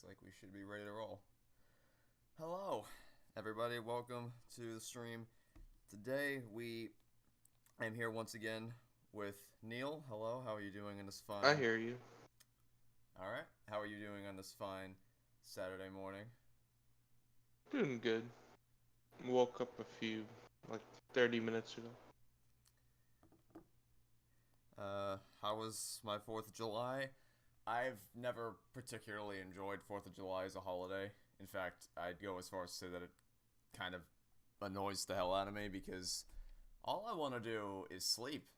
Looks like we should be ready to roll. Hello, everybody. Welcome to the stream. Today I'm here once again with Neil. Hello, how are you doing on this fine? I hear you. All right. How are you doing on this fine Saturday morning? Doing good. Woke up like 30 minutes ago. How was my 4th of July? I've never particularly enjoyed 4th of July as a holiday. In fact, I'd go as far as to say that it kind of annoys the hell out of me because all I want to do is sleep.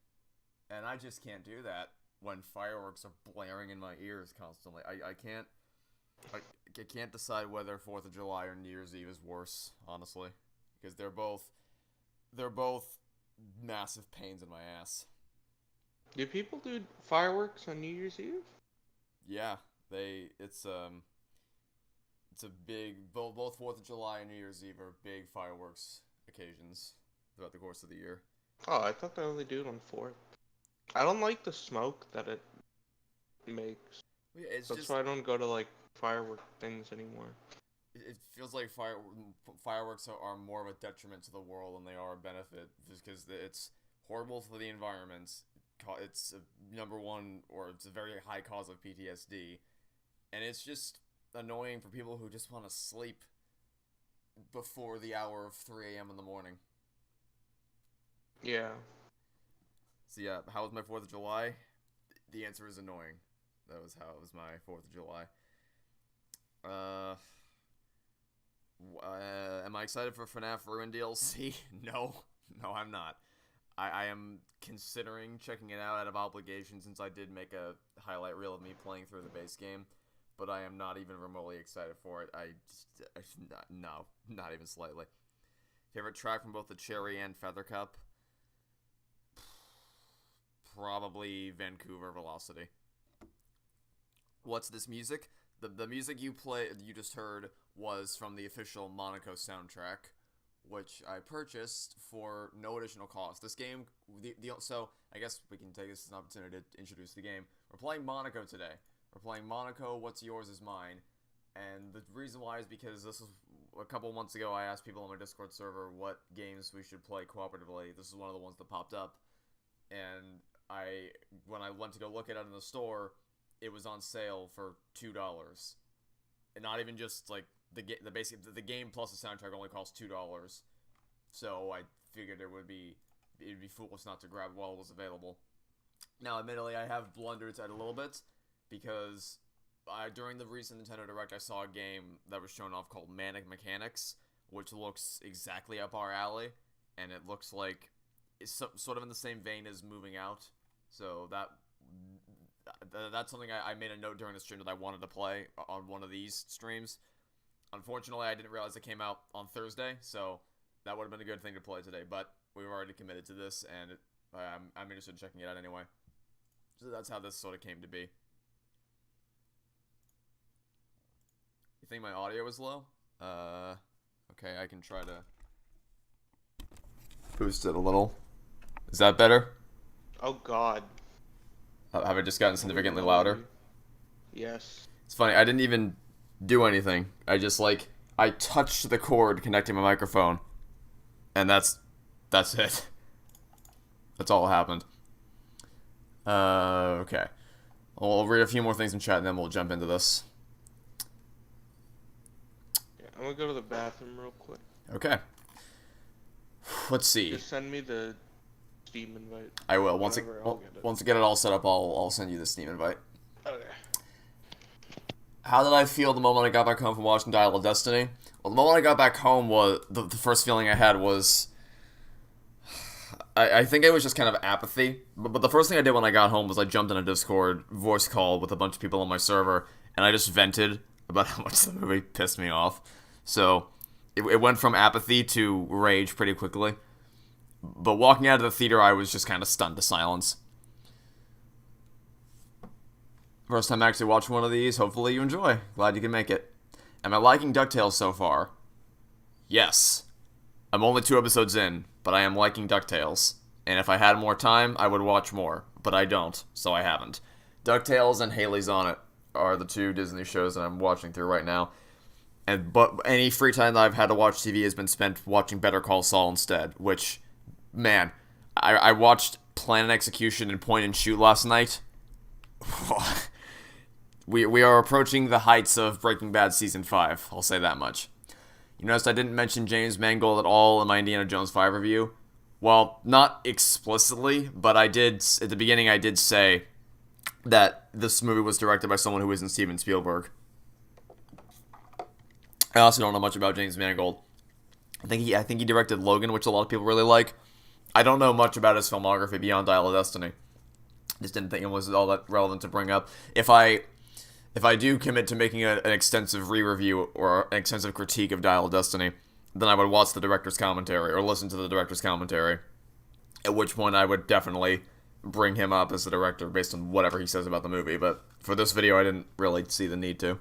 And I just can't do that when fireworks are blaring in my ears constantly. I can't decide whether 4th of July or New Year's Eve is worse, honestly. Because they're both massive pains in my ass. Do people do fireworks on New Year's Eve? Yeah, it's a big, both 4th of July and New Year's Eve are big fireworks occasions throughout the course of the year. Oh, I thought they only do it on 4th. I don't like the smoke that it makes. Yeah, That's why I don't go to like firework things anymore. It feels like fireworks are more of a detriment to the world than they are a benefit, just because it's horrible for the environment. It's it's a very high cause of PTSD, and it's just annoying for people who just want to sleep before the hour of 3 a.m. in the morning. Yeah. So yeah, how was my 4th of July? The answer is annoying. That was how it was my 4th of July. Am I excited for FNAF Ruin DLC? No, I'm not. I am considering checking it out out of obligation since I did make a highlight reel of me playing through the base game, but I am not even remotely excited for it. No, not even slightly. Favorite track from both the Cherry and Feather Cup? Probably Vancouver Velocity. What's this music? The music you just heard was from the official Monaco soundtrack, which I purchased for no additional cost. This game, so I guess we can take this as an opportunity to introduce the game. We're playing Monaco today. We're playing Monaco, What's Yours is Mine. And the reason why is because this was a couple months ago. I asked people on my Discord server what games we should play cooperatively. This is one of the ones that popped up. And when I went to go look at it in the store, it was on sale for $2. And not even just like the game plus the soundtrack only costs $2. So I figured it'd be foolish not to grab it while it was available. Now, admittedly, I have blundered at a little bit because during the recent Nintendo Direct, I saw a game that was shown off called Manic Mechanics, which looks exactly up our alley, and it looks like it's sort of in the same vein as Moving Out. So that's something I made a note during the stream that I wanted to play on one of these streams. Unfortunately, I didn't realize it came out on Thursday, so that would have been a good thing to play today, but we've already committed to this, and I'm interested in checking it out anyway. So that's how this sort of came to be. You think my audio is low? Okay, I can try to boost it a little. Is that better? Oh God. Have I just gotten significantly louder? Yes. It's funny, I didn't even do anything. I touched the cord connecting my microphone, and that's it. That's all that happened. Okay. I'll read a few more things in chat, and then we'll jump into this. Yeah, I'm gonna go to the bathroom real quick. Okay. Let's see. Just send me the Steam invite. I will. Once I get it all set up, I'll send you the Steam invite. Okay. How did I feel the moment I got back home from watching Dial of Destiny? Well, the moment I got back home was the first feeling I had was I think it was just kind of apathy. But the first thing I did when I got home was I jumped in a Discord voice call with a bunch of people on my server, and I just vented about how much the movie pissed me off. So it went from apathy to rage pretty quickly. But walking out of the theater, I was just kind of stunned to silence. First time actually watching one of these. Hopefully you enjoy. Glad you can make it. Am I liking DuckTales so far? Yes. I'm only 2 episodes in, but I am liking DuckTales. And if I had more time, I would watch more. But I don't, so I haven't. DuckTales and Haley's on it are the two Disney shows that I'm watching through right now. But any free time that I've had to watch TV has been spent watching Better Call Saul instead. Which, man, I watched Plan and Execution and Point and Shoot last night. we are approaching the heights of Breaking Bad season 5. I'll say that much. You noticed I didn't mention James Mangold at all in my Indiana Jones 5 review. Well, not explicitly, but I did at the beginning. I did say that this movie was directed by someone who isn't Steven Spielberg. I also don't know much about James Mangold. I think he directed Logan, which a lot of people really like. I don't know much about his filmography beyond Dial of Destiny. Just didn't think it was all that relevant to bring up. If I do commit to making an extensive re-review or an extensive critique of Dial of Destiny, then I would watch the director's commentary or listen to the director's commentary. At which point I would definitely bring him up as the director based on whatever he says about the movie. But for this video, I didn't really see the need to.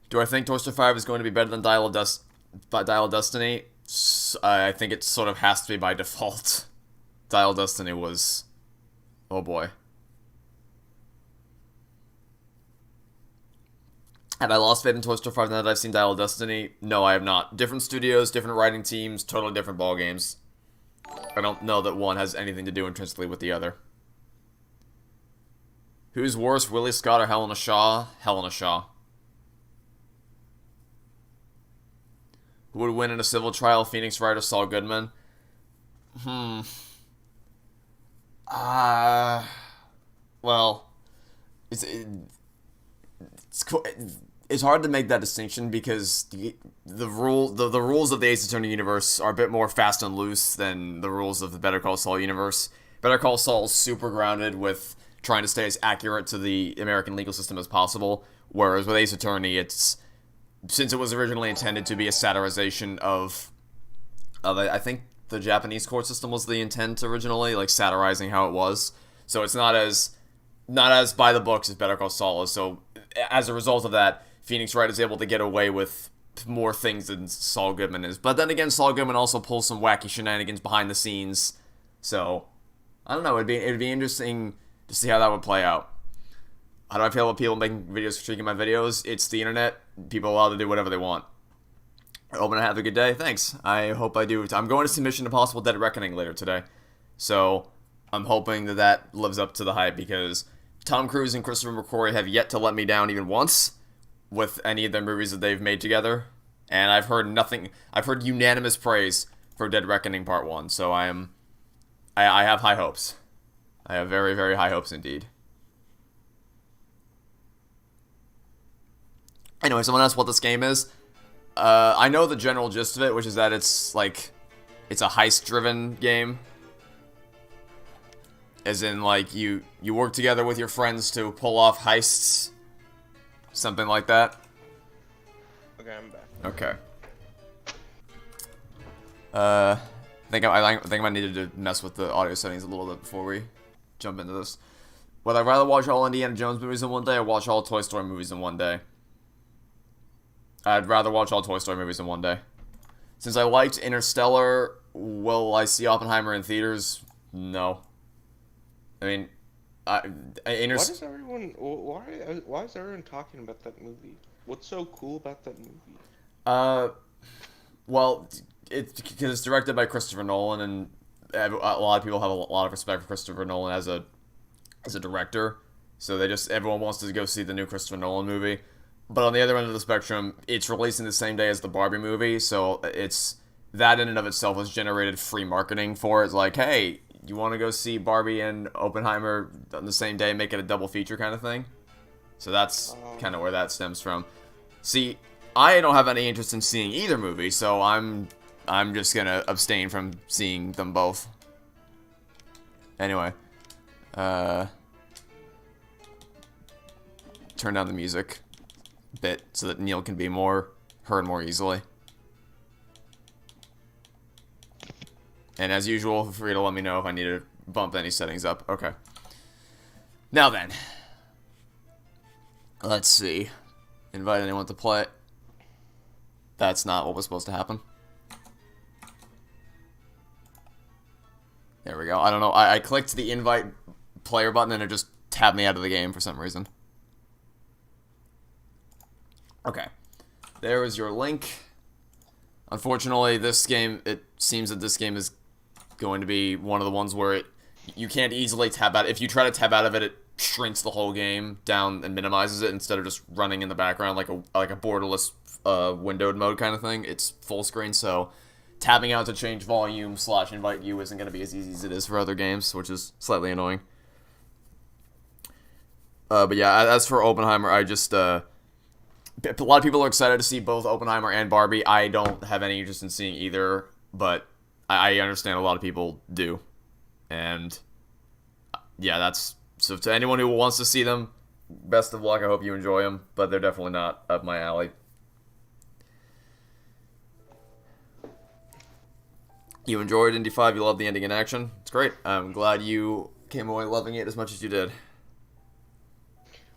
Do I think Toy Story 5 is going to be better than Dial of Destiny? I think it sort of has to be by default. Dial of Destiny was... oh boy. Have I lost faith in Toy Story 5 now that I've seen Dial of Destiny? No, I have not. Different studios, different writing teams, totally different ball games. I don't know that one has anything to do intrinsically with the other. Who's worse, Willie Scott or Helena Shaw? Helena Shaw. Who would win in a civil trial, Phoenix Wright or Saul Goodman? Well, it's hard to make that distinction because the rules of the Ace Attorney universe are a bit more fast and loose than the rules of the Better Call Saul universe. Better Call Saul is super grounded with trying to stay as accurate to the American legal system as possible, whereas with Ace Attorney, since it was originally intended to be a satirization of I think the Japanese court system was the intent originally, like satirizing how it was. So it's not as by the books as Better Call Saul is. So as a result of that, Phoenix Wright is able to get away with more things than Saul Goodman is. But then again, Saul Goodman also pulls some wacky shenanigans behind the scenes. So I don't know. It'd be interesting to see how that would play out. How do I feel about people making videos critiquing my videos? It's the internet. People are allowed to do whatever they want. I hope I have a good day. Thanks. I hope I do. I'm going to see Mission Impossible Dead Reckoning later today. So I'm hoping that lives up to the hype because Tom Cruise and Christopher McQuarrie have yet to let me down even once with any of the movies that they've made together. And I've heard nothing. I've heard unanimous praise for Dead Reckoning Part 1. So I have high hopes. I have very, very high hopes indeed. Anyway, someone asked what this game is. I know the general gist of it, which is that it's a heist-driven game. As in, like, you work together with your friends to pull off heists. Something like that. Okay, I'm back. Okay. I think I needed to mess with the audio settings a little bit before we jump into this. Would I rather watch all Indiana Jones movies in one day or watch all Toy Story movies in one day? I'd rather watch all Toy Story movies in one day. Since I liked Interstellar, will I see Oppenheimer in theaters? No. I mean, Why is everyone talking about that movie? What's so cool about that movie? Well, it's because it's directed by Christopher Nolan, and a lot of people have a lot of respect for Christopher Nolan as a director. So everyone wants to go see the new Christopher Nolan movie. But on the other end of the spectrum, it's releasing the same day as the Barbie movie, so that in and of itself has generated free marketing for it. It's like, hey, you want to go see Barbie and Oppenheimer on the same day, make it a double feature kind of thing? So that's kind of where that stems from. See, I don't have any interest in seeing either movie, so I'm just gonna abstain from seeing them both. Anyway, turn down the music bit so that Neil can be heard more easily. And as usual, feel free to let me know if I need to bump any settings up. Okay. Now then. Let's see. Invite anyone to play. That's not what was supposed to happen. There we go. I don't know. I clicked the invite player button and it just tabbed me out of the game for some reason. Okay. There is your link. Unfortunately, this game, it seems that this game is going to be one of the ones where you can't easily tab out. If you try to tab out of it, it shrinks the whole game down and minimizes it instead of just running in the background like a borderless windowed mode kind of thing. It's full screen, so tabbing out to change volume / invite you isn't going to be as easy as it is for other games, which is slightly annoying. But yeah, as for Oppenheimer, I just a lot of people are excited to see both Oppenheimer and Barbie. I don't have any interest in seeing either, but I understand a lot of people do. And yeah, that's so to anyone who wants to see them, best of luck. I hope you enjoy them, but they're definitely not up my alley. You enjoyed Indy 5, you loved the ending in action. It's great. I'm glad you came away loving it as much as you did.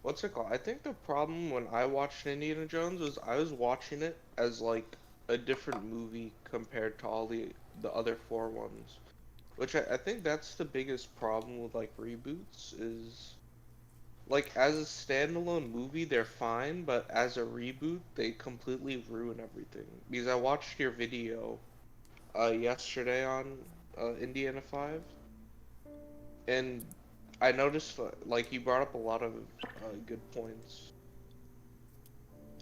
What's it called? I think the problem when I watched Indiana Jones was I was watching it as like a different movie compared to all the other 4 ones. Which I think that's the biggest problem with like reboots is like as a standalone movie they're fine, but as a reboot they completely ruin everything. Because I watched your video yesterday on Indiana 5 and I noticed like you brought up a lot of good points.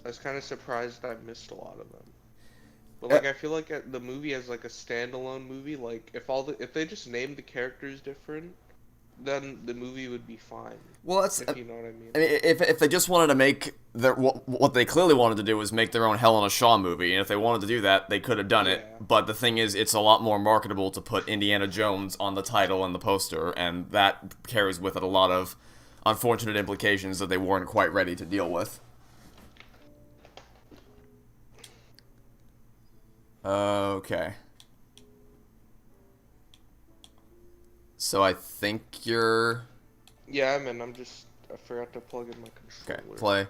I was kind of surprised I missed a lot of them. But like I feel like the movie as like a standalone movie, like if they just named the characters different, then the movie would be fine. Well, that's if you know what I mean. I mean, if they just wanted to make their what they clearly wanted to do was make their own Hell in a Shaw movie, and if they wanted to do that, they could have done it. But the thing is, it's a lot more marketable to put Indiana Jones on the title and the poster, and that carries with it a lot of unfortunate implications that they weren't quite ready to deal with. Okay. So I think you're... Yeah, man, I forgot to plug in my controller. Okay, play.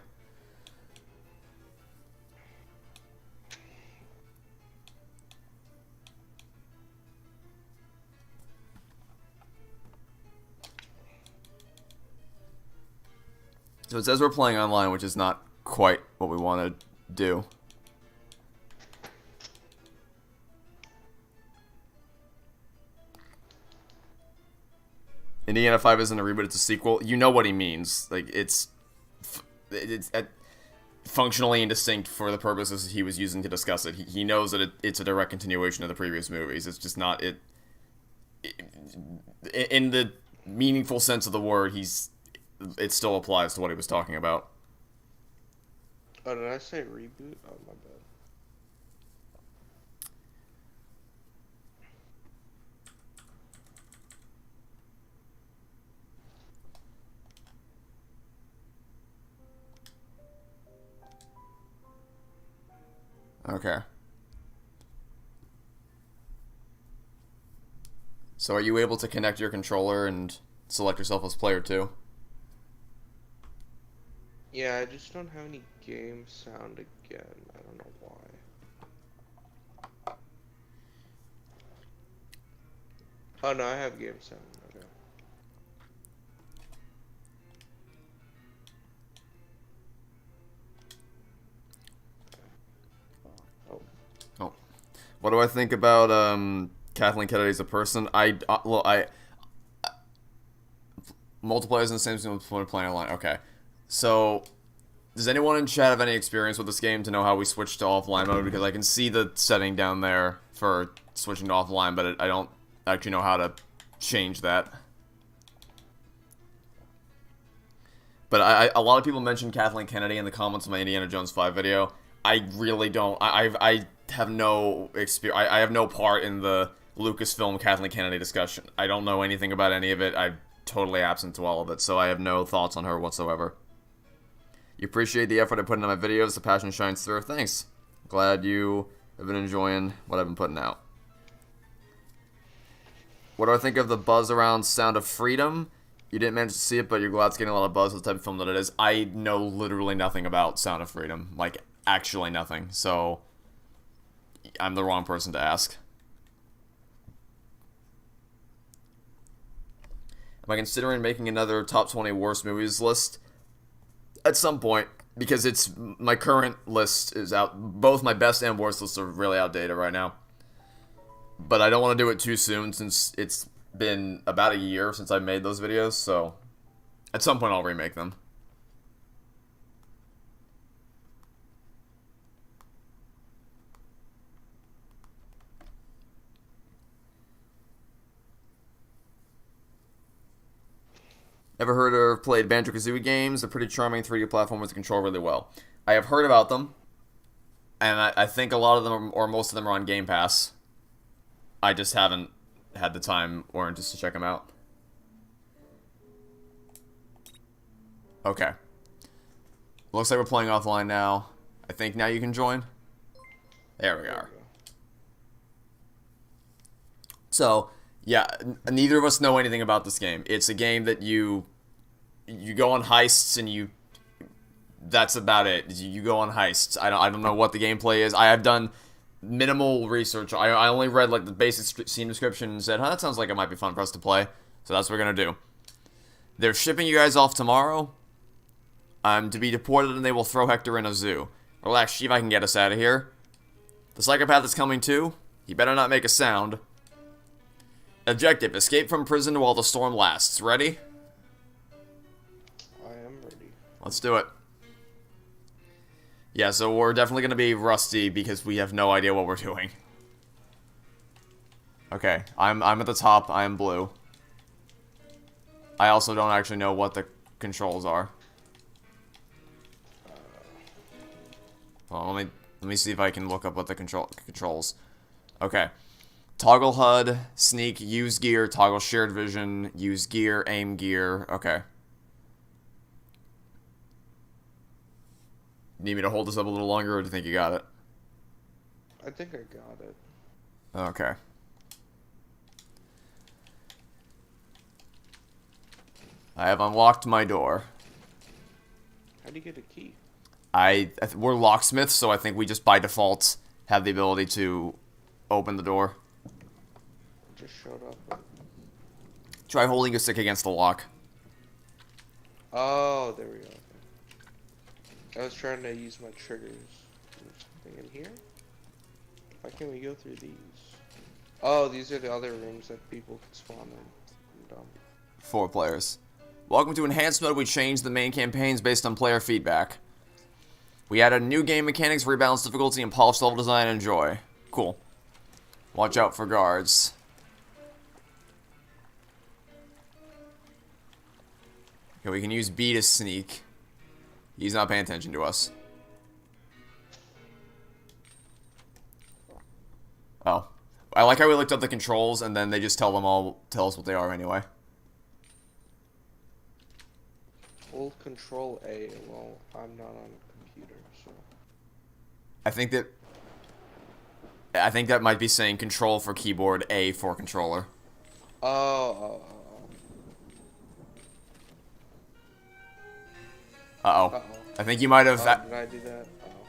So it says we're playing online, which is not quite what we want to do. Indiana 5 isn't a reboot, it's a sequel. You know what he means. Like, it's functionally indistinct for the purposes he was using to discuss it. He knows that it's a direct continuation of the previous movies. It's just not... in the meaningful sense of the word, it still applies to what he was talking about. Oh, did I say reboot? Oh, my bad. Okay. So are you able to connect your controller and select yourself as player 2? Yeah, I just don't have any game sound again. I don't know why. Oh no, I have game sound. Okay. Oh. What do I think about Kathleen Kennedy as a person? Multiplayer is in the same thing when playing online. Okay. So, does anyone in chat have any experience with this game to know how we switched to offline mode? Because I can see the setting down there for switching to offline, but I don't actually know how to change that. But a lot of people mentioned Kathleen Kennedy in the comments of my Indiana Jones 5 video. I really don't. I have no experience. I have no part in the Lucasfilm Kathleen Kennedy discussion. I don't know anything about any of it. I'm totally absent to all of it, so I have no thoughts on her whatsoever. You appreciate the effort I put into my videos. The passion shines through. Thanks. Glad you have been enjoying what I've been putting out. What do I think of the buzz around Sound of Freedom? You didn't manage to see it, but you're glad it's getting a lot of buzz for the type of film that it is. I know literally nothing about Sound of Freedom. Like, actually nothing. So, I'm the wrong person to ask. Am I considering making another top 20 worst movies list? At some point, because it's my current list is out. Both my best and worst lists are really outdated right now. But I don't want to do it too soon since it's been about a year since I made those videos, so at some point I'll remake them. Ever heard or played Banjo-Kazooie games? They're pretty charming 3D platformers that control really well. I have heard about them, and I think a lot of them, or most of them, are on Game Pass. I just haven't had the time or interest to check them out. Okay. Looks like we're playing offline now. I think now you can join. There we are. So, yeah, neither of us know anything about this game. It's a game that you go on heists and that's about it. You go on heists. I don't know what the gameplay is. I have done minimal research. I only read like the basic scene description and said, that sounds like it might be fun for us to play. So that's what we're gonna do. They're shipping you guys off tomorrow. To be deported, and they will throw Hector in a zoo. Relax, Shiva can get us out of here. The psychopath is coming too. He better not make a sound. Objective: escape from prison while the storm lasts. Ready? I am ready. Let's do it. Yeah, so we're definitely going to be rusty because we have no idea what we're doing. Okay, I'm at the top. I am blue. I also don't actually know what the controls are. Well, let me see if I can look up what the controls. Okay. Toggle HUD, sneak, use gear, toggle shared vision, use gear, aim gear. Okay. Need me to hold this up a little longer, or do you think you got it? I think I got it. Okay. I have unlocked my door. How do you get a key? We're locksmiths, so I think we just by default have the ability to open the door. It just showed up. Try holding your stick against the lock. Oh, there we go. I was trying to use my triggers. Something in here? Why can't we go through these? Oh, these are the other rooms that people can spawn in. I'm dumb. 4 players. Welcome to Enhanced Mode. We changed the main campaigns based on player feedback. We added new game mechanics, rebalanced difficulty, and polished level design. Enjoy. Cool. Watch out for guards. Okay, we can use B to sneak. He's not paying attention to us. Oh. I like how we looked up the controls and then they just tell us what they are anyway. Hold Control A. Well, I'm not on a computer, so. I think that might be saying control for keyboard, A for controller. Oh. Uh-oh. Uh-oh. I think you might have... Did I do that? Uh-oh.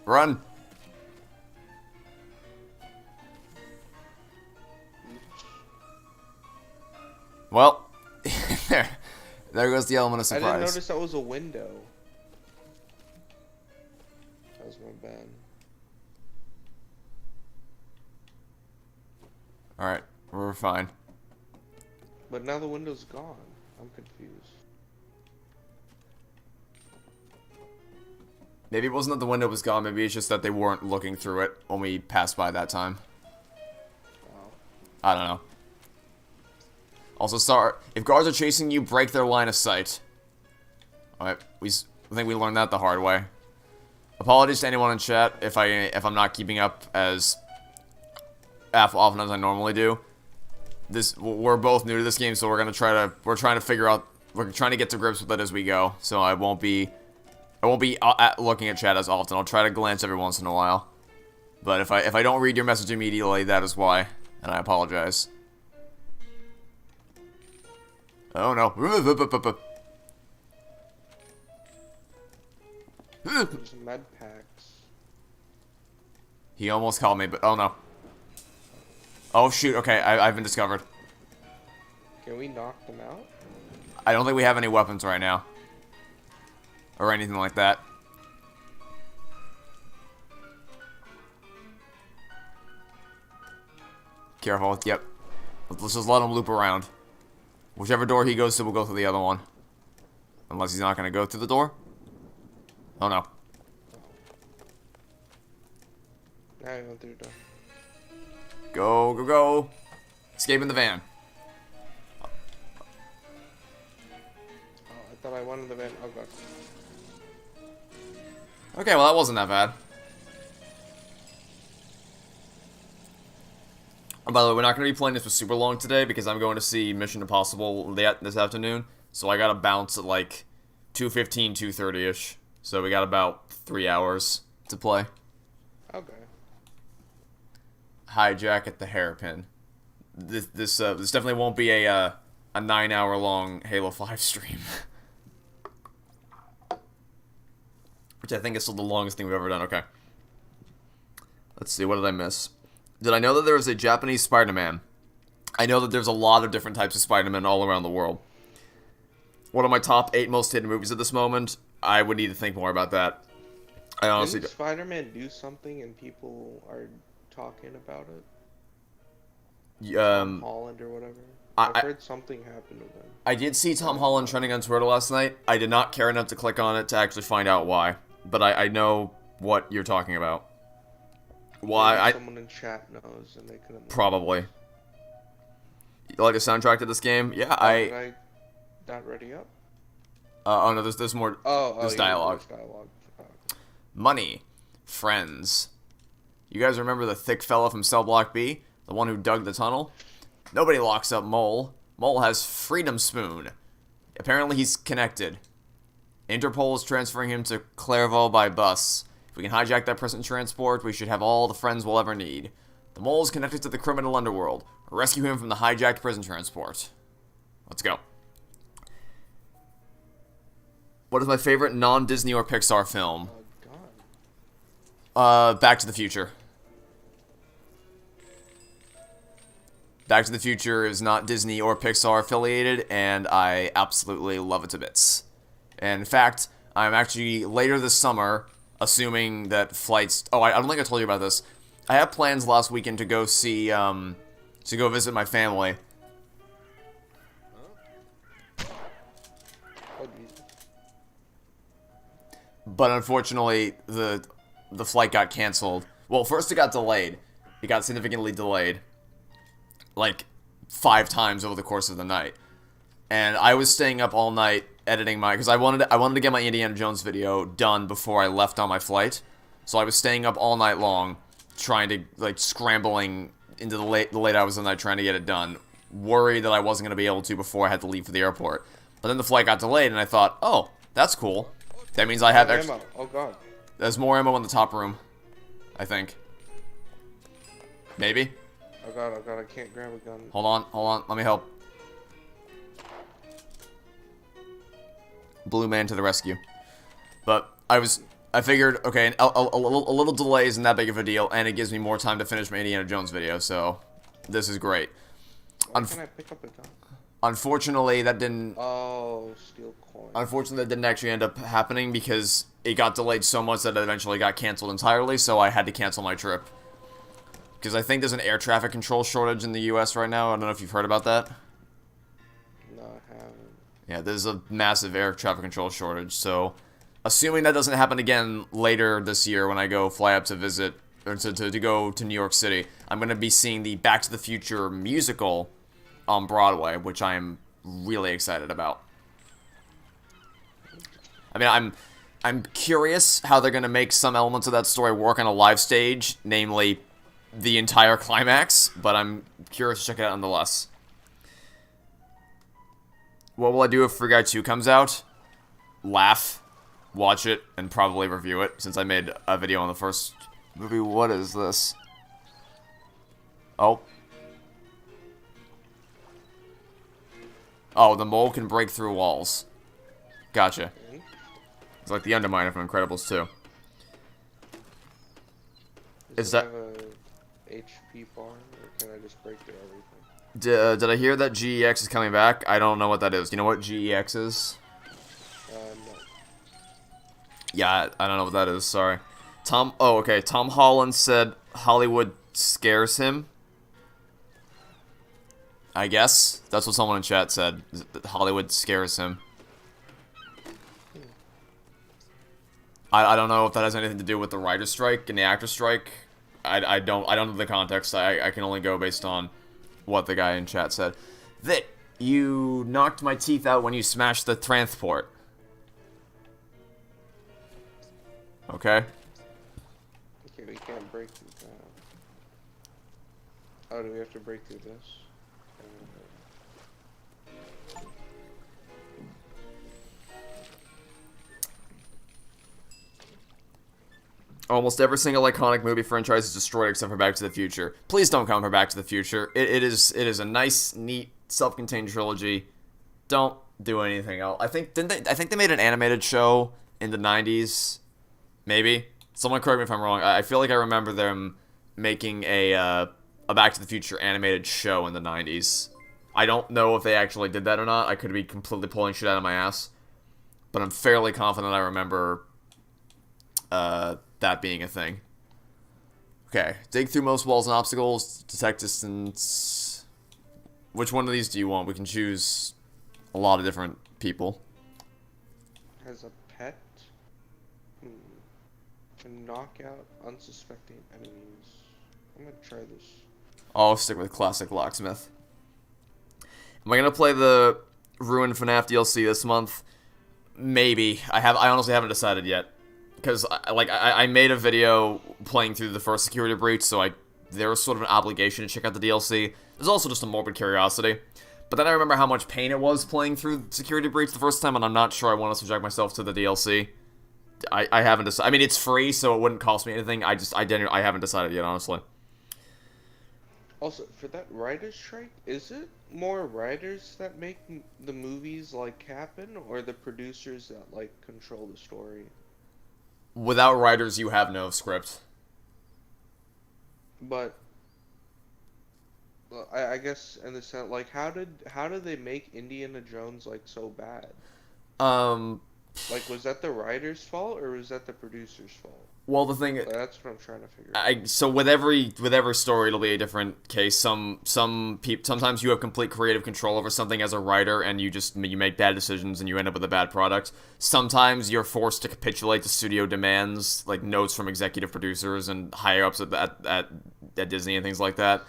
Run! Well, there goes the element of surprise. I didn't notice that was a window. That was my bad. Alright, we're fine. But now the window's gone. I'm confused. Maybe it wasn't that the window was gone, maybe it's just that they weren't looking through it when we passed by that time. Wow. I don't know. Also, sorry, if guards are chasing you, break their line of sight. Alright, I think we learned that the hard way. Apologies to anyone in chat if I'm not keeping up as often as I normally do. We're both new to this game, so we're trying to get to grips with it as we go. So I won't be looking at chat as often. I'll try to glance every once in a while. But if I don't read your message immediately, that is why, and I apologize. Oh no. There's med packs. He almost called me, but oh no. Oh shoot, okay, I've been discovered. Can we knock them out? I don't think we have any weapons right now. Or anything like that. Careful. Yep. Let's just let him loop around. Whichever door he goes to, we'll go through the other one. Unless he's not going to go through the door. Oh, no. Now you went through the door. Go, go, go. Escape in the van. Oh, I thought I went in the van. Oh, God. Okay, well, that wasn't that bad. And by the way, we're not going to be playing this for super long today because I'm going to see Mission Impossible this afternoon. So I got to bounce at like 2:15, 2:30-ish. So we got about 3 hours to play. Okay. Hijack at the hairpin. This definitely won't be a 9-hour long Halo 5 stream. Which I think is still the longest thing we've ever done. Okay. Let's see, what did I miss? Did I know that there was a Japanese Spider-Man? I know that there's a lot of different types of Spider-Man all around the world. One of my top 8 most hidden movies at this moment, I would need to think more about that. I honestly Didn't Spider-Man do something and people are talking about it? Tom Holland or whatever? I've heard something happened to them. I did see Tom Holland trending on Twitter last night. I did not care enough to click on it to actually find out why. But I know what you're talking about. Why? Someone in chat knows and they couldn't. Probably. You like the soundtrack to this game? Yeah, Did I not ready up? Oh no, there's more. There's dialogue. There's dialogue. Oh. Money, friends. You guys remember the thick fella from Cell Block B, the one who dug the tunnel? Nobody locks up Mole. Mole has Freedom Spoon. Apparently he's connected. Interpol is transferring him to Clairvaux by bus. If we can hijack that prison transport, we should have all the friends we'll ever need. The Mole is connected to the criminal underworld. Rescue him from the hijacked prison transport. Let's go. What is my favorite non-Disney or Pixar film? Oh, God. Back to the Future. Back to the Future is not Disney or Pixar affiliated, and I absolutely love it to bits. And in fact, I'm actually later this summer, assuming that flights... Oh, I don't think I told you about this. I have plans last weekend to go see, to go visit my family. But unfortunately, the flight got canceled. Well, first it got delayed. It got significantly delayed. Like 5 times over the course of the night. And I was staying up all night editing because I wanted to get my Indiana Jones video done before I left on my flight. So I was staying up all night long trying to scrambling into the late hours of the night trying to get it done, worried that I wasn't going to be able to before I had to leave for the airport. But then the flight got delayed and I thought, "Oh, that's cool. That means I have extra ammo. Oh, God. There's more ammo in the top room, I think. Maybe. Oh, God, I can't grab a gun. Hold on, let me help. Blue man to the rescue. But I figured, okay, a little delay isn't that big of a deal, and it gives me more time to finish my Indiana Jones video, so this is great. Why can I pick up a gun? Unfortunately, that didn't... Oh, steel coin. Unfortunately, that didn't actually end up happening because it got delayed so much that it eventually got canceled entirely, so I had to cancel my trip. Because I think there's an air traffic control shortage in the US right now. I don't know if you've heard about that. No, I haven't. Yeah, there's a massive air traffic control shortage, so... Assuming that doesn't happen again later this year when I go fly up to visit, or to go to New York City, I'm going to be seeing the Back to the Future musical on Broadway, which I'm really excited about. I mean, I'm curious how they're going to make some elements of that story work on a live stage, namely the entire climax, but I'm curious to check it out nonetheless. What will I do if Free Guy 2 comes out? Laugh, watch it, and probably review it, since I made a video on the first movie. What is this? Oh. Oh, the mole can break through walls. Gotcha. It's like the Underminer from Incredibles 2. Does it have a HP bar, or can I just break through everything? Did I hear that GEX is coming back? I don't know what that is. Do you know what GEX is? No. Yeah, I don't know what that is. Sorry. Oh, okay. Tom Holland said Hollywood scares him. I guess that's what someone in chat said. That Hollywood scares him. I don't know if that has anything to do with the writer's strike and the actor's strike. I don't know the context. I can only go based on what the guy in chat said. That you knocked my teeth out when you smashed the transport. Okay. Okay, we can't break through that. Oh, do we have to break through this? Almost every single iconic movie franchise is destroyed except for Back to the Future. Please don't come for Back to the Future. It is a nice, neat, self-contained trilogy. Don't do anything else. I think they made an animated show in the 90s. Maybe. Someone correct me if I'm wrong. I feel like I remember them making a Back to the Future animated show in the 90s. I don't know if they actually did that or not. I could be completely pulling shit out of my ass. But I'm fairly confident I remember that being a thing. Okay. Dig through most walls and obstacles. Detect distance. Which one of these do you want? We can choose a lot of different people. Has a pet? Can knock out unsuspecting enemies. I'm gonna try this. I'll stick with classic locksmith. Am I gonna play the Ruined FNAF DLC this month? Maybe. I honestly haven't decided yet. Because I made a video playing through the first security breach, so there was sort of an obligation to check out the DLC. There's also just a morbid curiosity. But then I remember how much pain it was playing through security breach the first time, and I'm not sure I want to subject myself to the DLC. I haven't decided. I mean, it's free, so it wouldn't cost me anything. I haven't decided yet, honestly. Also, for that writer's strike, is it more writers that make the movies like happen, or the producers that like control the story? Without writers, you have no script. But well, I guess in the sense, like, how did they make Indiana Jones like so bad? Like, was that the writer's fault or was that the producer's fault? Well, the thing That's what I'm trying to figure out. so with every story, it'll be a different case. Sometimes you have complete creative control over something as a writer, and you make bad decisions and you end up with a bad product. Sometimes you're forced to capitulate to studio demands, like notes from executive producers and higher ups at Disney and things like that.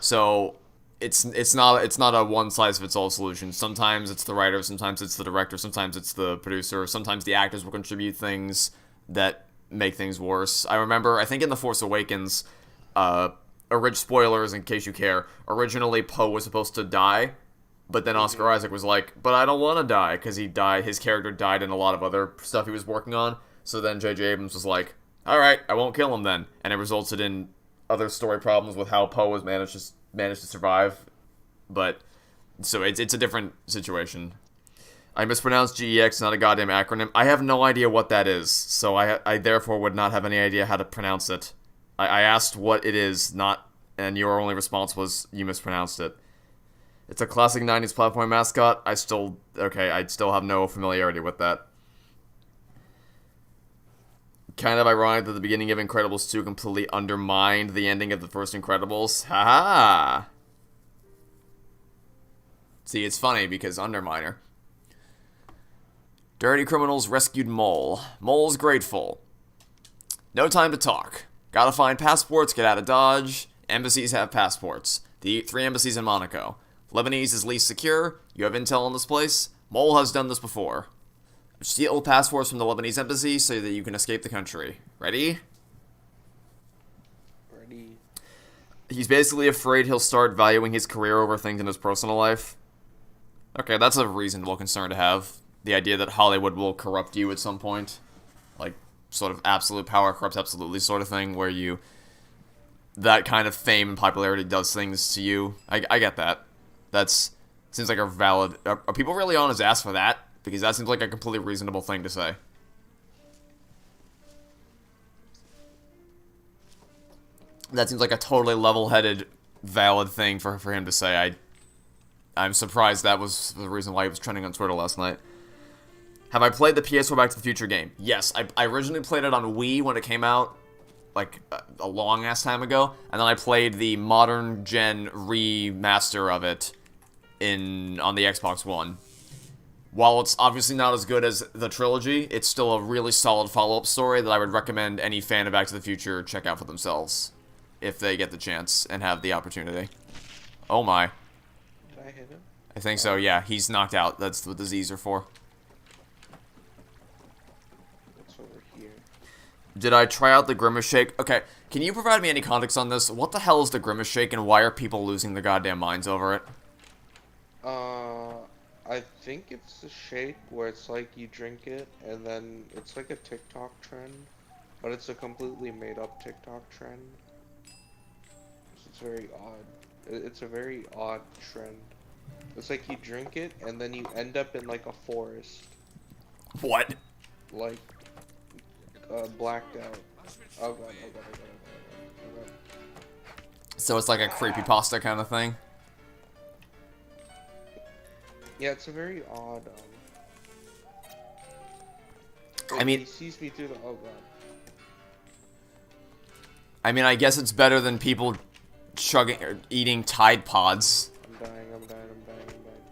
So it's not a one size fits all solution. Sometimes it's the writer, sometimes it's the director, sometimes it's the producer, sometimes the actors will contribute things that make things worse. I think in The Force Awakens, spoilers in case you care, originally Poe was supposed to die, but then Oscar Isaac was like, but I don't want to die, because his character died in a lot of other stuff he was working on, so then J.J. Abrams was like, alright, I won't kill him then, and it resulted in other story problems with how Poe was managed to survive, but, so it's a different situation. I mispronounced GEX, not a goddamn acronym. I have no idea what that is, so I therefore would not have any idea how to pronounce it. I asked what it is, and your only response was you mispronounced it. It's a classic 90s platform mascot. I still have no familiarity with that. Kind of ironic that the beginning of Incredibles 2 completely undermined the ending of the first Incredibles. Haha! See, it's funny because Underminer. Dirty criminals rescued Mole. Mole's grateful. No time to talk. Gotta find passports, get out of Dodge. Embassies have passports. The 3 embassies in Monaco. Lebanese is least secure. You have intel on this place. Mole has done this before. Steal passports from the Lebanese embassy so that you can escape the country. Ready? Ready. He's basically afraid he'll start valuing his career over things in his personal life. Okay, that's a reasonable concern to have. The idea that Hollywood will corrupt you at some point. Like, sort of absolute power corrupts absolutely sort of thing, where that kind of fame and popularity does things to you. I get that. Seems like a valid... Are people really on his ass for that? Because that seems like a completely reasonable thing to say. That seems like a totally level-headed, valid thing for him to say. I'm surprised that was the reason why he was trending on Twitter last night. Have I played the PS4 Back to the Future game? Yes, I originally played it on Wii when it came out, like, a long-ass time ago, and then I played the modern-gen remaster of it on the Xbox One. While it's obviously not as good as the trilogy, it's still a really solid follow-up story that I would recommend any fan of Back to the Future check out for themselves, if they get the chance and have the opportunity. Oh my. Did I hit him? I think so, yeah. He's knocked out. That's what the Z's are for. What's over here? Did I try out the Grimace Shake? Okay, can you provide me any context on this? What the hell is the Grimace Shake, and why are people losing their goddamn minds over it? I think it's a shake where it's like you drink it, and then it's like a TikTok trend, but it's a completely made-up TikTok trend. So it's very odd. It's a very odd trend. It's like you drink it, and then you end up in like a forest. What? Like, blacked out. Oh god, oh god, oh god, oh god, oh god. So it's like a creepypasta kind of thing? Yeah, it's a very odd, I mean, he sees me through the, oh god. I mean, I guess it's better than people chugging or eating Tide Pods. I'm dying, I'm dying, I'm dying, I'm dying.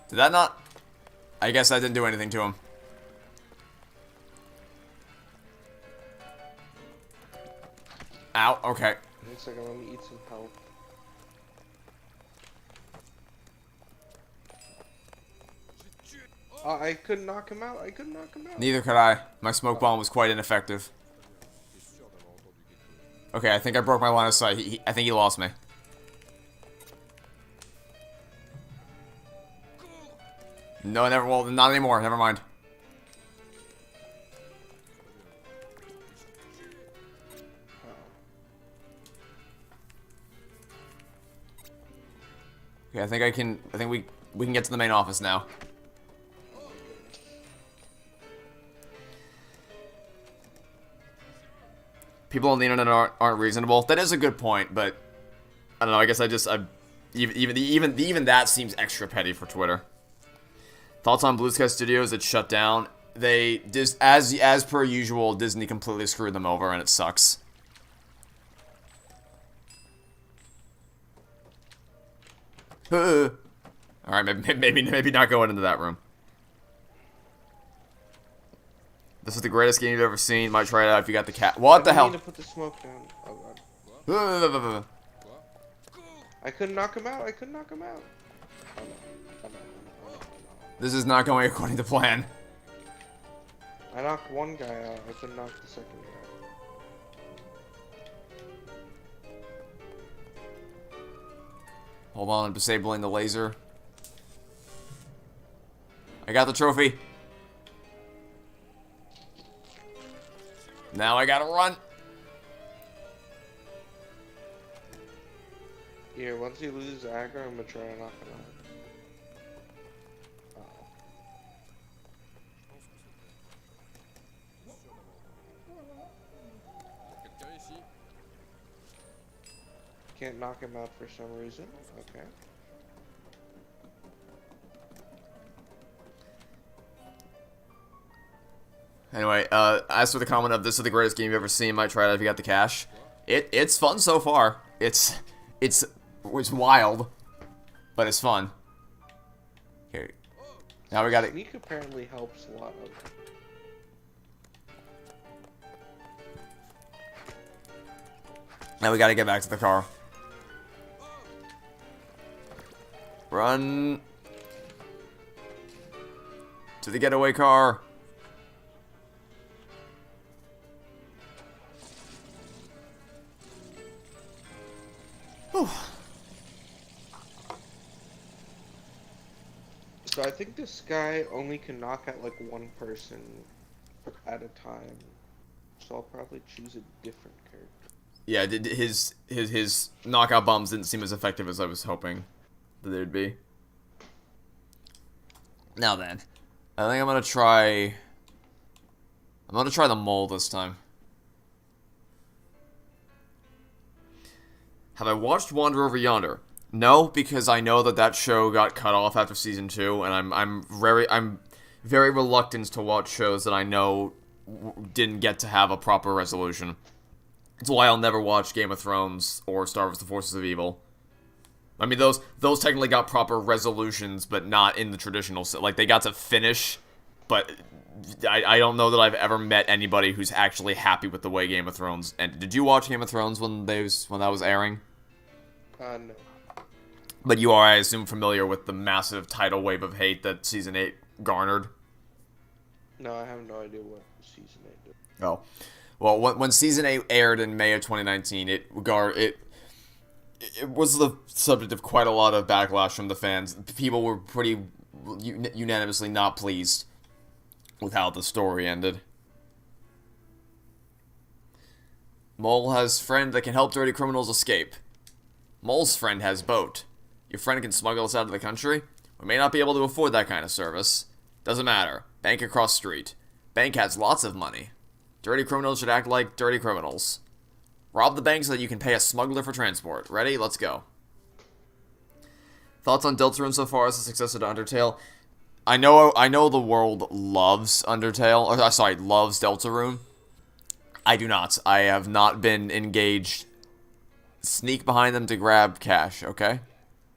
Did that not? I guess that didn't do anything to him. Ow, okay. One second, let me eat some health. I couldn't knock him out, I couldn't knock him out. Neither could I. My smoke bomb was quite ineffective. Okay, I think I broke my line of sight. I think he lost me. No, never. Well, not anymore. Never mind. Okay, I think I can. I think we can get to the main office now. People on the internet aren't reasonable. That is a good point, but I don't know. I guess even that seems extra petty for Twitter. Thoughts on Blue Sky Studios? It's shut down. They as per usual, Disney completely screwed them over, and it sucks. All right, maybe not going into that room. This is the greatest game you've ever seen. Might try it out if you got the cat. What the hell? I need to put the smoke down. Oh god. I couldn't knock him out. I couldn't knock him out. Oh no. Oh no. Oh no. Oh no. This is not going according to plan. I knocked one guy out. I couldn't knock the second guy. Hold on, I'm disabling the laser. I got the trophy. Now I gotta run. Here, once you lose aggro, I'm gonna try to knock him out. Can't knock him out for some reason. Okay. Anyway, as for the comment of this is the greatest game you've ever seen, might try it if you got the cash. It's fun so far. It's wild, but it's fun. Okay. Now we got it. Sneak apparently helps a lot of. Now we gotta get back to the car. Run to the getaway car. Whew. So I think this guy only can knock out like one person at a time. So I'll probably choose a different character. Yeah, his knockout bombs didn't seem as effective as I was hoping that they'd be. Now then, I think I'm gonna try the mole this time. Have I watched Wander Over Yonder? No, because I know that show got cut off after season 2, and I'm very reluctant to watch shows that I know didn't get to have a proper resolution. That's why I'll never watch Game of Thrones or Star Wars: The Forces of Evil. I mean, those technically got proper resolutions, but not in the traditional... Like, they got to finish, but I don't know that I've ever met anybody who's actually happy with the way Game of Thrones ended. Did you watch Game of Thrones when that was airing? No. But you are, I assume, familiar with the massive tidal wave of hate that Season 8 garnered? No, I have no idea what Season 8 did. Oh. Well, when Season 8 aired in May of 2019, it was the subject of quite a lot of backlash from the fans. People were pretty unanimously not pleased with how the story ended. Mole has friend that can help dirty criminals escape. Mole's friend has boat. Your friend can smuggle us out of the country? We may not be able to afford that kind of service. Doesn't matter. Bank across street. Bank has lots of money. Dirty criminals should act like dirty criminals. Rob the bank so that you can pay a smuggler for transport. Ready? Let's go. Thoughts on Deltarune so far as a successor to Undertale? I know the world loves Undertale. Or, sorry, loves Deltarune. I do not. I have not been engaged. Sneak behind them to grab cash, okay?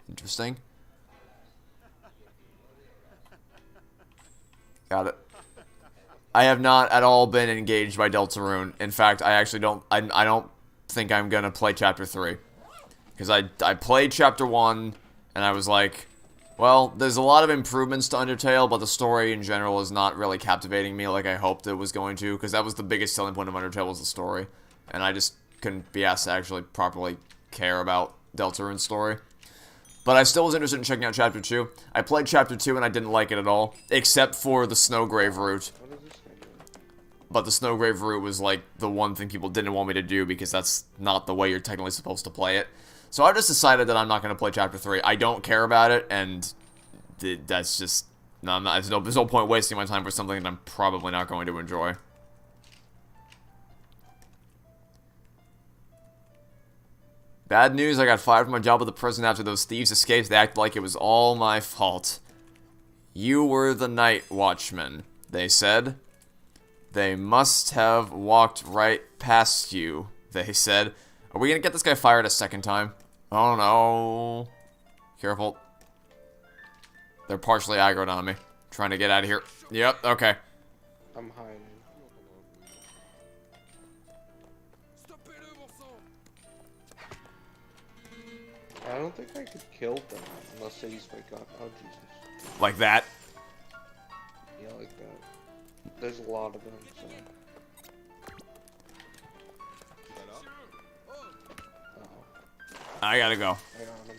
Interesting. Got it. I have not at all been engaged by Deltarune. In fact, I actually don't... I don't think I'm gonna play Chapter 3. Because I played Chapter 1, and I was like... Well, there's a lot of improvements to Undertale, but the story in general is not really captivating me like I hoped it was going to. Because that was the biggest selling point of Undertale, was the story. And I just couldn't be asked to actually properly care about Deltarune's story. But I still was interested in checking out Chapter 2. I played Chapter 2 and I didn't like it at all. Except for the Snowgrave route. But the Snowgrave route was like the one thing people didn't want me to do because that's not the way you're technically supposed to play it. So I just decided that I'm not going to play Chapter 3. I don't care about it, and that's just... No, there's no point wasting my time for something that I'm probably not going to enjoy. Bad news, I got fired from my job at the prison after those thieves escaped. They acted like it was all my fault. You were the night watchman, they said. They must have walked right past you, they said. Are we gonna get this guy fired a second time? Oh no. Careful. They're partially aggroed on me. Trying to get out of here. Yep, okay. I'm hiding. I don't think I could kill them unless they use my gun. Oh, Jesus. Like that? Yeah, like that. There's a lot of them, so... I gotta go. I got him.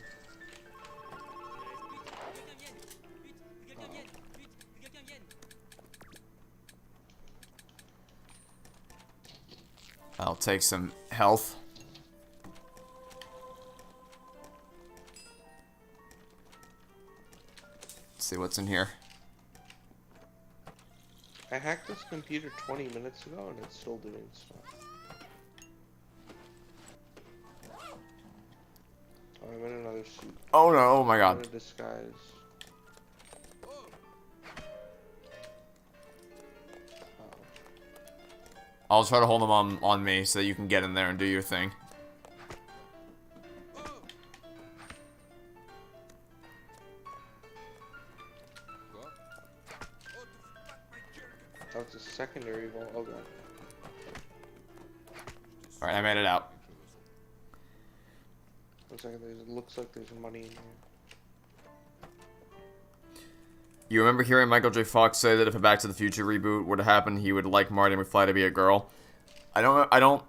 I'll take some health. Let's see what's in here. I hacked this computer 20 minutes ago and it's still doing stuff. Oh, I'm in another suit. Oh no, oh my god. I'm in a disguise. I'll try to hold them on me so that you can get in there and do your thing. That's a secondary vault. Oh god. Alright, I made it out. Looks like there's money in here. You remember hearing Michael J. Fox say that if a Back to the Future reboot were to happen, he would like Marty McFly to be a girl? I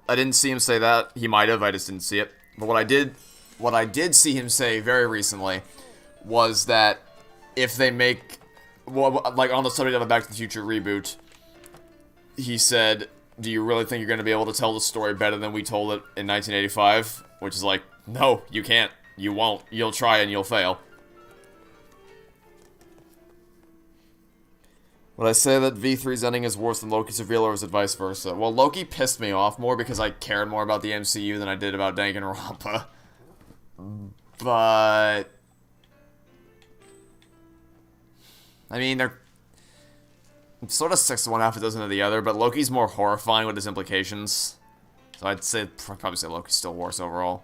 didn't see him say that. He might have, I just didn't see it. But what I did see him say very recently was that if they make, well, like on the subject of a Back to the Future reboot, he said, do you really think you're going to be able to tell the story better than we told it in 1985? Which is like, no, you can't. You won't. You'll try and you'll fail. Would I say that V3's ending is worse than Loki's reveal, or is it vice versa? Well, Loki pissed me off more because I cared more about the MCU than I did about Danganronpa. But I mean, they're sort of 6 to 1, half a dozen of the other, but Loki's more horrifying with his implications. So I'd say, probably say Loki's still worse overall.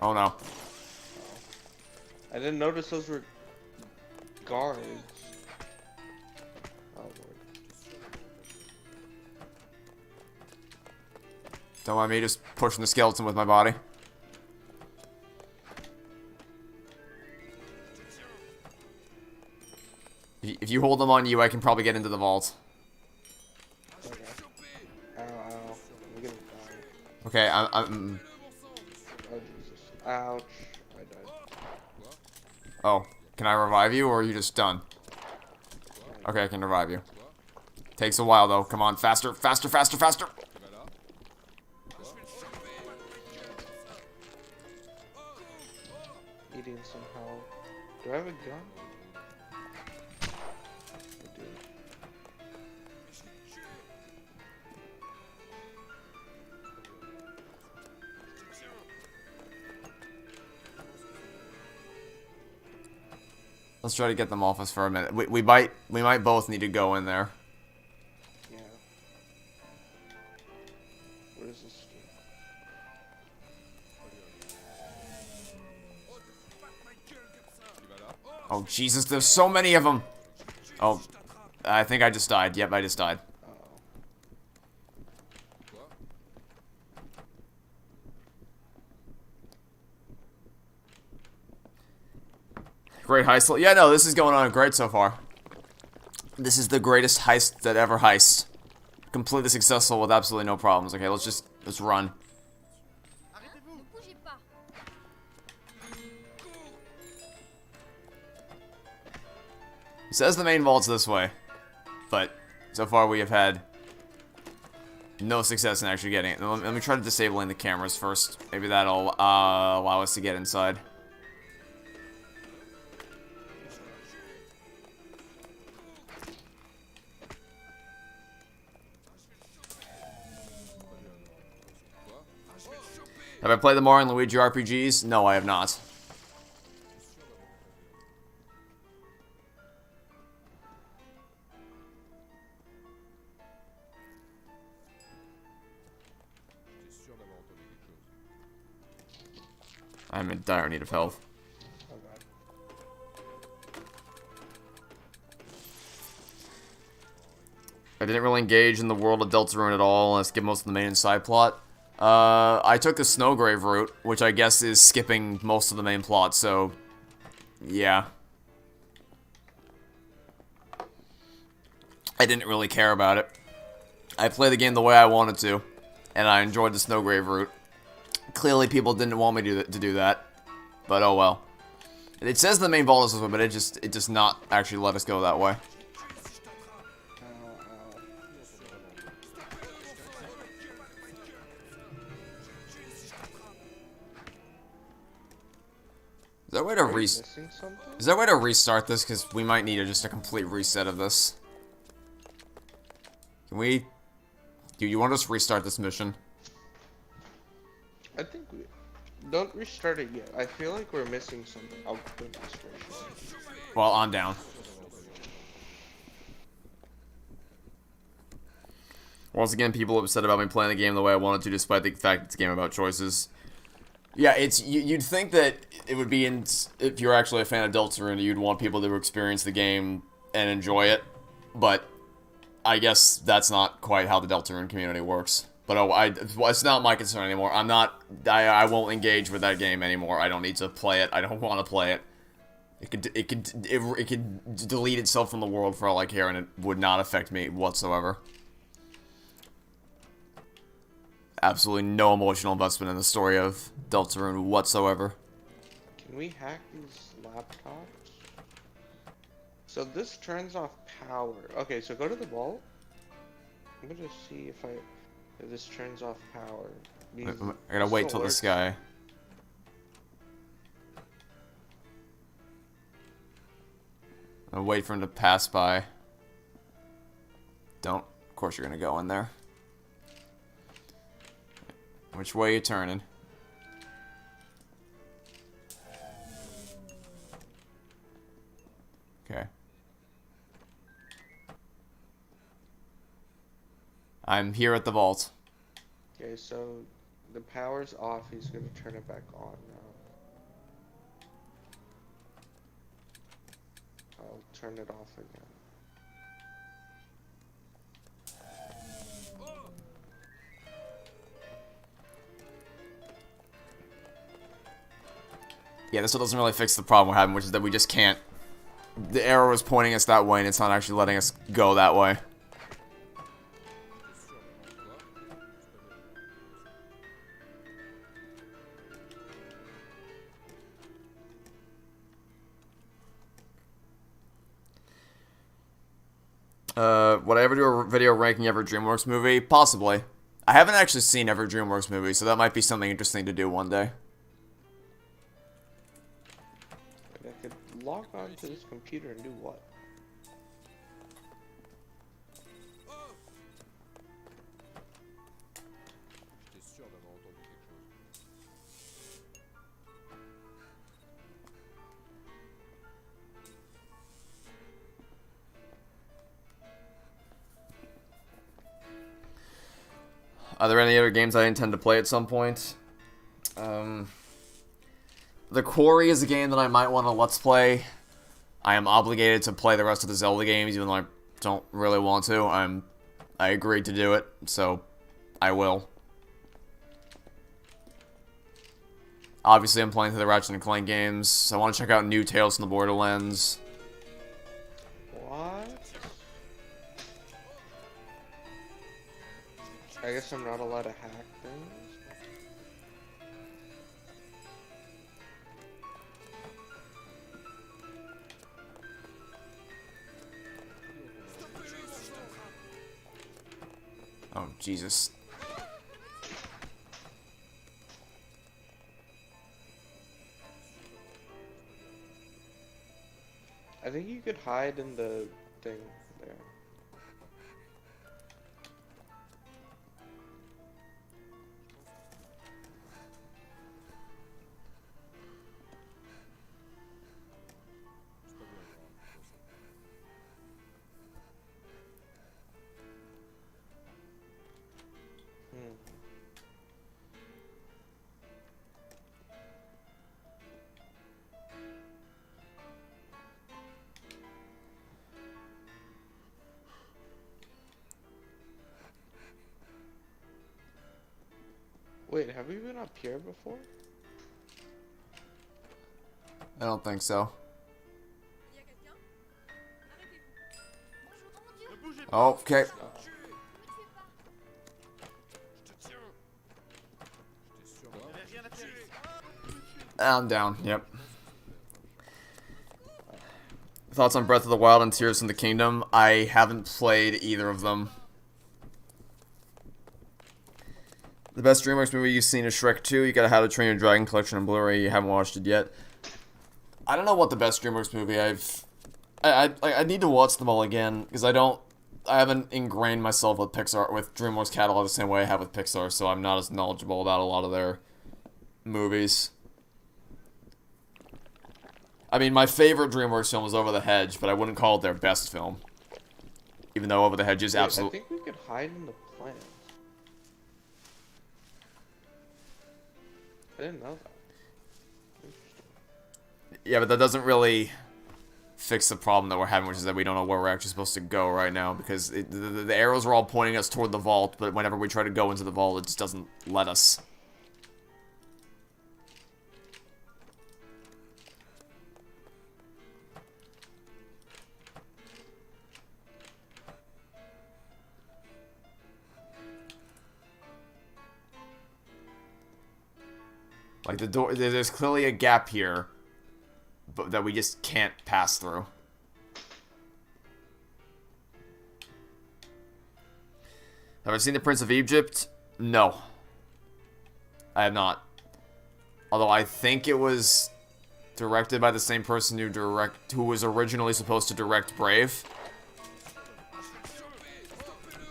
Oh no. I didn't notice those were guards. Oh lord. Don't mind me just pushing the skeleton with my body. If you hold them on you, I can probably get into the vault. Okay. Ow, ow. I'm gonna die. Okay, I'm Oh Jesus. Ouch. I died. Oh, can I revive you, or are you just done? Okay, I can revive you. Takes a while, though. Come on, faster, faster, faster, faster! Eating somehow. Do I have a gun? I do. Let's try to get them off us for a minute. We might both need to go in there. Yeah. What is this do? Oh, Jesus, there's so many of them! Oh, I think I just died. Yep, I just died. Uh-oh. Great heist. Yeah, no, this is going on great so far. This is the greatest heist that ever heist. Completely successful with absolutely no problems. Okay, let's run. It says the main vault's this way, but so far we have had no success in actually getting it. Let me try disabling the cameras first. Maybe that'll allow us to get inside. Have I played the Mario and Luigi RPGs? No, I have not. I'm in dire need of health. Oh god. I didn't really engage in the world of Deltarune at all, and skip most of the main and side plot. I took the Snowgrave route, which I guess is skipping most of the main plot, so yeah. I didn't really care about it. I played the game the way I wanted to, and I enjoyed the Snowgrave route. Clearly people didn't want me to do that, but oh well. It says the main vault is this way, but it does not actually let us go that way. Is there a way to Is there a way to restart this? Because we might need just a complete reset of this. Can we? Do you want us to restart this mission? I think we don't restart it yet. I feel like we're missing something. I'll put this first. Well, I'm down. Once again, people upset about me playing the game the way I wanted to, despite the fact it's a game about choices. Yeah, you'd think that it would be if you're actually a fan of Deltarune, you'd want people to experience the game and enjoy it, but I guess that's not quite how the Deltarune community works. But it's not my concern anymore. I won't engage with that game anymore. I don't need to play it. I don't want to play it. It could delete itself from the world for all I care, and it would not affect me whatsoever. Absolutely no emotional investment in the story of Deltarune whatsoever. Can we hack these laptops? So this turns off power. Okay, so go to the vault. I'm gonna see if this turns off power. I gotta wait till this guy. I'll wait for him to pass by. Don't. Of course you're gonna go in there. Which way you turning? Okay. I'm here at the vault. Okay, so the power's off. He's gonna turn it back on now. I'll turn it off again. Yeah, this one doesn't really fix the problem we're having, which is that we just can't. The arrow is pointing us that way, and it's not actually letting us go that way. Would I ever do a video ranking every DreamWorks movie? Possibly. I haven't actually seen every DreamWorks movie, so that might be something interesting to do one day. I could log on to this computer and do what? Are there any other games I intend to play at some point? The Quarry is a game that I might want to let's play. I am obligated to play the rest of the Zelda games, even though I don't really want to. I agreed to do it, so I will. Obviously, I'm playing through the Ratchet & Clank games. I want to check out new Tales from the Borderlands. What? I guess I'm not allowed to hack things. Oh, Jesus. I think you could hide in the thing there. Wait, have we been up here before? I don't think so. Oh, okay. I'm down, yep. Thoughts on Breath of the Wild and Tears in the Kingdom? I haven't played either of them. The best DreamWorks movie you've seen is Shrek 2. You got a How to Train Your Dragon collection on Blu-ray. You haven't watched it yet. I don't know what the best DreamWorks movie I need to watch them all again because I haven't ingrained myself with Pixar with DreamWorks catalog the same way I have with Pixar, so I'm not as knowledgeable about a lot of their movies. I mean, my favorite DreamWorks film was Over the Hedge, but I wouldn't call it their best film. Even though Over the Hedge is absolutely... I think we could hide in the plants. I didn't know that. Yeah, but that doesn't really fix the problem that we're having, which is that we don't know where we're actually supposed to go right now, because the arrows are all pointing us toward the vault, but whenever we try to go into the vault, it just doesn't let us. Like, the door, there's clearly a gap here, but that we just can't pass through. Have I seen The Prince of Egypt? No. I have not. Although I think it was directed by the same person who was originally supposed to direct Brave.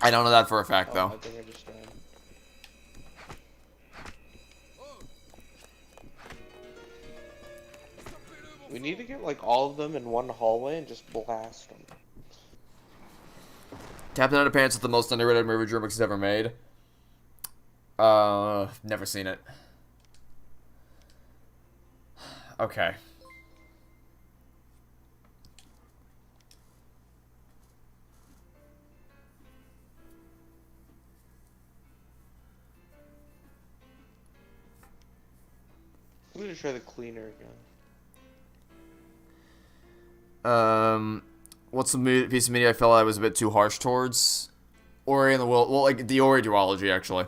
I don't know that for a fact, though. I think I understand. We need to get like all of them in one hallway and just blast them. Captain Underpants is the most underrated movie DreamWorks has ever made. Never seen it. Okay. I'm gonna try the cleaner again. What's the piece of media I felt I was a bit too harsh towards? Ori and the Will. Well, like the Ori duology, actually.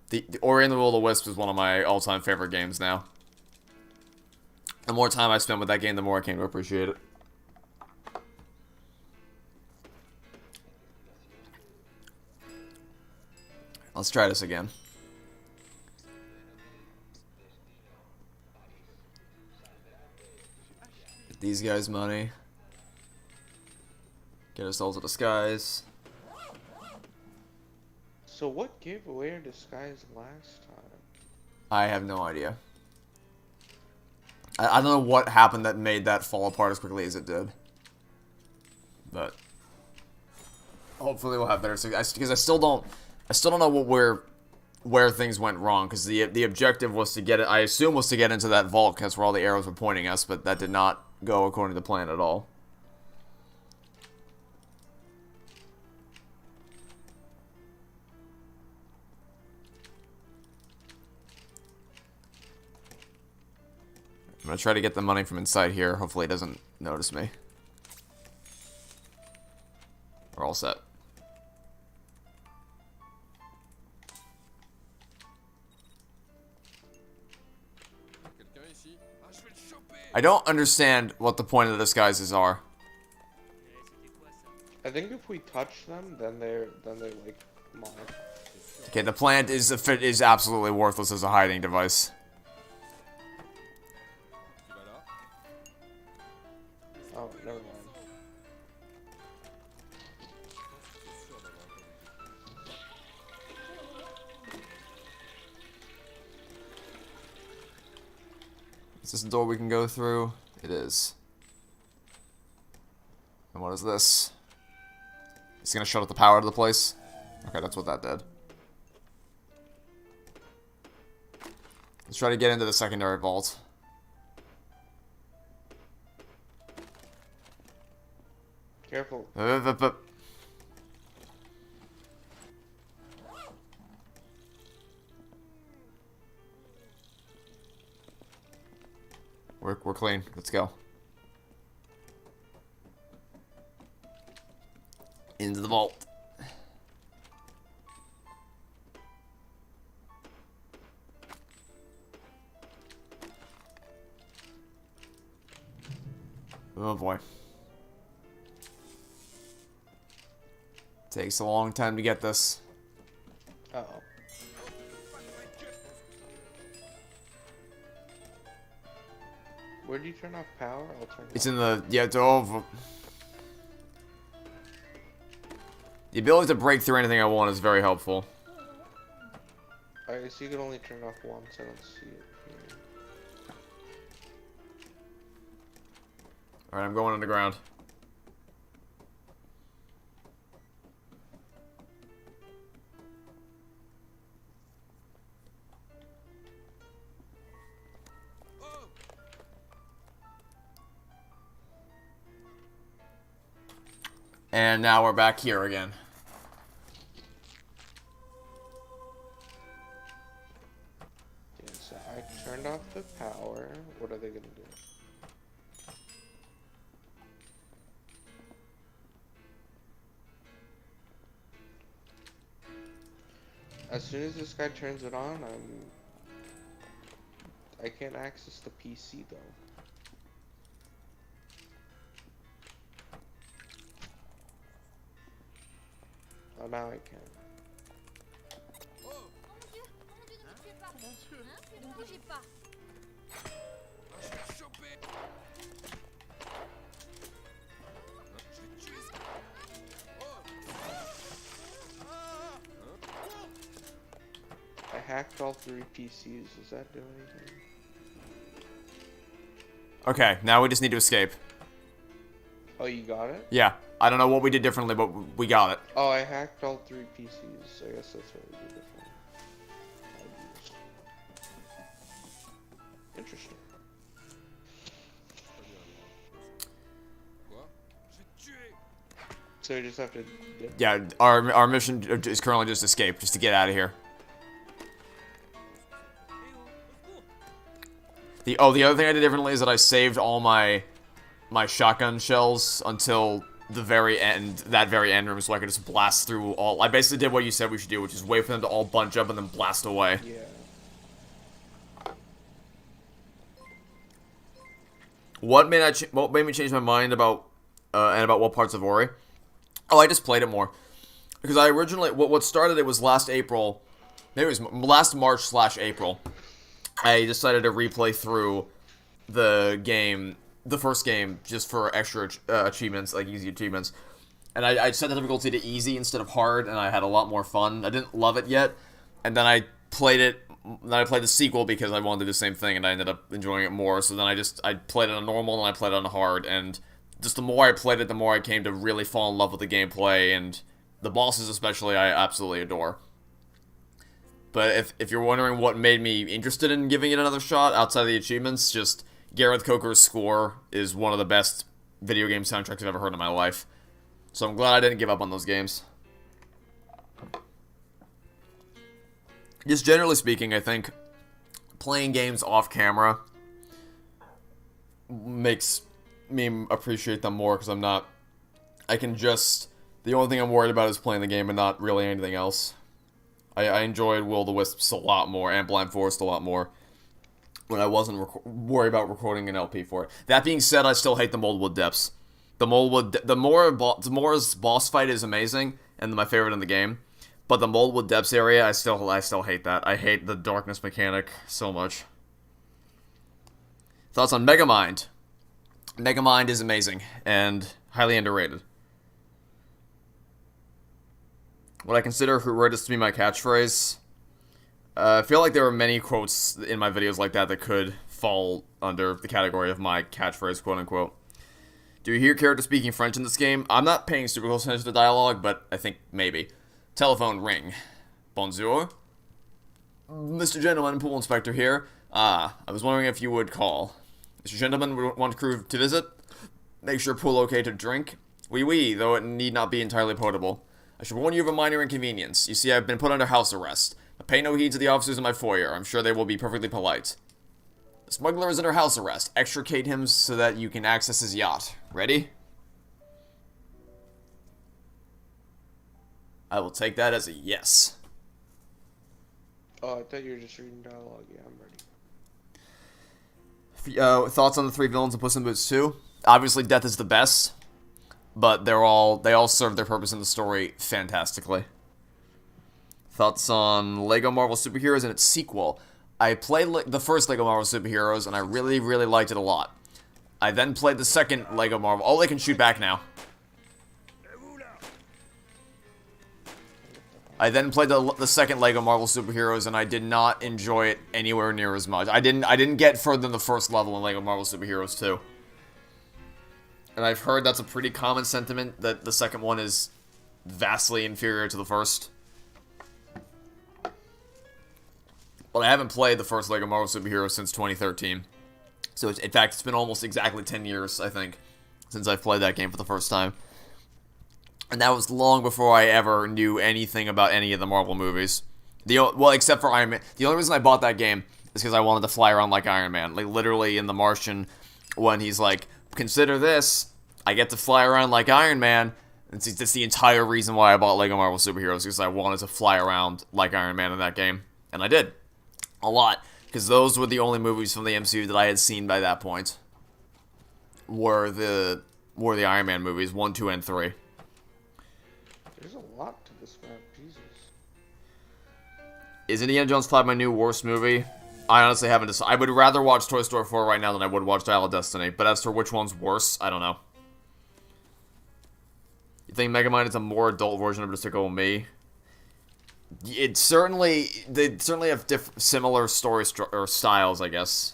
The Ori and the Will of the Wisps is one of my all-time favorite games now. The more time I spent with that game, the more I came to appreciate it. Let's try this again. Get these guys money. Get ourselves a disguise. So what gave away our disguise last time? I have no idea. I don't know what happened that made that fall apart as quickly as it did. But hopefully we'll have better success, because I still don't know where things went wrong, because the objective was to get it, I assume, was to get into that vault, because where all the arrows were pointing us, but that did not go according to plan at all. I'm gonna try to get the money from inside here. Hopefully it doesn't notice me. We're all set. I don't understand what the point of the disguises are. I think if we touch them, then they're like mod. Okay, the plant is absolutely worthless as a hiding device. Oh, never mind. Is this a door we can go through? It is. And what is this? It's gonna shut off the power to the place? Okay, that's what that did. Let's try to get into the secondary vault. Careful. We're clean. Let's go. Into the vault. Oh boy. Takes a long time to get this. Uh-oh. Where do you turn off power? I'll turn it It's off. in the... Yeah, it's over. The ability to break through anything I want is very helpful. Alright, so you can only turn it off once. I don't see it here. Alright, I'm going underground. And now we're back here again. Yeah, so I turned off the power. What are they gonna do? As soon as this guy turns it on, I can't access the PC though. Oh, now I can. I hacked all 3 PCs. Does that do anything? Okay, now we just need to escape. Oh, you got it? Yeah, I don't know what we did differently, but we got it. Oh, I hacked all 3 PCs. I guess that's what we did different. Interesting. So we just have to... Yeah, our mission is currently just escape, just to get out of here. The other thing I did differently is that I saved all my shotgun shells until the very end, that very end room, so I could just blast through all. I basically did what you said we should do, which is wait for them to all bunch up and then blast away. Yeah. What made me change my mind about and about what parts of Ori? Oh, I just played it more because I originally what started it was last April, maybe it was last March/April. I decided to replay through the game, the first game, just for extra achievements, like easy achievements. And I set the difficulty to easy instead of hard, and I had a lot more fun. I didn't love it yet, and then I played it. Then I played the sequel because I wanted to do the same thing, and I ended up enjoying it more. So then I played it on normal, and I played it on hard, and just the more I played it, the more I came to really fall in love with the gameplay, and the bosses especially I absolutely adore. But if you're wondering what made me interested in giving it another shot outside of the achievements, just Gareth Coker's score is one of the best video game soundtracks I've ever heard in my life. So I'm glad I didn't give up on those games. Just generally speaking, I think playing games off camera makes me appreciate them more because the only thing I'm worried about is playing the game and not really anything else. I enjoyed Will-o-the-Wisps a lot more and Blind Forest a lot more when I wasn't worried about recording an LP for it. That being said, I still hate the Moldwood Depths. The Mora's boss fight is amazing and my favorite in the game, but the Moldwood Depths area, I still hate that. I hate the darkness mechanic so much. Thoughts on Megamind? Megamind is amazing and highly underrated. Would I consider Horridus to be my catchphrase? I feel like there are many quotes in my videos like that could fall under the category of my catchphrase, quote-unquote. Do you hear characters speaking French in this game? I'm not paying super close attention to the dialogue, but I think maybe. Telephone ring. Bonjour? Mr. Gentleman, Pool Inspector here. I was wondering if you would call. Mr. Gentleman would want crew to visit? Make sure pool okay to drink? Oui, oui, though it need not be entirely potable. I should warn you of a minor inconvenience. You see, I've been put under house arrest. But pay no heed to the officers in my foyer. I'm sure they will be perfectly polite. The smuggler is under house arrest. Extricate him so that you can access his yacht. Ready? I will take that as a yes. Oh, I thought you were just reading dialogue. Yeah, I'm ready. Thoughts on the 3 villains in Puss in Boots 2? Obviously, Death is the best. But they all serve their purpose in the story fantastically. Thoughts on Lego Marvel Superheroes and its sequel? I played the first Lego Marvel Superheroes and I really, really liked it a lot. I then played the second Lego Marvel. Oh, they can shoot back now. I then played the second Lego Marvel Superheroes and I did not enjoy it anywhere near as much. I didn't get further than the first level in Lego Marvel Superheroes 2. And I've heard that's a pretty common sentiment, that the second one is vastly inferior to the first. But I haven't played the first Lego Marvel Superheroes since 2013. So, in fact, it's been almost exactly 10 years, I think, since I've played that game for the first time. And that was long before I ever knew anything about any of the Marvel movies. Well, except for Iron Man. The only reason I bought that game is because I wanted to fly around like Iron Man. Like, literally in The Martian, when he's like, consider this, I get to fly around like Iron Man. And that's the entire reason why I bought Lego Marvel Superheroes, because I wanted to fly around like Iron Man in that game. And I did. A lot. Because those were the only movies from the MCU that I had seen by that point. Were the Iron Man movies, 1, 2, and 3. There's a lot to this map, Jesus. Is Indiana Jones 5 my new worst movie? I honestly haven't decided. I would rather watch Toy Story 4 right now than I would watch Dial of Destiny. But as for which one's worse, I don't know. You think Megamind is a more adult version of Despicable Me? They certainly have similar story or styles, I guess.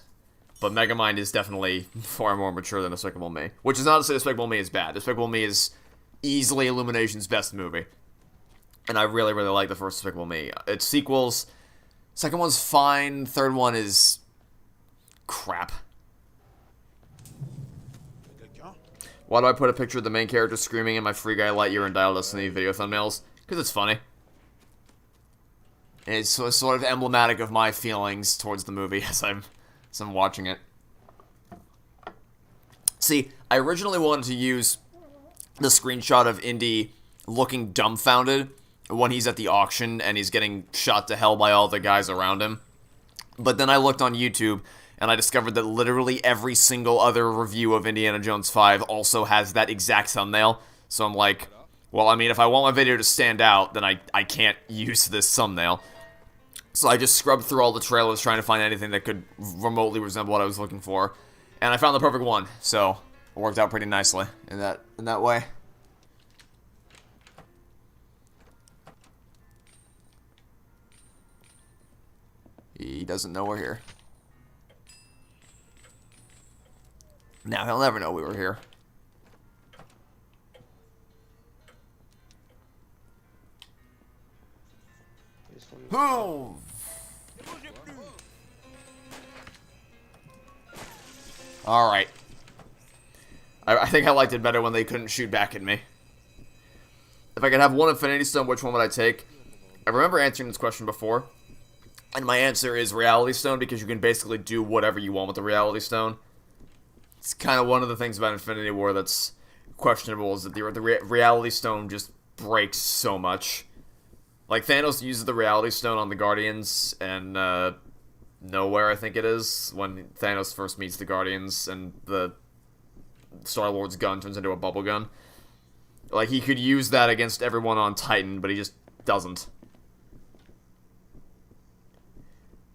But Megamind is definitely far more mature than Despicable Me. Which is not to say Despicable Me is bad. Despicable Me is easily Illumination's best movie. And I really, really like the first Despicable Me. Its sequels, second one's fine, third one is crap. Why do I put a picture of the main character screaming in my Free Guy Lightyear and Dial Destiny video thumbnails? Because it's funny. And it's sort of emblematic of my feelings towards the movie as I'm watching it. See, I originally wanted to use the screenshot of Indy looking dumbfounded when he's at the auction and he's getting shot to hell by all the guys around him. But then I looked on YouTube and I discovered that literally every single other review of Indiana Jones 5 also has that exact thumbnail. So I'm like, well, I mean, if I want my video to stand out, then I can't use this thumbnail. So I just scrubbed through all the trailers trying to find anything that could remotely resemble what I was looking for. And I found the perfect one, so it worked out pretty nicely in that way. He doesn't know we're here. Now he'll never know we were here. Oh! Alright. I think I liked it better when they couldn't shoot back at me. If I could have one Infinity Stone, which one would I take? I remember answering this question before. And my answer is Reality Stone, because you can basically do whatever you want with the Reality Stone. It's kind of one of the things about Infinity War that's questionable, is that the Reality Stone just breaks so much. Like, Thanos uses the Reality Stone on the Guardians, and, Nowhere, I think it is, when Thanos first meets the Guardians, and the Star-Lord's gun turns into a bubble gun. Like, he could use that against everyone on Titan, but he just doesn't.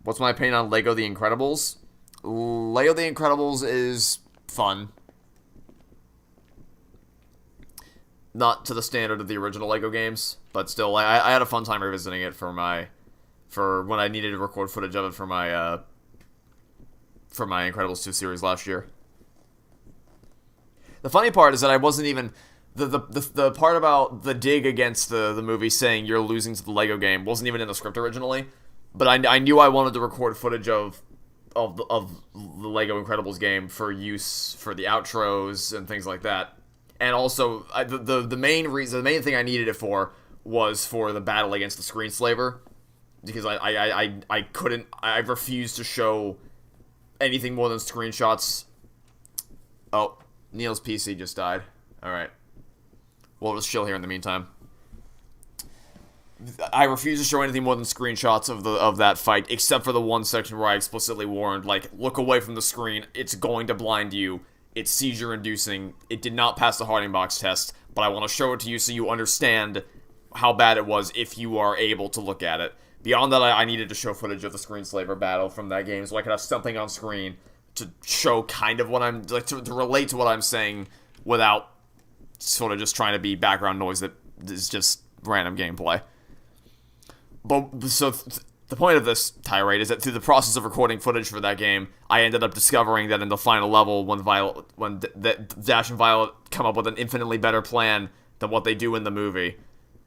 What's my opinion on Lego The Incredibles? Lego The Incredibles is fun. Not to the standard of the original Lego games, but still, I had a fun time revisiting it for when I needed to record footage of it for my Incredibles 2 series last year. The funny part is that I wasn't even the part about the dig against the movie saying you're losing to the Lego game wasn't even in the script originally, but I knew I wanted to record footage of the Lego Incredibles game for use for the outros and things like that. And also, the main thing I needed it for was for the battle against the Screenslaver, because I refused to show anything more than screenshots. Oh, Neil's PC just died. Alright. We'll just chill here in the meantime. I refuse to show anything more than screenshots of that fight, except for the one section where I explicitly warned, like, look away from the screen, it's going to blind you. It's seizure-inducing. It did not pass the Harding box test, but I want to show it to you so you understand how bad it was if you are able to look at it. Beyond that, I needed to show footage of the Screenslaver battle from that game so I could have something on screen to show kind of what I'm, like, to relate to what I'm saying without sort of just trying to be background noise that is just random gameplay. But, so, the point of this tirade is that through the process of recording footage for that game, I ended up discovering that in the final level, when Dash and Violet come up with an infinitely better plan than what they do in the movie,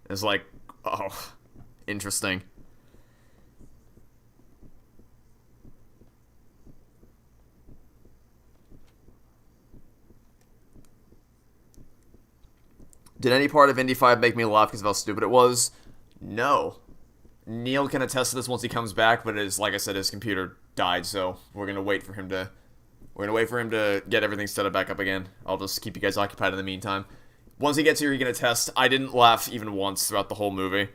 it's like, oh, interesting. Did any part of Indy 5 make me laugh because of how stupid it was? No. Neil can attest to this once he comes back, but it is, like I said, his computer died, so we're gonna wait for him to get everything set up back up again. I'll just keep you guys occupied in the meantime. Once he gets here, he can attest. I didn't laugh even once throughout the whole movie.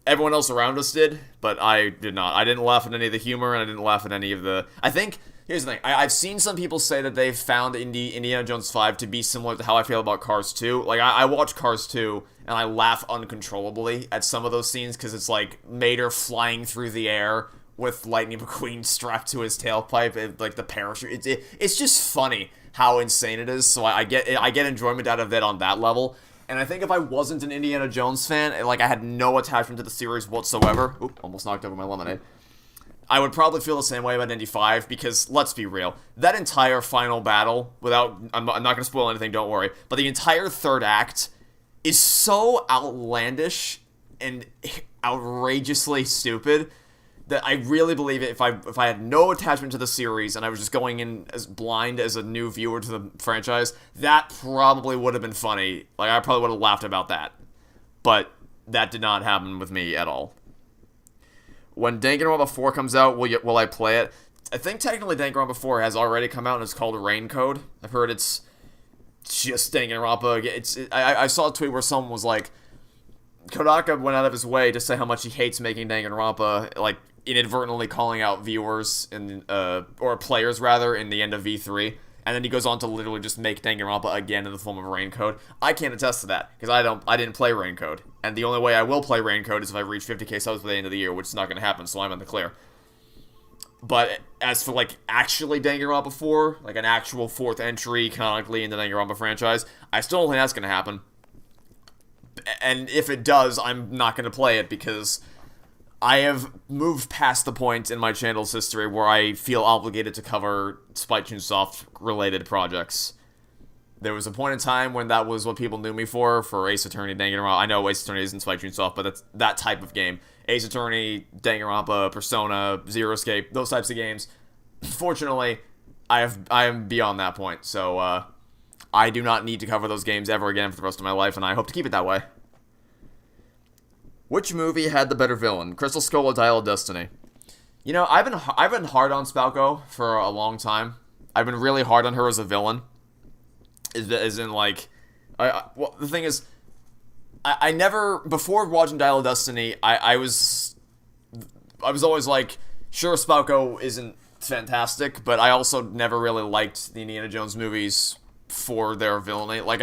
Everyone else around us did, but I did not. I didn't laugh at any of the humor, and I didn't laugh at any of the... I think... Here's the thing. I've seen some people say that they've found Indiana Jones 5 to be similar to how I feel about Cars 2. Like, I watch Cars 2, and I laugh uncontrollably at some of those scenes, because it's like Mater flying through the air with Lightning McQueen strapped to his tailpipe, and, like, the parachute. It's just funny how insane it is, so I get enjoyment out of it on that level. And I think if I wasn't an Indiana Jones fan, like, I had no attachment to the series whatsoever. Oop, almost knocked over my lemonade. I would probably feel the same way about Indy 5 because, let's be real, that entire final battle, I'm not going to spoil anything, don't worry, but the entire third act is so outlandish and outrageously stupid that I really believe it. If I had no attachment to the series and I was just going in as blind as a new viewer to the franchise, that probably would have been funny. Like, I probably would have laughed about that. But that did not happen with me at all. When Danganronpa 4 comes out, will I play it? I think technically Danganronpa 4 has already come out and it's called Rain Code. I've heard it's just Danganronpa. I saw a tweet where someone was like, Kodaka went out of his way to say how much he hates making Danganronpa, like inadvertently calling out viewers or players rather in the end of V3, and then he goes on to literally just make Danganronpa again in the form of Rain Code. I can't attest to that because I didn't play Rain Code, and the only way I will play Rain Code is if I reach 50k subs by the end of the year, which is not going to happen, so I'm in the clear. But as for like actually Danganronpa 4, like an actual fourth entry canonically in the Danganronpa franchise, I still don't think that's going to happen. And if it does, I'm not going to play it because I have moved past the point in my channel's history where I feel obligated to cover Spike-Chunsoft related projects. There was a point in time when that was what people knew me for Ace Attorney, Danganronpa. I know Ace Attorney isn't Spike-Chunsoft, but that's that type of game. Ace Attorney, Danganronpa, Persona, Zero Escape, those types of games. Fortunately, I am beyond that point, so I do not need to cover those games ever again for the rest of my life, and I hope to keep it that way. Which movie had the better villain, Crystal Skull or Dial of Destiny? You know, I've been hard on Spalko for a long time. I've been really hard on her as a villain. As in, like, well, the thing is, I never, before watching Dial of Destiny, I was always like, sure, Spalko isn't fantastic, but I also never really liked the Indiana Jones movies for their villainy. Like,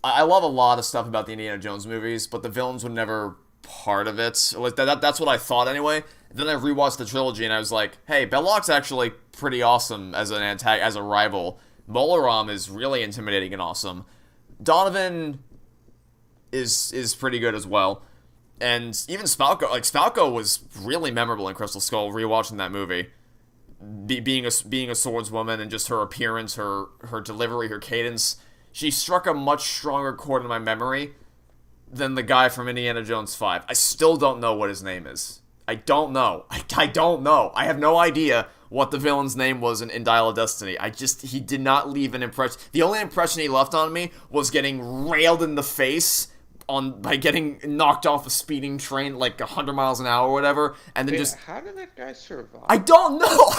I love a lot of stuff about the Indiana Jones movies, but the villains were never part of it. Like that's what I thought anyway. Then I rewatched the trilogy and I was like, hey, Belloc's actually pretty awesome as as a rival. Bolaram is really intimidating and awesome. Donovan is pretty good as well. And even Spalko was really memorable in Crystal Skull, rewatching that movie. Being a swordswoman and just her appearance, her delivery, her cadence. She struck a much stronger chord in my memory than the guy from Indiana Jones 5. I still don't know what his name is. I don't know. I don't know. I have no idea what the villain's name was in Dial of Destiny. He did not leave an impression. The only impression he left on me was getting railed in the face by getting knocked off a speeding train like 100 miles an hour or whatever, and then how did that guy survive? I don't know.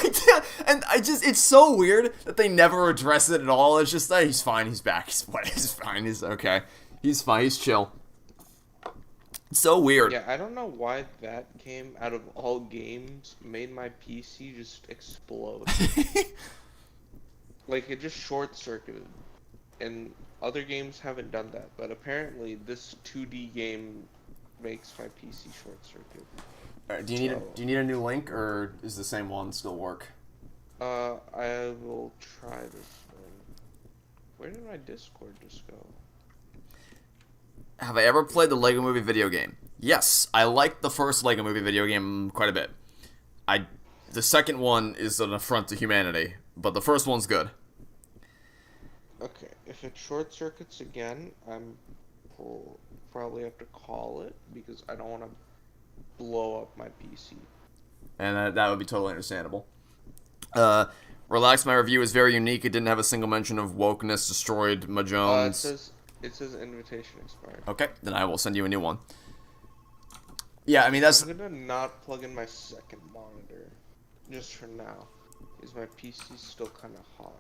It's so weird that they never address it at all. It's just that he's fine, he's back, he's fine, he's okay, he's fine, he's chill. It's so weird. Yeah, I don't know why that game, out of all games, made my PC just explode. Like, it just short-circuited, and other games haven't done that, but apparently this 2D game makes my PC short-circuit. Alright, do you need a new link, or is the same one still work? I will try this one. Where did my Discord just go? Have I ever played the Lego Movie video game? Yes, I liked the first Lego Movie video game quite a bit. The second one is an affront to humanity, but the first one's good. Okay, if it short circuits again, I'm probably have to call it because I don't want to blow up my PC. And that would be totally understandable. Relax, my review is very unique. It didn't have a single mention of wokeness, destroyed Majones. It says invitation expired. Okay, then I will send you a new one. Yeah, I mean, that's... I'm gonna not plug in my second monitor, just for now, because my PC's still kind of hot.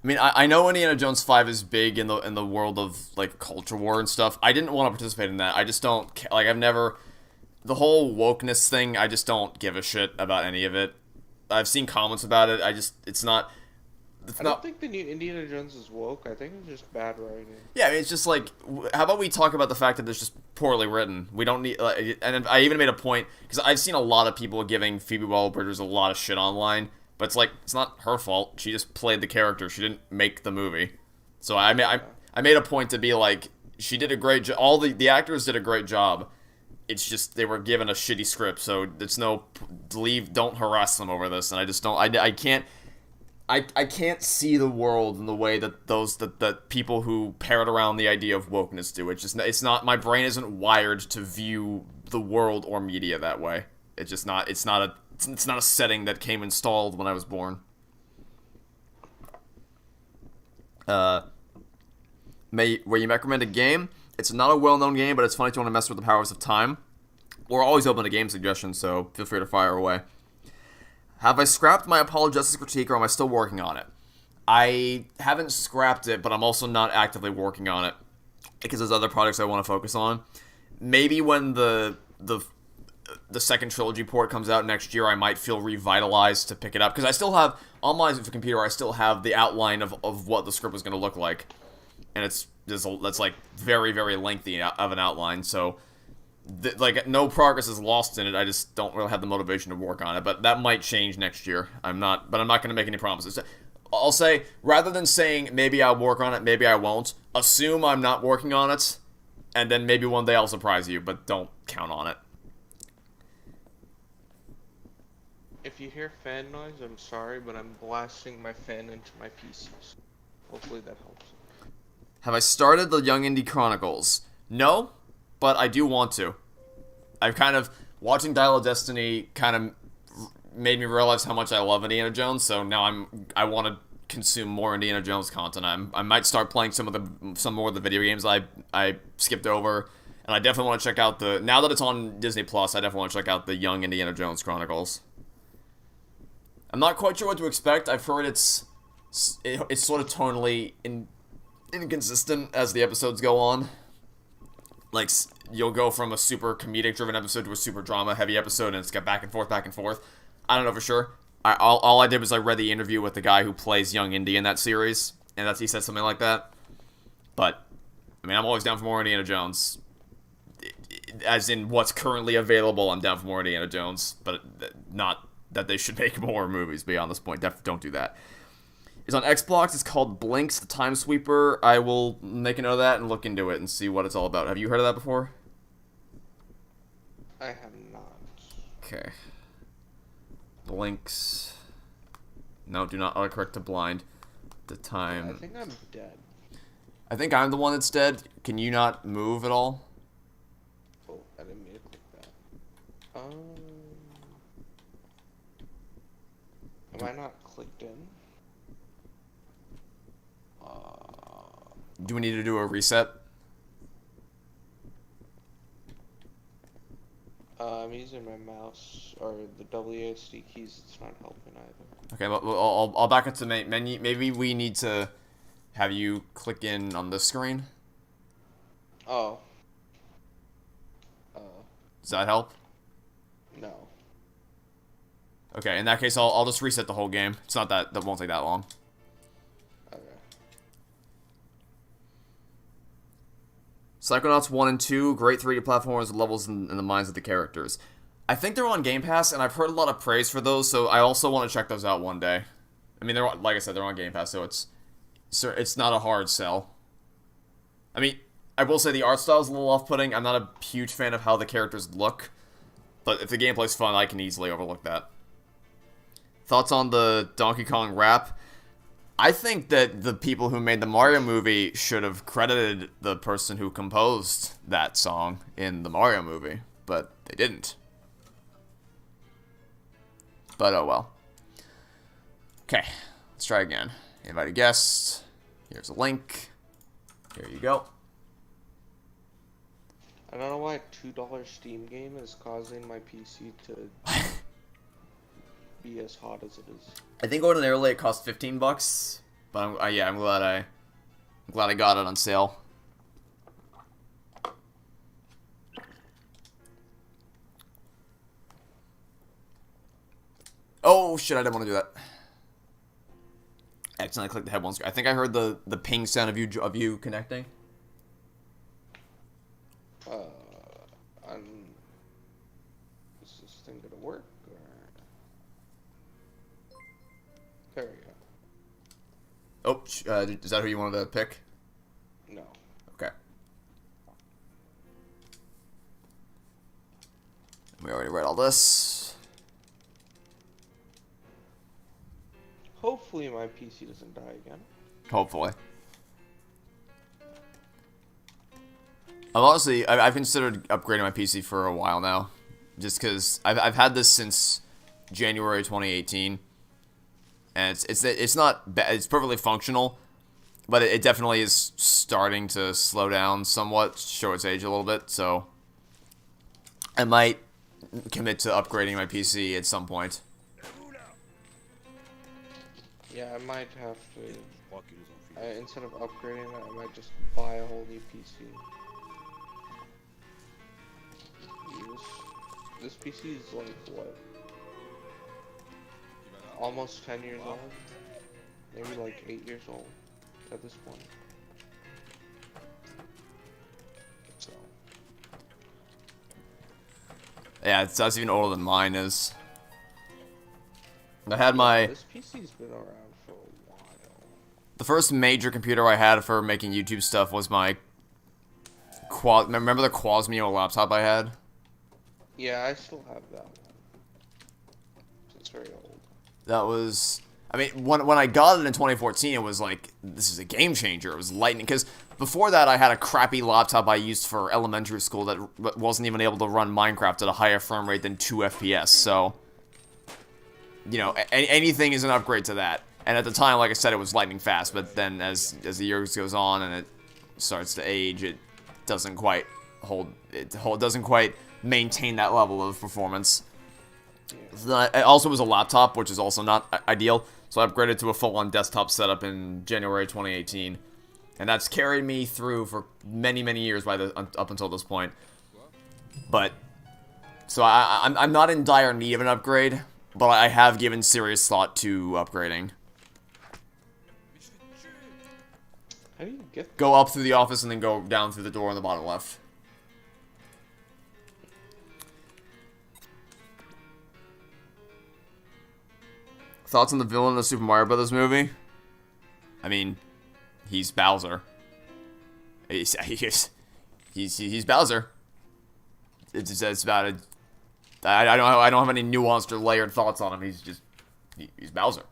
I mean, I know Indiana Jones 5 is big in the world of, like, culture war and stuff. I didn't want to participate in that. I just don't... Like, I've never... The whole wokeness thing, I just don't give a shit about any of it. I've seen comments about it. It's not... I don't think the new Indiana Jones is woke. I think it's just bad writing. Yeah, I mean, it's just like, how about we talk about the fact that it's just poorly written? We don't need, and I even made a point, because I've seen a lot of people giving Phoebe Waller-Bridge a lot of shit online, but it's like, it's not her fault. She just played the character. She didn't make the movie. So I made a point to be like, she did a great job. All the actors did a great job. it's just they were given a shitty script, so it's no don't harass them over this, and I just don't I can't I can't see the world in the way that that people who parrot around the idea of wokeness do. It's not my brain isn't wired to view the world or media that way. It's not a setting that came installed when I was born. Where you recommend a game? It's not a well-known game, but it's funny if you want to mess with the powers of time. We're always open to game suggestions, so feel free to fire away. Have I scrapped my apologetics critique, or am I still working on it? I haven't scrapped it, but I'm also not actively working on it because there's other projects I want to focus on. Maybe when the second trilogy port comes out next year, I might feel revitalized to pick it up, because I still have on my computer. I still have the outline of what the script was going to look like, and that's like very, very lengthy of an outline. So like no progress is lost in it. I just don't really have the motivation to work on it, but that might change next year. I'm not going to make any promises. I'll say, rather than saying maybe I'll work on it, maybe I won't, assume I'm not working on it, and then maybe one day I'll surprise you, but don't count on it. If you hear fan noise, I'm sorry, but I'm blasting my fan into my PCs. Hopefully that helps. Have I started the Young Indie Chronicles? No, but I do want to. I've kind of, watching Dial of Destiny kind of made me realize how much I love Indiana Jones, so now I want to consume more Indiana Jones content. I might start playing some more of the video games I skipped over, and I definitely want to check out now that it's on Disney Plus, I definitely want to check out the Young Indiana Jones Chronicles. I'm not quite sure what to expect. I've heard it's sort of tonally inconsistent as the episodes go on. Like, you'll go from a super comedic driven episode to a super drama heavy episode, and it's got back and forth, back and forth. I don't know for sure. All I did was I read the interview with the guy who plays Young Indy in that series, and he said something like that. But I mean, I'm always down for more Indiana Jones. As in what's currently available, I'm down for more Indiana Jones, but not that they should make more movies beyond this point. Don't do that. It's on Xbox. It's called Blinks, the Time Sweeper. I will make a note of that and look into it and see what it's all about. Have you heard of that before? I have not. Okay. Blinks. No, do not autocorrect to blind. The time. I think I'm dead. I think I'm the one that's dead. Can you not move at all? Oh, I didn't mean to click that. Am I not clicked in? Do we need to do a reset? I'm using my mouse or the WASD keys. It's not helping either. Okay, well, I'll back into menu. Maybe we need to have you click in on this screen. Oh. Does that help? No. Okay, in that case, I'll just reset the whole game. It's not that won't take that long. Okay. Psychonauts 1 and 2, great 3D platformers with levels in the minds of the characters. I think they're on Game Pass, and I've heard a lot of praise for those, so I also want to check those out one day. I mean, like I said, they're on Game Pass, so it's not a hard sell. I mean, I will say the art style is a little off-putting. I'm not a huge fan of how the characters look, but if the gameplay's fun, I can easily overlook that. Thoughts on the Donkey Kong rap? I think that the people who made the Mario movie should have credited the person who composed that song in the Mario movie, but they didn't. But oh well. Okay, let's try again. Invite a guest. Here's a link. Here you go. I don't know why a $2 Steam game is causing my PC to be as hot as it is. I think ordinarily it costs $15, but I'm glad I got it on sale. Oh shit! I didn't want to do that. I accidentally clicked the head one screen. I think I heard the ping sound of you connecting. Is this thing gonna work? Or... There we go. Oh, is that who you wanted to pick? No. Okay. We already read all this. Hopefully my PC doesn't die again. Hopefully. I've considered upgrading my PC for a while now, just because I've had this since January 2018, and it's not bad. It's perfectly functional, but it definitely is starting to slow down somewhat, show its age a little bit. So I might commit to upgrading my PC at some point. Yeah, I might have to. Instead of upgrading it, I might just buy a whole new PC. This PC is like what? Almost 10 years old? Maybe like 8 years old at this point. So. Yeah, that's even older than mine is. I had my... This PC's been around for a while. The first major computer I had for making YouTube stuff was my... Remember the Quasmio laptop I had? Yeah, I still have that one. It's very old. That was... I mean, when I got it in 2014, it was like, this is a game changer. It was lightning. Because before that, I had a crappy laptop I used for elementary school that wasn't even able to run Minecraft at a higher frame rate than 2 FPS. So, you know, anything is an upgrade to that. And at the time, like I said, it was lightning fast. But then as the years goes on and it starts to age, it doesn't quite doesn't quite maintain that level of performance. It also was a laptop, which is also not ideal. So I upgraded to a full-on desktop setup in January 2018, and that's carried me through for many, many years up until this point. But so I'm not in dire need of an upgrade, but I have given serious thought to upgrading. How do you get? Go up through the office and then go down through the door on the bottom left. Thoughts on the villain in the Super Mario Brothers movie? I mean, he's Bowser. He's Bowser. It's about it. I don't have any nuanced or layered thoughts on him. He's Bowser.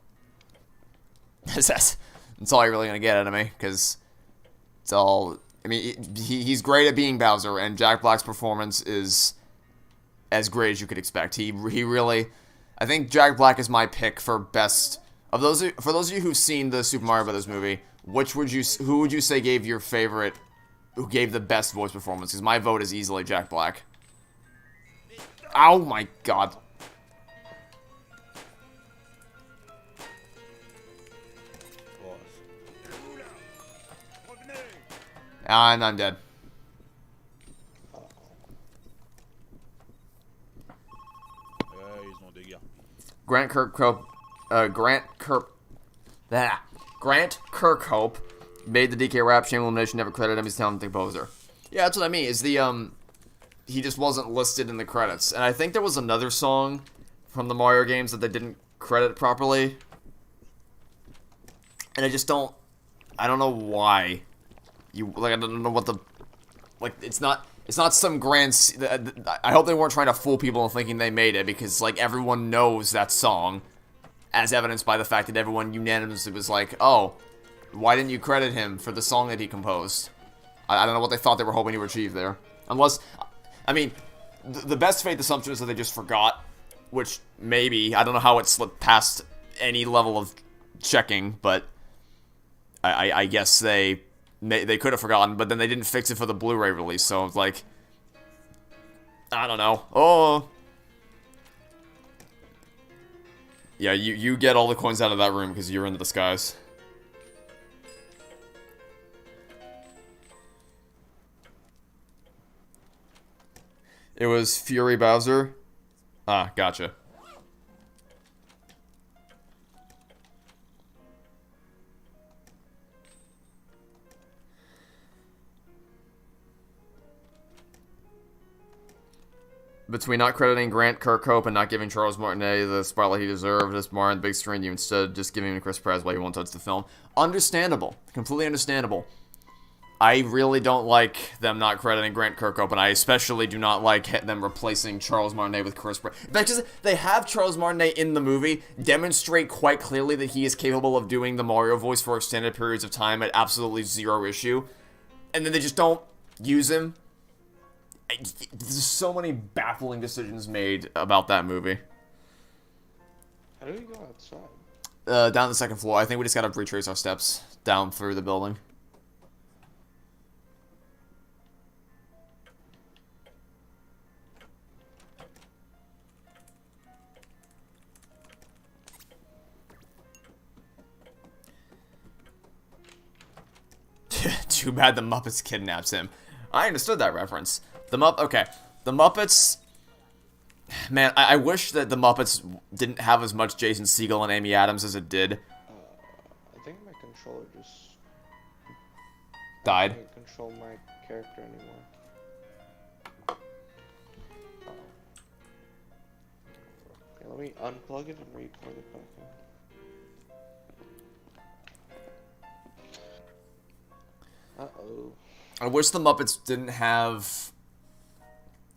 That's all you're really gonna get out of me, because it's all. I mean, he's great at being Bowser, and Jack Black's performance is as great as you could expect. He really. I think Jack Black is my pick for best for those of you who've seen the Super Mario Brothers movie. Who would you say gave the best voice performance? Because my vote is easily Jack Black. Oh my god! And I'm dead. Grant Kirkhope made the DK rap. Shame elimination, never credited him. He's a talented composer. Yeah, that's what I mean. Is the he just wasn't listed in the credits, and I think there was another song from the Mario games that they didn't credit properly, and I don't know why. I don't know what the it's not some grand. I hope they weren't trying to fool people into thinking they made it, because like everyone knows that song, as evidenced by the fact that everyone unanimously was like, "Oh, why didn't you credit him for the song that he composed?" I don't know what they thought they were hoping to achieve there. Unless, I mean, the best faith assumption is that they just forgot, which maybe I don't know how it slipped past any level of checking, but I guess they could have forgotten, but then they didn't fix it for the Blu-ray release, so it's like, I don't know. Oh. Yeah, you get all the coins out of that room because you're in the disguise. It was Fury Bowser. Ah, gotcha. Between not crediting Grant Kirkhope and not giving Charles Martinet the spotlight he deserved as Mario on the big screen, you instead just giving him Chris Pratt while you won't touch the film. Understandable. Completely understandable. I really don't like them not crediting Grant Kirkhope, and I especially do not like them replacing Charles Martinet with Chris Pratt. Because they have Charles Martinet in the movie demonstrate quite clearly that he is capable of doing the Mario voice for extended periods of time at absolutely zero issue, and then they just don't use him. There's so many baffling decisions made about that movie. How do we go outside? Down the second floor. I think we just gotta retrace our steps down through the building. Too bad the Muppets kidnaps him. I understood that reference. The Muppets. Man, I wish that the Muppets didn't have as much Jason Segel and Amy Adams as it did. I think my controller just died. I can't control my character anymore. Okay, let me unplug it and re-plug it back in. Uh-oh. I wish the Muppets didn't have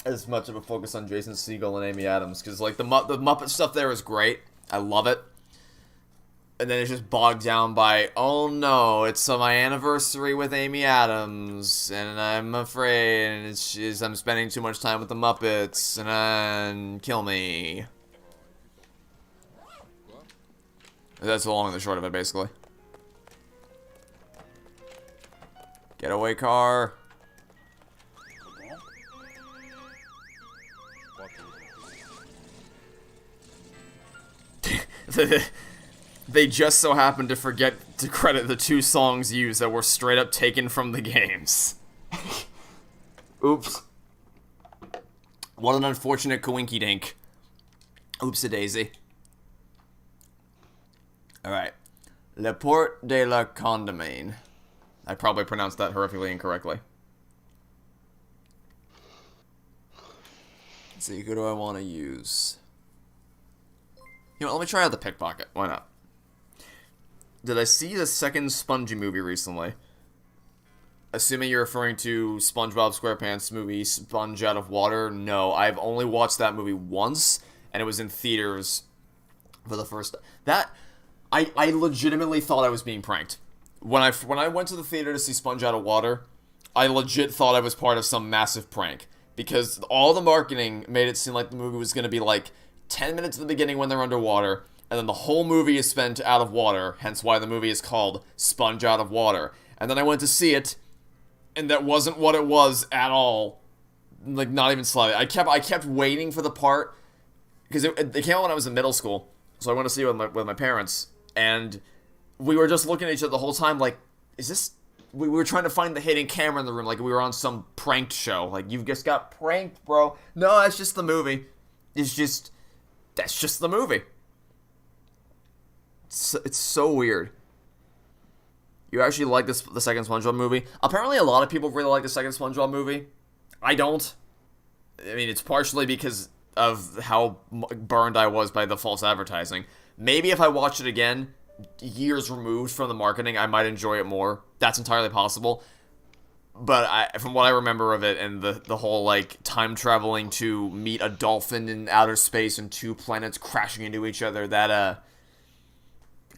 as much of a focus on Jason Segel and Amy Adams, because like the Muppet stuff there is great. I love it. And then it's just bogged down by, oh no, it's my anniversary with Amy Adams, and I'm afraid I'm spending too much time with the Muppets, and kill me. That's the long and the short of it, basically. Getaway car. They just so happened to forget to credit the 2 songs used that were straight up taken from the games. Oops. What an unfortunate coinky-dink. Oops-a-daisy. Alright. Le Port de la Condamine. I probably pronounced that horrifically incorrectly. Let's see, who do I want to use? You know, let me try out the pickpocket. Why not? Did I see the second Spongy movie recently? Assuming you're referring to SpongeBob SquarePants movie Sponge Out of Water. No, I've only watched that movie once, and it was in theaters for the first. I legitimately thought I was being pranked. When I went to the theater to see Sponge Out of Water, I legit thought I was part of some massive prank. Because all the marketing made it seem like the movie was going to be like 10 minutes at the beginning when they're underwater, and then the whole movie is spent out of water, hence why the movie is called Sponge Out of Water. And then I went to see it, and that wasn't what it was at all. Like, not even slightly. I kept waiting for the part, because it came out when I was in middle school, so I went to see it with my parents, and we were just looking at each other the whole time like, is this... We were trying to find the hidden camera in the room like we were on some pranked show. Like, you just got pranked, bro. No, that's just the movie. That's just the movie. It's so weird. You actually like the second SpongeBob movie? Apparently a lot of people really like the second SpongeBob movie. I don't. I mean, it's partially because of how burned I was by the false advertising. Maybe if I watched it again, years removed from the marketing, I might enjoy it more. That's entirely possible. But from what I remember of it, and the whole, like, time traveling to meet a dolphin in outer space and 2 planets crashing into each other, that,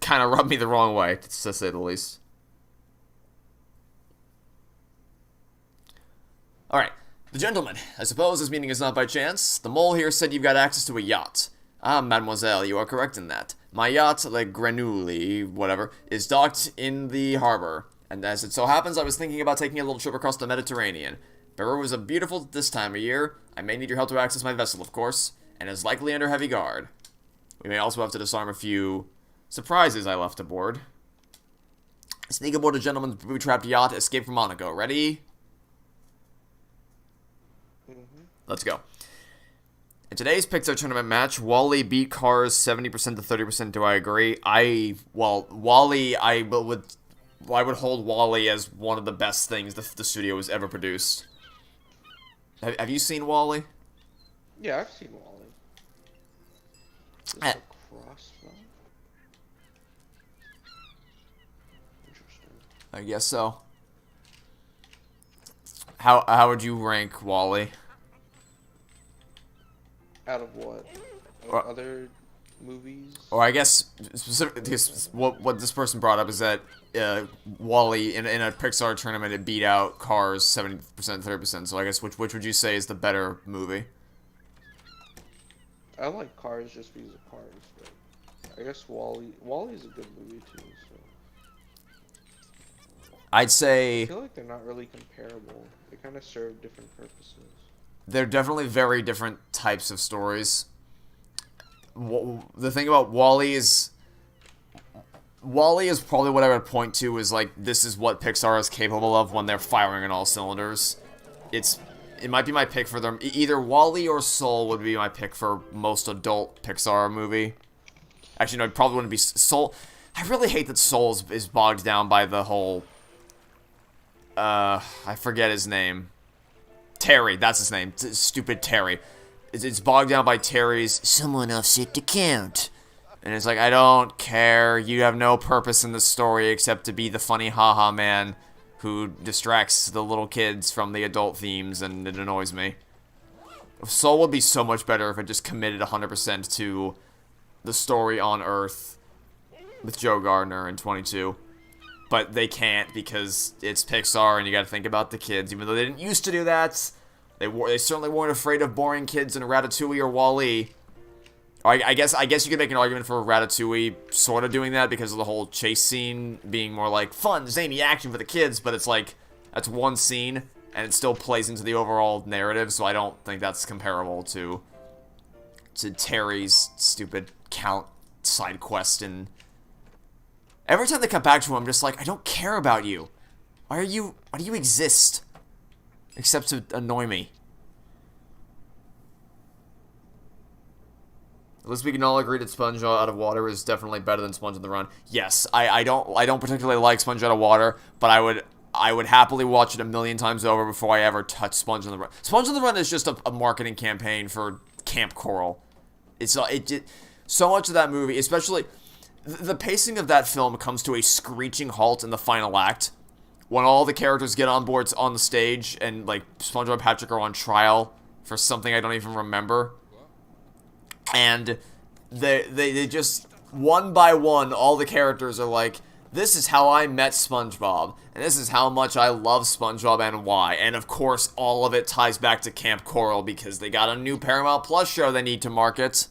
kind of rubbed me the wrong way, to say the least. Alright, the gentleman. I suppose this meeting is not by chance. The mole here said you've got access to a yacht. Ah, mademoiselle, you are correct in that. My yacht, Le Grenouille, whatever, is docked in the harbor. And as it so happens, I was thinking about taking a little trip across the Mediterranean. Peru is beautiful this time of year. I may need your help to access my vessel, of course, and is likely under heavy guard. We may also have to disarm a few surprises I left aboard. Sneak aboard a gentleman's booby-trapped yacht, escape from Monaco. Ready? Let's go. In today's Pixar tournament match, Wally beat Cars 70% to 30%. Do I agree? Wally, I would hold Wally as one of the best things the studio has ever produced. Have you seen Wally? Yeah, I've seen Wally. Is this a crossbow? Interesting. I guess so. how would you rank Wally? Out of what? Or, Other movies? or I guess specifically, what this person brought up is that Wally in a Pixar tournament it beat out Cars 70%, 30%. So I guess which would you say is the better movie? I like Cars just because of Cars, but I guess Wally's a good movie too. So I'd I say feel like they're not really comparable. They kind of serve different purposes. they're definitely very different types of stories. The thing about Wally is probably what I would point to is like this is what Pixar is capable of when they're firing on all cylinders. It might be my pick for them. Either Wall-E or Soul would be my pick for most adult Pixar movie. Actually, no, it probably wouldn't be Soul. I really hate that Soul is bogged down by the whole. I forget his name. Terry, that's his name. Stupid Terry. It's bogged down by Terry's. Someone else sick to count. And it's like, I don't care. You have no purpose in the story except to be the funny haha man who distracts the little kids from the adult themes, and it annoys me. Soul would be so much better if it just committed 100% to the story on Earth with Joe Gardner in 22. But they can't because it's Pixar and you gotta think about the kids. Even though they didn't used to do that, they certainly weren't afraid of boring kids in Ratatouille or Wall-E. I guess you could make an argument for Ratatouille sort of doing that because of the whole chase scene being more like fun, zany action for the kids, but it's like, that's one scene, and it still plays into the overall narrative, so I don't think that's comparable to Terry's stupid count side quest. And every time they come back to him, I'm just like, I don't care about you. Why do you exist? Except to annoy me. At least we can all agree that Sponge Out of Water is definitely better than Sponge on the Run. Yes, I don't particularly like Sponge Out of Water, but I would happily watch it a million times over before I ever touch Sponge on the Run. Sponge on the Run is just a marketing campaign for Camp Coral. So much of that movie, especially the pacing of that film, comes to a screeching halt in the final act when all the characters get on board on the stage and like SpongeBob and Patrick are on trial for something I don't even remember. And they just, one by one, all the characters are like, this is how I met SpongeBob, and this is how much I love SpongeBob and why. And of course, all of it ties back to Camp Coral because they got a new Paramount Plus show they need to market.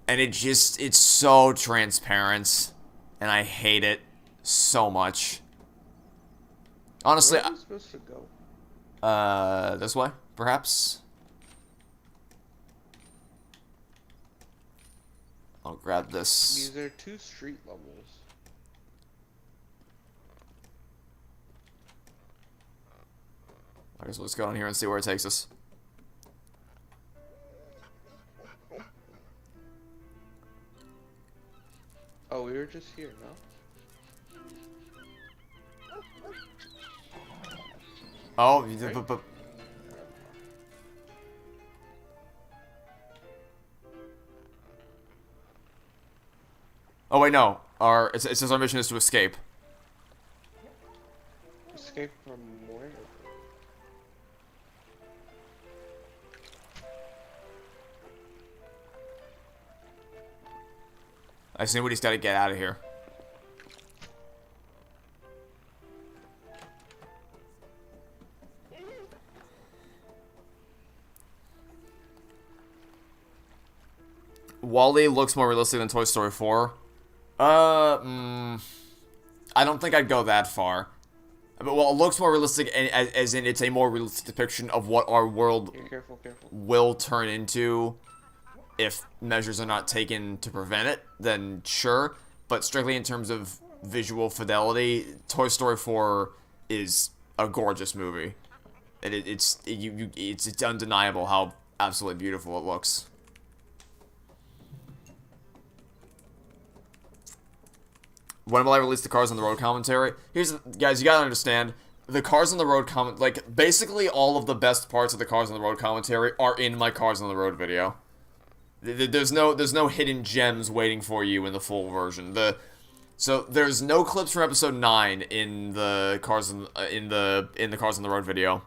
And it's so transparent, and I hate it so much. Honestly, where are we supposed to go? This way, perhaps? I'll grab this. These are 2 street levels. I guess let's go down here and see where it takes us. Oh, we were just here, no? Oh, Right? but oh wait, no. It says our mission is to escape. Escape from where? I assume somebody's got to get out of here. Wall-E looks more realistic than Toy Story 4. I don't think I'd go that far. But, well, it looks more realistic as in it's a more realistic depiction of what our world Careful. will turn into if measures are not taken to prevent it, then sure. But strictly in terms of visual fidelity, Toy Story 4 is a gorgeous movie. And it's undeniable how absolutely beautiful it looks. When will I release the Cars on the Road commentary? Guys, you gotta understand, the Cars on the Road basically all of the best parts of the Cars on the Road commentary are in my Cars on the Road video. There's no hidden gems waiting for you in the full version. So there's no clips from episode 9 in the Cars on the Road video,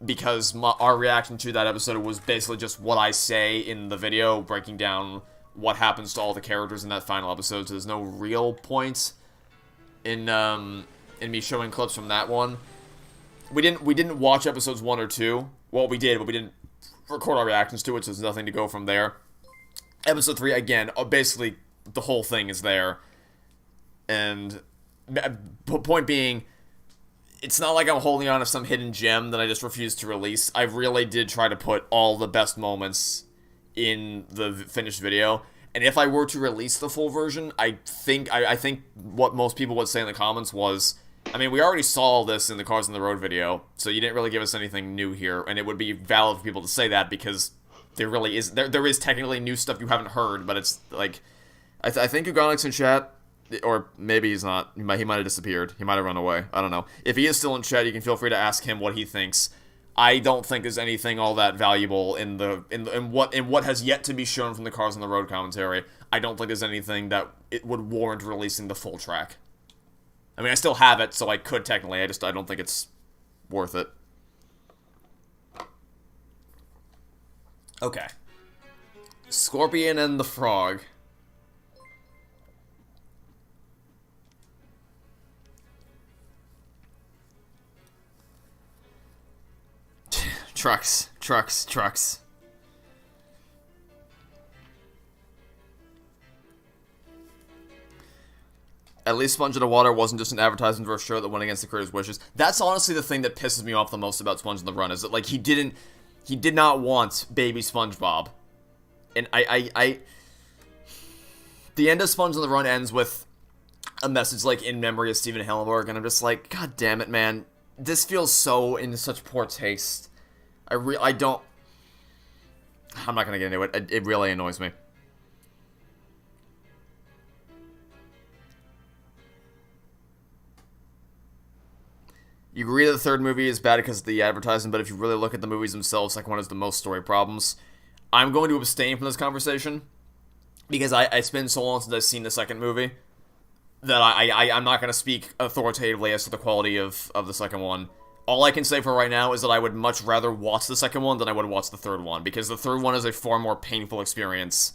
because our reaction to that episode was basically just what I say in the video, breaking down what happens to all the characters in that final episode. So there's no real point in me showing clips from that one. We didn't watch episodes 1 or 2. Well, we did, but we didn't record our reactions to it, so there's nothing to go from there. Episode 3, again, basically the whole thing is there. And point being, it's not like I'm holding on to some hidden gem that I just refuse to release. I really did try to put all the best moments in the finished video. And if I were to release the full version, I think what most people would say in the comments was, I mean, we already saw this in the Cars on the Road video, so you didn't really give us anything new here. And it would be valid for people to say that, because there really is, there is technically new stuff you haven't heard, but it's like, I think Ugonix in chat, or maybe he's not. He might have disappeared. He might have run away. I don't know. If he is still in chat, you can feel free to ask him what he thinks. I don't think there's anything all that valuable in what has yet to be shown from the Cars on the Road commentary. I don't think there's anything that it would warrant releasing the full track. I mean, I still have it, so I could technically. I don't think it's worth it. Okay. Scorpion and the Frog. Trucks. At least Sponge in the Water wasn't just an advertisement for a show that went against the creator's wishes. That's honestly the thing that pisses me off the most about Sponge in the Run, is that, like, he did not want baby SpongeBob. And the end of Sponge in the Run ends with a message like, in memory of Steven Hillenburg, and I'm just like, god damn it, man. This feels so in such poor taste. I'm not gonna get into it. It really annoys me. You agree that the third movie is bad because of the advertising, but if you really look at the movies themselves, second one has the most story problems. I'm going to abstain from this conversation, because it's been so long since I've seen the second movie that I'm not going to speak authoritatively as to the quality of the second one. All I can say for right now is that I would much rather watch the second one than I would watch the third one, because the third one is a far more painful experience,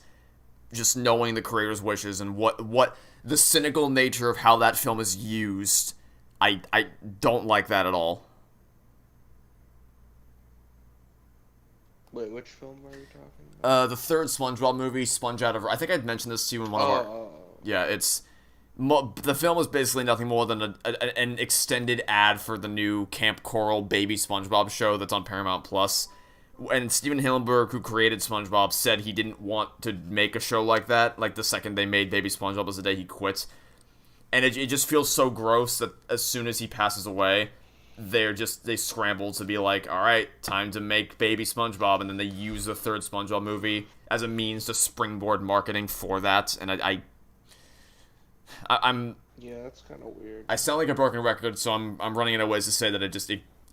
just knowing the creator's wishes and what the cynical nature of how that film is used. I don't like that at all. Wait, which film are you talking about? The third SpongeBob movie, Sponge Out of... I think I'd mentioned this to you in one of our... Yeah, it's... The film is basically nothing more than an extended ad for the new Camp Coral Baby SpongeBob show that's on Paramount Plus. And Steven Hillenburg, who created SpongeBob, said he didn't want to make a show like that. Like, the second they made Baby SpongeBob was the day he quit. And it just feels so gross that as soon as he passes away, they scramble to be like, alright, time to make Baby SpongeBob, and then they use the third SpongeBob movie as a means to springboard marketing for that, and I'm... Yeah, that's kind of weird. I sound like a broken record, so I'm running out of ways to say that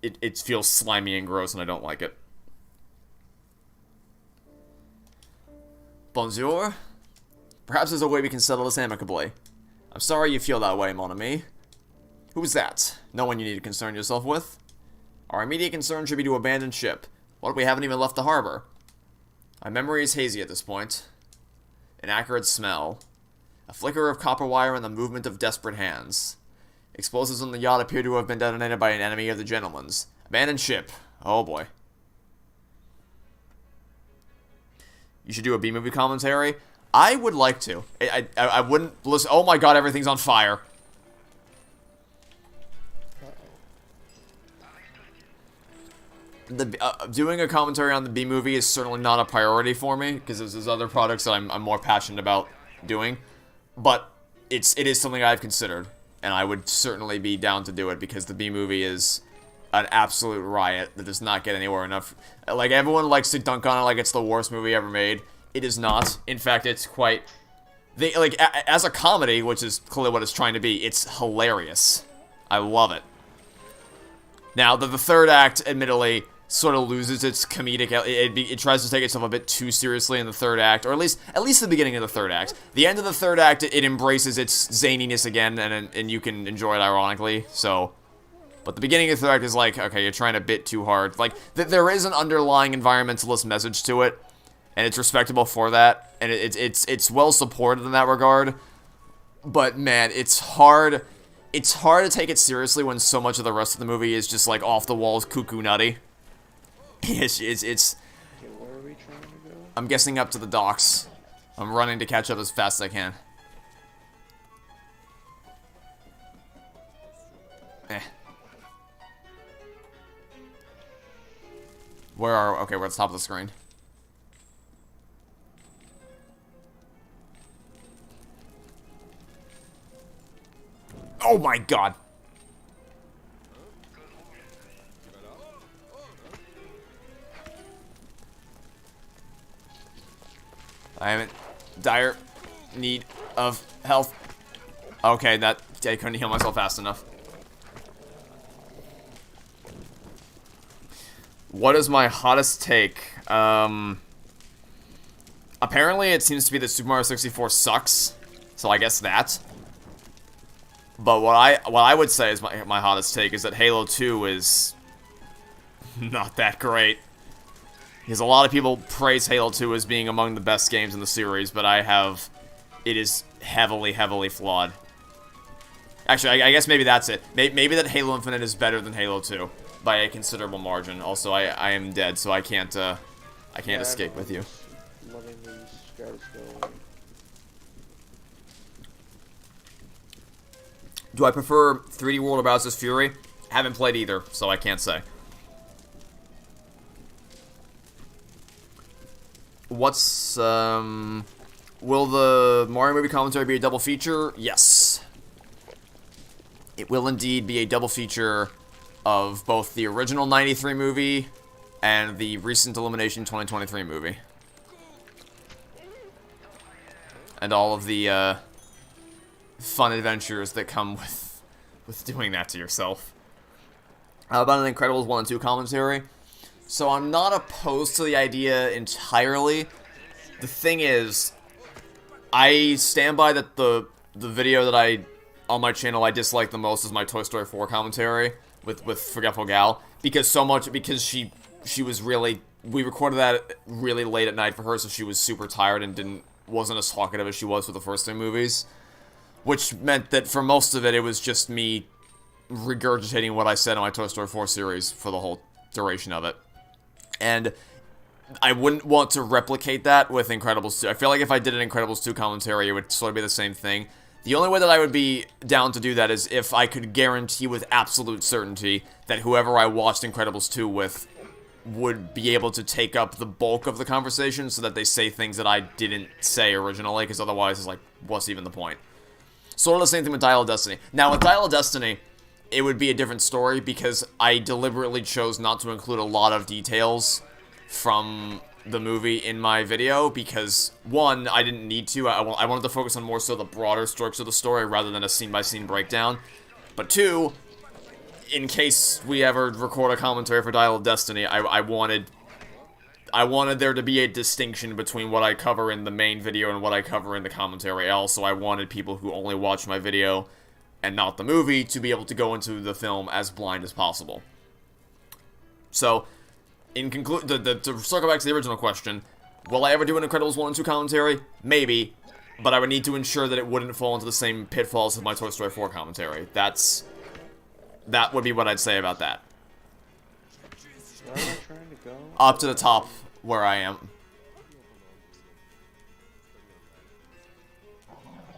it feels slimy and gross, and I don't like it. Bonjour? Perhaps there's a way we can settle this amicably. I'm sorry you feel that way, mon ami. Who's that? No one you need to concern yourself with. Our immediate concern should be to abandon ship. What if we haven't even left the harbor? My memory is hazy at this point. An acrid smell. A flicker of copper wire and the movement of desperate hands. Explosives on the yacht appear to have been detonated by an enemy of the gentleman's. Abandon ship. Oh boy. You should do a B-movie commentary? I would like to. I wouldn't listen. Oh my god, everything's on fire. Doing a commentary on the B-movie is certainly not a priority for me, because there's other products that I'm more passionate about doing. But it is something I've considered, and I would certainly be down to do it, because the B-movie is an absolute riot that does not get anywhere enough. Like, everyone likes to dunk on it like it's the worst movie ever made. It is not. In fact, it's quite... as a comedy, which is clearly what it's trying to be, it's hilarious. I love it. Now, the third act, admittedly, sort of loses its comedic. It tries to take itself a bit too seriously in the third act, or at least the beginning of the third act. The end of the third act, it embraces its zaniness again, and you can enjoy it ironically. So, but the beginning of the third act is like, okay, you're trying a bit too hard. Like there is an underlying environmentalist message to it, and it's respectable for that, and it's well supported in that regard. But man, it's hard. It's hard to take it seriously when so much of the rest of the movie is just like off the walls, cuckoo nutty. It's Okay, where are we trying to go? I'm guessing up to the docks. I'm running to catch up as fast as I can. Okay, we're at the top of the screen. Oh my god. I am in dire need of health. Okay, I couldn't heal myself fast enough. What is my hottest take? Apparently it seems to be that Super Mario 64 sucks, so I guess that. But what I would say is my hottest take is that Halo 2 is not that great. Because a lot of people praise Halo 2 as being among the best games in the series, but it is heavily, heavily flawed. Actually, I guess maybe that's it. Maybe that Halo Infinite is better than Halo 2 by a considerable margin. Also, I am dead, so I can't escape with you. Letting these guys go. Do I prefer 3D World or Bowser's Fury? Haven't played either, so I can't say. What's, will the Mario movie commentary be a double feature? Yes. It will indeed be a double feature of both the original 93 movie and the recent Illumination 2023 movie. And all of the, fun adventures that come with doing that to yourself. How about an Incredibles 1 and 2 commentary? So I'm not opposed to the idea entirely. The thing is, I stand by that the video that on my channel I dislike the most is my Toy Story 4 commentary with Forgetful Gal, because she was really, we recorded that really late at night for her, so she was super tired and wasn't as talkative as she was for the first 3 movies, which meant that for most of it, it was just me regurgitating what I said in my Toy Story 4 series for the whole duration of it. And I wouldn't want to replicate that with Incredibles 2. I feel like if I did an Incredibles 2 commentary, it would sort of be the same thing. The only way that I would be down to do that is if I could guarantee with absolute certainty that whoever I watched Incredibles 2 with would be able to take up the bulk of the conversation so that they say things that I didn't say originally, because otherwise it's like, what's even the point? Sort of the same thing with Dial of Destiny. Now, with Dial of Destiny, it would be a different story because I deliberately chose not to include a lot of details from the movie in my video because, one, I didn't need to. I wanted to focus on more so the broader strokes of the story rather than a scene-by-scene breakdown. But two, in case we ever record a commentary for Dial of Destiny, I wanted there to be a distinction between what I cover in the main video and what I cover in the commentary. Also, I wanted people who only watch my video and not the movie to be able to go into the film as blind as possible. So, in to circle back to the original question, will I ever do an Incredibles 1 and 2 commentary? Maybe, but I would need to ensure that it wouldn't fall into the same pitfalls as my Toy Story 4 commentary. That would be what I'd say about that. Where am I trying to go? Up to the top where I am.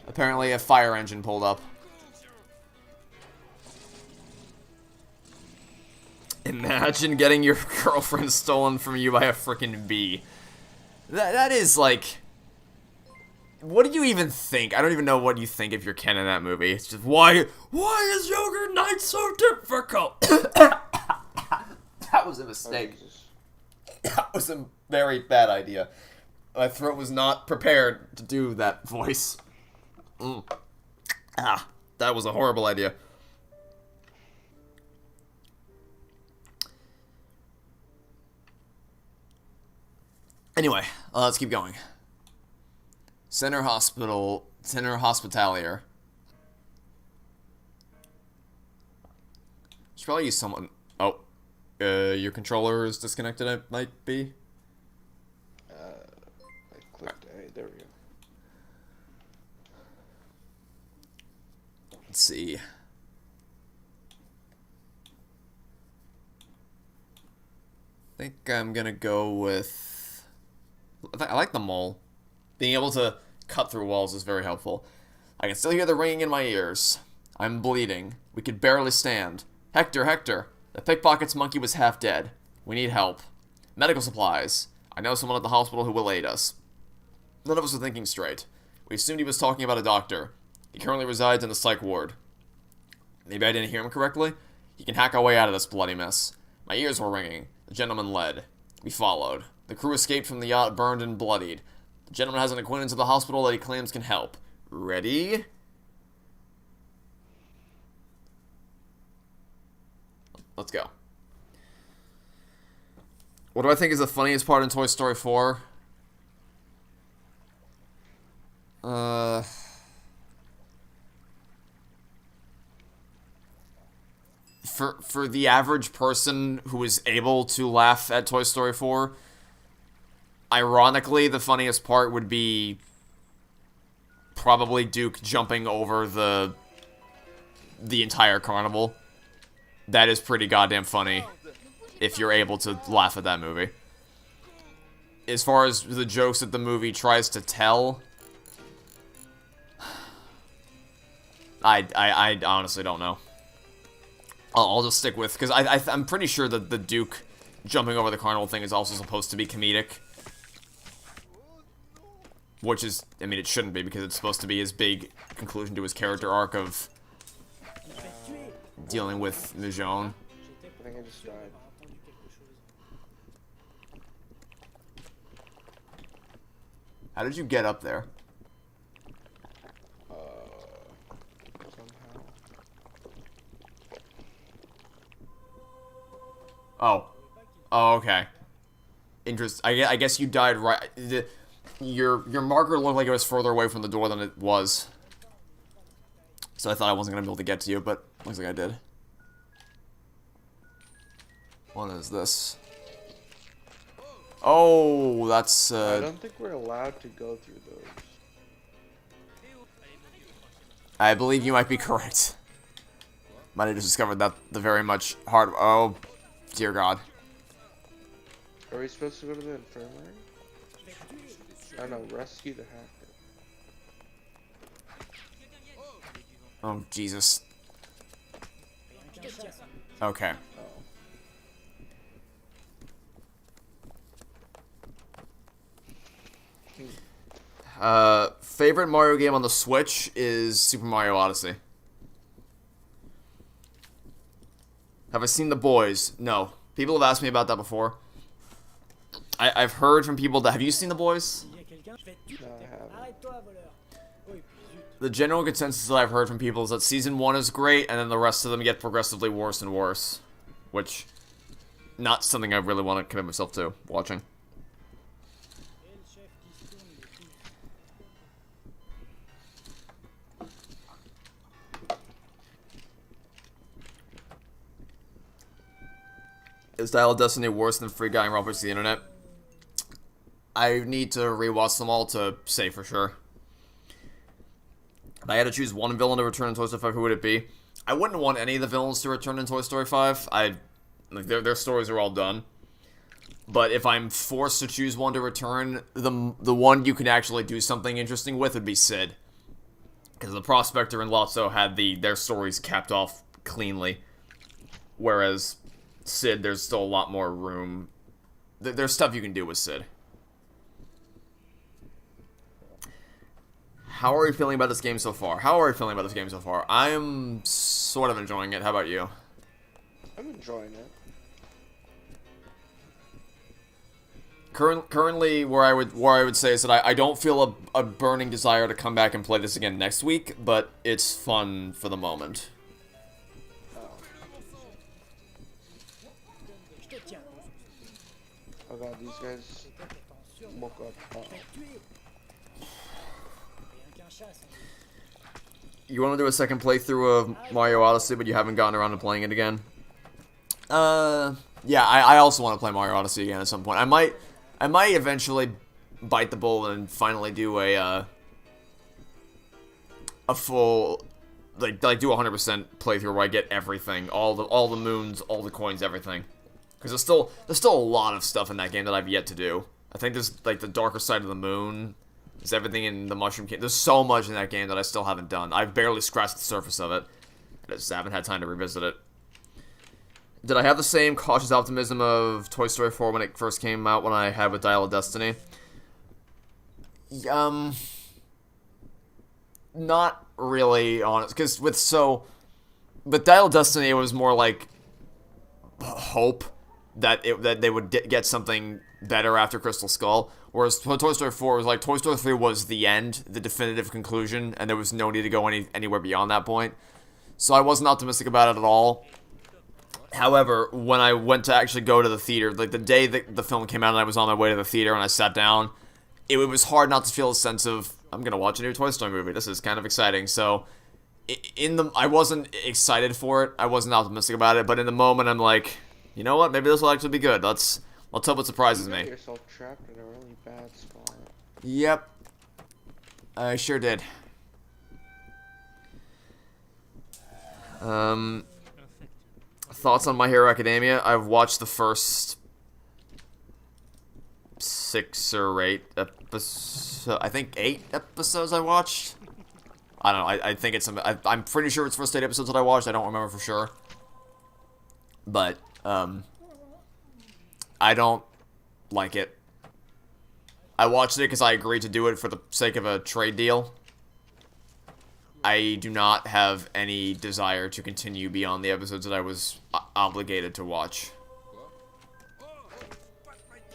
Apparently a fire engine pulled up. Imagine getting your girlfriend stolen from you by a freaking bee. That is like... What do you even think? I don't even know what you think if you're Ken in that movie. It's just, why is Yogurt Night so difficult? That was a mistake. That was a very bad idea. My throat was not prepared to do that voice. That was a horrible idea. Anyway, let's keep going. Center Hospitalier. Should probably use someone. Oh, your controller is disconnected. It might be. I clicked A. There we go. Let's see. I think I'm gonna go with. I like the mole. Being able to cut through walls is very helpful. I can still hear the ringing in my ears. I'm bleeding. We could barely stand. Hector, Hector! The pickpocket's monkey was half dead. We need help. Medical supplies. I know someone at the hospital who will aid us. None of us were thinking straight. We assumed he was talking about a doctor. He currently resides in the psych ward. Maybe I didn't hear him correctly? He can hack our way out of this bloody mess. My ears were ringing. The gentleman led. We followed. The crew escaped from the yacht burned and bloodied. The gentleman has an acquaintance at the hospital that he claims can help. Ready? Let's go. What do I think is the funniest part in Toy Story 4? For the average person who is able to laugh at Toy Story 4, ironically, the funniest part would be probably Duke jumping over the entire carnival. That is pretty goddamn funny if you're able to laugh at that movie. As far as the jokes that the movie tries to tell, I honestly don't know. I'll just stick with, because I'm pretty sure that the Duke jumping over the carnival thing is also supposed to be comedic. Which is, I mean, it shouldn't be, because it's supposed to be his big conclusion to his character arc of dealing with Mijon. I think I just died. How did you get up there? Somehow. Oh. Oh, okay. I guess you died right. Your marker looked like it was further away from the door than it was. So I thought I wasn't going to be able to get to you, but looks like I did. What is this? Oh, that's, I don't think we're allowed to go through those. I believe you might be correct. Might have just discovered that the very much hard. Oh, dear God. Are we supposed to go to the infirmary? I know, rescue the hacker. Oh, Jesus. Okay. Favorite Mario game on the Switch is Super Mario Odyssey. Have I seen The Boys? No. People have asked me about that before. I've heard from people that... Have you seen The Boys? No, I haven't. The general consensus that I've heard from people is that Season 1 is great, and then the rest of them get progressively worse and worse. Which... Not something I really want to commit myself to watching. Is Dial of Destiny worse than Free Guy and Robbers the Internet? I need to rewatch them all to say for sure. If I had to choose one villain to return in Toy Story 5, who would it be? I wouldn't want any of the villains to return in Toy Story 5. Like their stories are all done. But if I'm forced to choose one to return, the one you can actually do something interesting with would be Sid. Because the Prospector and Lotso had their stories capped off cleanly. Whereas Sid, there's still a lot more room. There's stuff you can do with Sid. How are you feeling about this game so far? I am sort of enjoying it. How about you? I'm enjoying it. Currently, where I would say is that I don't feel a burning desire to come back and play this again next week, but it's fun for the moment. Oh god, these guys woke up. You want to do a second playthrough of Mario Odyssey, but you haven't gotten around to playing it again? Yeah, I also want to play Mario Odyssey again at some point. I might eventually bite the bullet and finally do a full, like do 100% playthrough where I get everything, all the moons, all the coins, everything. Because there's still a lot of stuff in that game that I've yet to do. I think there's like the darker side of the moon. There's everything in the Mushroom Kingdom. There's so much in that game that I still haven't done. I've barely scratched the surface of it. I just haven't had time to revisit it. Did I have the same cautious optimism of Toy Story 4 when it first came out when I had with Dial of Destiny? Not really, honest. Because with Dial of Destiny, it was more like hope that they would get something better after Crystal Skull. Whereas Toy Story 4 was like, Toy Story 3 was the end, the definitive conclusion, and there was no need to go anywhere beyond that point. So I wasn't optimistic about it at all. However, when I went to actually go to the theater, like the day that the film came out and I was on my way to the theater and I sat down, it was hard not to feel a sense of, I'm going to watch a new Toy Story movie. This is kind of exciting. So, I wasn't excited for it. I wasn't optimistic about it. But in the moment, I'm like, you know what? Maybe this will actually be good. Let's hope it surprises me. You got yourself trapped in a really bad spot. Yep. I sure did. Thoughts on My Hero Academia? I've watched the first 6 or 8 episodes. I think 8 episodes I watched. I don't know. I think it's. I'm pretty sure it's the first 8 episodes that I watched. I don't remember for sure. But I don't like it. I watched it because I agreed to do it for the sake of a trade deal. I do not have any desire to continue beyond the episodes that I was obligated to watch.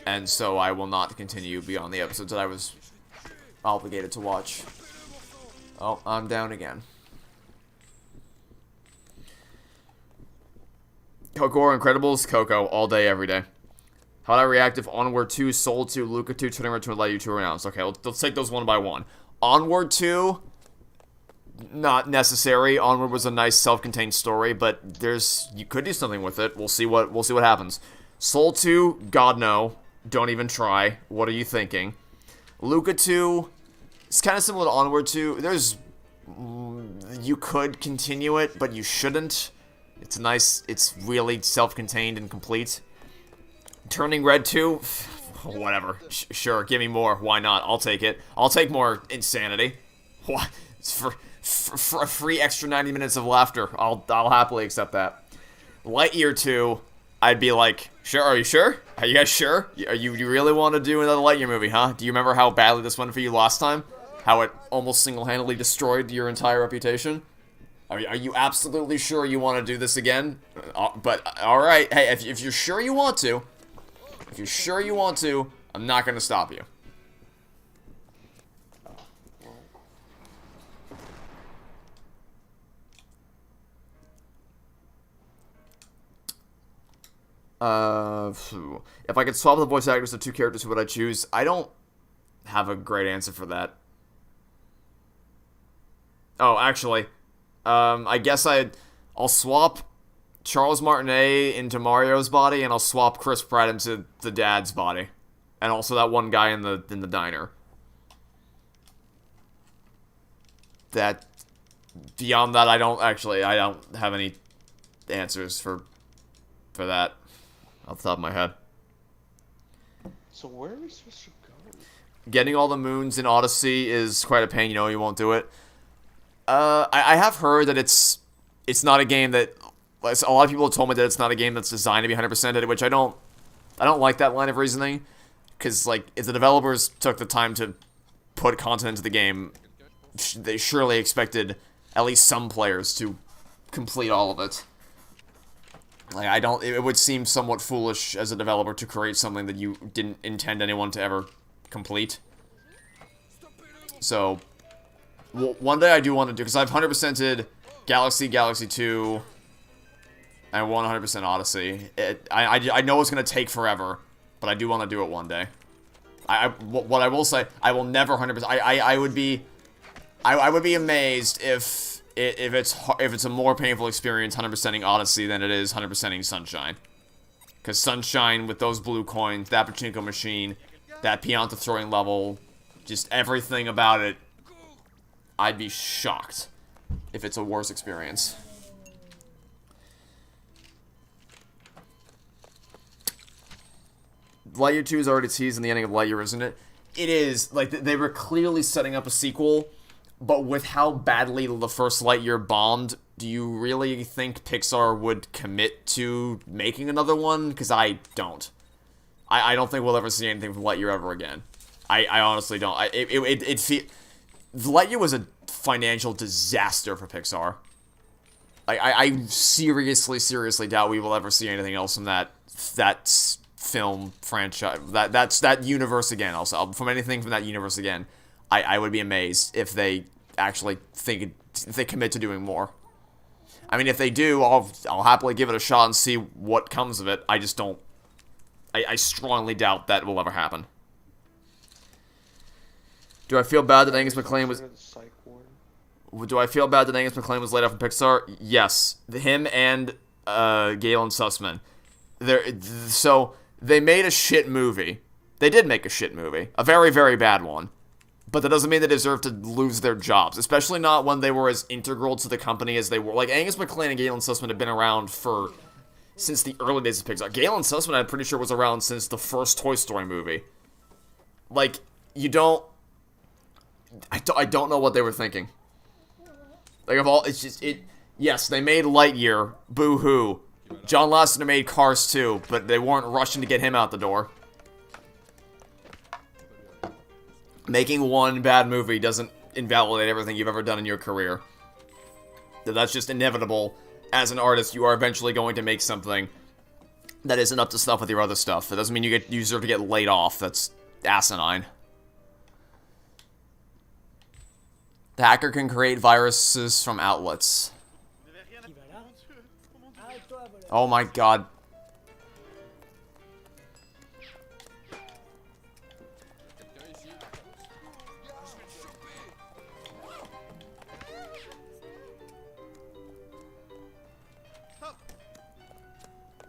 And so I will not continue beyond the episodes that I was obligated to watch. Oh, I'm down again. Coco or Incredibles? Coco, all day, every day. How would I react if Onward 2, Soul 2, Luca 2, Turning Red 2, and Let You 2 were announced? Okay, let's take those one by one. Onward 2... not necessary. Onward was a nice self-contained story, but you could do something with it. We'll see what happens. Soul 2, God no. Don't even try. What are you thinking? Luca 2, it's kind of similar to Onward 2. You could continue it, but you shouldn't. It's nice. It's really self-contained and complete. Turning Red 2, whatever. Sure, give me more. Why not? I'll take it. I'll take more insanity. What? It's for a free extra 90 minutes of laughter. I'll happily accept that. Lightyear 2, I'd be like, sure, are you sure? Are you guys sure? You really want to do another Lightyear movie, huh? Do you remember how badly this went for you last time? How it almost single-handedly destroyed your entire reputation? Are you absolutely sure you want to do this again? But, alright, hey, if you're sure you want to, I'm not going to stop you. If I could swap the voice actors of 2 characters, who would I choose? I don't have a great answer for that. Oh, actually, I guess I'll swap Charles Martinet into Mario's body, and I'll swap Chris Pratt into the dad's body, and also that one guy in the diner. That beyond that, I don't have any answers for that off the top of my head. So where are we supposed to go? Getting all the moons in Odyssey is quite a pain. You won't do it. I have heard that it's not a game that, a lot of people have told me that it's not a game that's designed to be 100%ed, which I don't like that line of reasoning, because like if the developers took the time to put content into the game, they surely expected at least some players to complete all of it. Like, it would seem somewhat foolish as a developer to create something that you didn't intend anyone to ever complete. So, one day I do want to do, because I've 100%ed Galaxy 2, and 100% Odyssey. I know it's going to take forever, but I do want to do it one day. What I will say, I will never 100%. I would be, I would be amazed if it's a more painful experience 100%ing Odyssey than it is 100%ing Sunshine. Because Sunshine, with those blue coins, that pachinko machine, that Pianta throwing level, just everything about it, I'd be shocked if it's a worse experience. Lightyear 2 is already teasing the ending of Lightyear, isn't it? It is. Like, they were clearly setting up a sequel, but with how badly the first Lightyear bombed, do you really think Pixar would commit to making another one? Because I don't. I don't think we'll ever see anything from Lightyear ever again. I honestly don't. Lightyear was a financial disaster for Pixar. I seriously doubt we will ever see anything else from that film franchise, that universe again. Also, from anything from that universe again, I would be amazed if they actually if they commit to doing more. I mean, if they do, I'll happily give it a shot and see what comes of it. I just don't. I strongly doubt that will ever happen. Do I feel bad that Angus MacLane was? Do I feel bad that Angus MacLane was laid off from Pixar? Yes, him and Galen Sussman. So they made a shit movie. They did make a shit movie, a very, very bad one. But that doesn't mean they deserve to lose their jobs, especially not when they were as integral to the company as they were. Like, Angus MacLane and Galen Sussman have been around since the early days of Pixar. Galen Sussman, I'm pretty sure, was around since the first Toy Story movie. Like, you don't... I don't know what they were thinking. Like, of all... It's just... Yes, they made Lightyear. Boo-hoo. John Lasseter made Cars 2, but they weren't rushing to get him out the door. Making one bad movie doesn't invalidate everything you've ever done in your career. That's just inevitable. As an artist, you are eventually going to make something that isn't up to snuff with your other stuff. That doesn't mean you deserve to get laid off. That's asinine. The hacker can create viruses from outlets. Oh my god.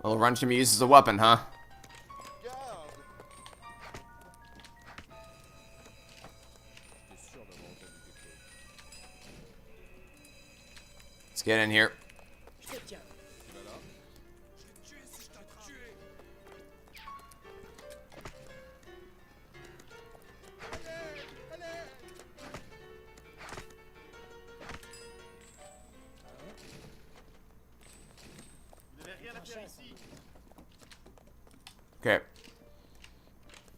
Well, wrench can be used as a weapon, huh? Let's get in here. Okay.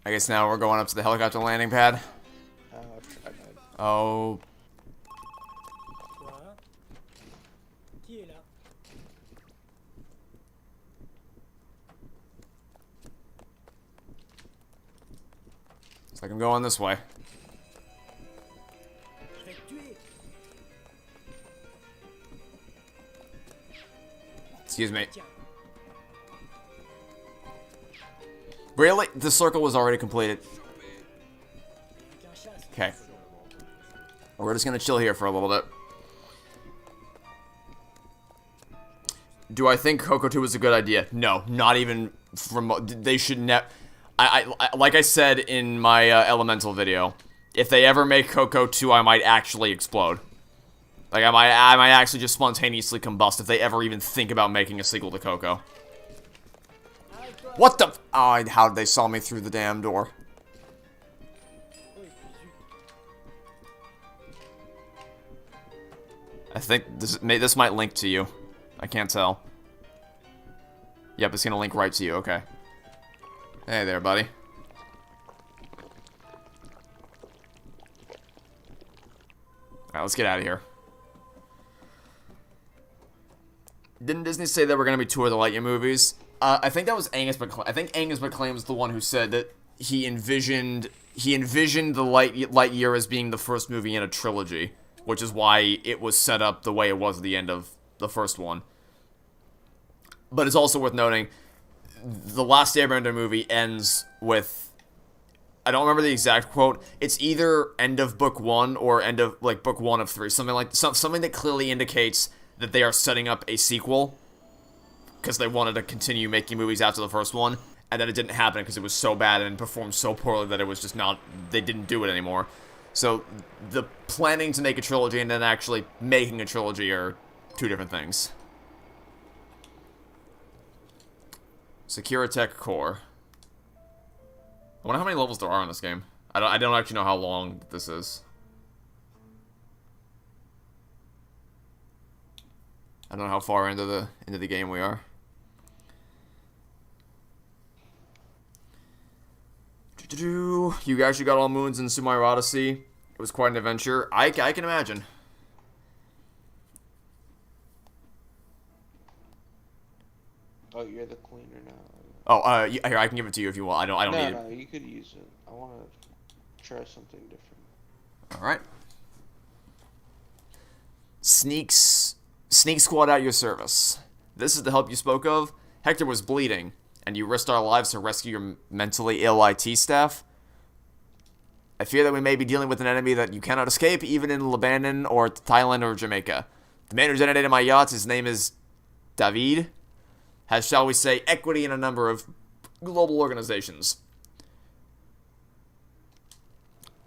I guess now we're going up to the helicopter landing pad. Oh. It's like I'm going this way. Excuse me. Really? The circle was already completed. Okay. We're just gonna chill here for a little bit. Do I think Coco 2 is a good idea? No, not even from. They should never. Like I said in my Elemental video, if they ever make Coco 2, I might actually explode. Like I might actually just spontaneously combust if they ever even think about making a sequel to Coco. What the? Oh, how did they saw me through the damn door? I think this might link to you. I can't tell. Yep, it's gonna link right to you. Okay. Hey there, buddy. Alright, let's get out of here. Didn't Disney say that we're gonna be two of the Lightyear movies? I think that was Angus MacLane. I think Angus MacLane was the one who said that he envisioned the Lightyear as being the first movie in a trilogy, which is why it was set up the way it was at the end of the first one. But it's also worth noting, the Last Airbender movie ends with I don't remember the exact quote. It's either end of book 1 or end of, like, book 1 of 3. Something that clearly indicates that they are setting up a sequel. Because they wanted to continue making movies after the first one. And then it didn't happen because it was so bad and performed so poorly that it was just not... They didn't do it anymore. So, the planning to make a trilogy and then actually making a trilogy are two different things. Securitech Core. I wonder how many levels there are in this game. I don't actually know how long this is. I don't know how far into the game we are. You actually got all moons in Super Mario Odyssey. It was quite an adventure. I can imagine. Oh, you're the queen or not? Oh, here, I can give it to you if you want. I don't need it. No, you could use it. I want to try something different. Alright. Sneak Squad at your service. This is the help you spoke of. Hector was bleeding, and you risked our lives to rescue your mentally ill IT staff. I fear that we may be dealing with an enemy that you cannot escape, even in Lebanon or Thailand or Jamaica. The man who detonated my yacht, his name is David, has, shall we say, equity in a number of global organizations.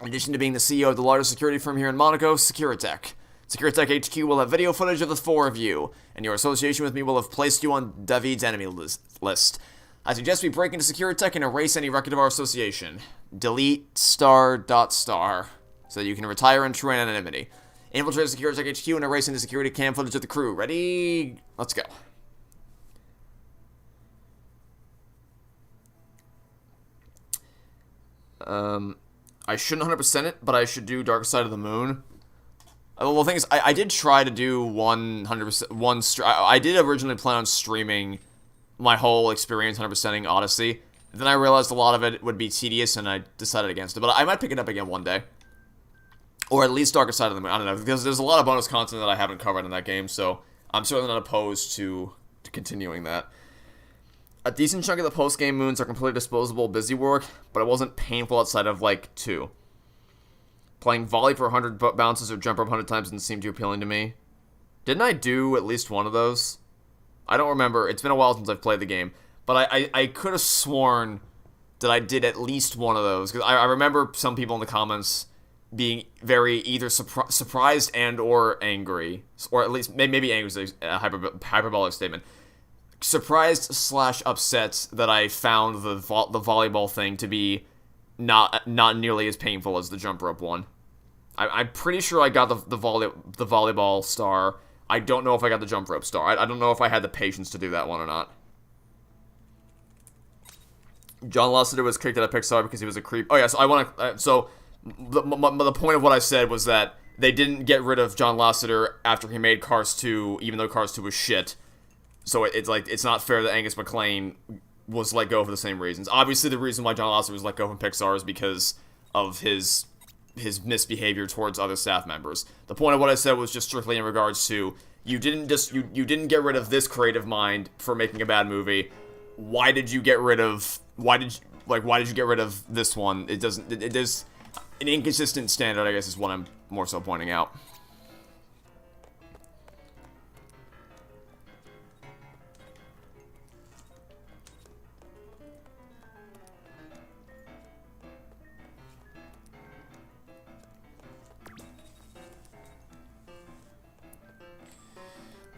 In addition to being the CEO of the largest security firm here in Monaco, Securitech. Securitech HQ will have video footage of the four of you, and your association with me will have placed you on David's enemy list. I suggest we break into Securitech and erase any record of our association. Delete star dot star, so that you can retire in true anonymity. Infiltrate Securitech HQ and erase any security cam footage of the crew. Ready? Let's go. I shouldn't 100% it, but I should do Dark Side of the Moon. Well, the thing is, I did try to do 100%, I did originally plan on streaming my whole experience 100%ing Odyssey. Then I realized a lot of it would be tedious, and I decided against it. But I might pick it up again one day. Or at least Darker Side of the Moon. I don't know, because there's a lot of bonus content that I haven't covered in that game, so I'm certainly not opposed to continuing that. A decent chunk of the post-game moons are completely disposable busy work, but it wasn't painful outside of, like, 2. Playing volley for 100 bounces or jump up 100 times didn't seem too appealing to me. Didn't I do at least one of those? I don't remember. It's been a while since I've played the game. But I could have sworn that I did at least one of those. Because I remember some people in the comments being very either surprised and or angry. Or at least, maybe angry is a hyperbolic statement. Surprised / upset that I found the volleyball thing to be not nearly as painful as the jump rope one. I'm pretty sure I got the volleyball star. I don't know if I got the jump rope star. I don't know if I had the patience to do that one or not. John Lasseter was kicked out of Pixar because he was a creep. Oh yeah, so I want to. So the point of what I said was that they didn't get rid of John Lasseter after he made Cars 2, even though Cars 2 was shit. So it's not fair that Angus MacLane was let go for the same reasons. Obviously, the reason why John Lasseter was let go from Pixar is because of his misbehavior towards other staff members. The point of what I said was just strictly in regards to you didn't get rid of this creative mind for making a bad movie. Why did you get rid of this one? There's an inconsistent standard, I guess, is what I'm more so pointing out.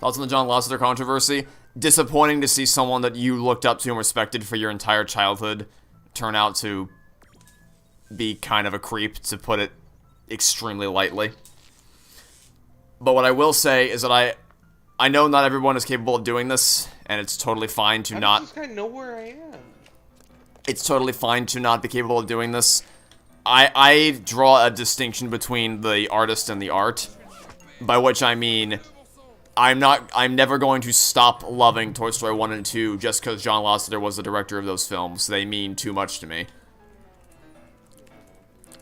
Thoughts on the John Lasseter controversy? Disappointing to see someone that you looked up to and respected for your entire childhood turn out to be kind of a creep, to put it extremely lightly. But what I will say is that I know not everyone is capable of doing this, and it's totally fine to not... How does this guy know where I am? It's totally fine to not be capable of doing this. I draw a distinction between the artist and the art, by which I mean... I'm never going to stop loving Toy Story 1 and 2 just because John Lasseter was the director of those films. They mean too much to me.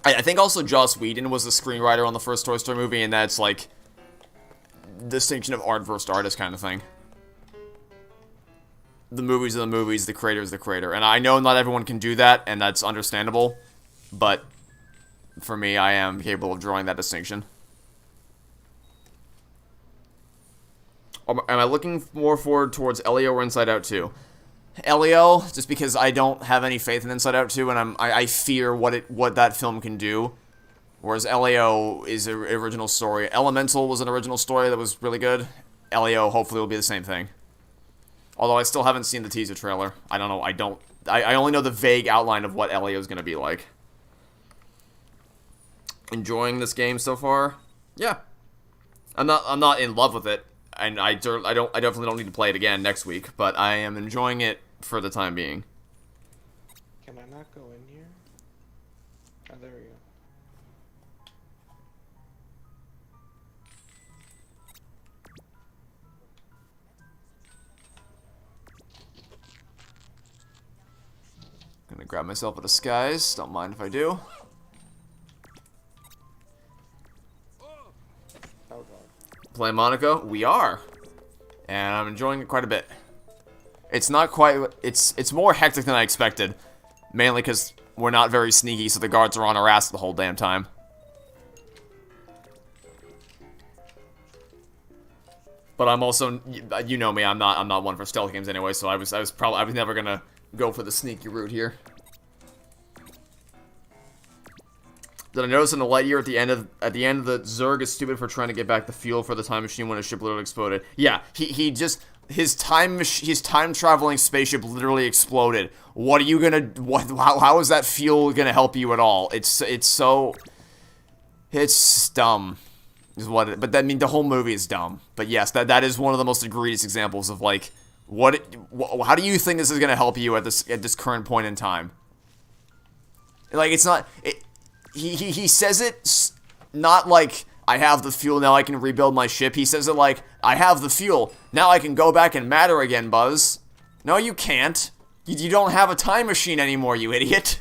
I think also Joss Whedon was the screenwriter on the first Toy Story movie, and that's like distinction of art versus artist kind of thing. The movies are the movies, the creator is the creator. And I know not everyone can do that, and that's understandable. but for me, I am capable of drawing that distinction. Am I looking more forward towards Elio or Inside Out 2? Elio, just because I don't have any faith in Inside Out 2, and I fear what that film can do. Whereas Elio is an original story. Elemental was an original story that was really good. Elio hopefully will be the same thing. Although I still haven't seen the teaser trailer. I don't know. I only know the vague outline of what Elio is going to be like. Enjoying this game so far? Yeah. I'm not in love with it, and I definitely don't need to play it again next week, but I am enjoying it for the time being. Can I not go in here? Oh, there we go. Gonna grab myself a disguise. Don't mind if I do. Oh god. Play Monaco? We are. And I'm enjoying it quite a bit. It's not quite... It's more hectic than I expected. Mainly because we're not very sneaky, so the guards are on our ass the whole damn time. But I'm also... You know me, I'm not one for stealth games anyway, so I was never gonna go for the sneaky route here. Did I notice in the Lightyear at the end that Zurg is stupid for trying to get back the fuel for the time machine when his ship literally exploded? Yeah, he just his time traveling spaceship literally exploded. What are you gonna how is that fuel gonna help you at all? It's dumb. Is what it, but that the whole movie is dumb. But yes, that is one of the most egregious examples of like how do you think this is gonna help you at this current point in time? Like it's not He says it not like, I have the fuel, now I can rebuild my ship. He says it like, I have the fuel, now I can go back and matter again, Buzz. No, you can't. You don't have a time machine anymore, you idiot.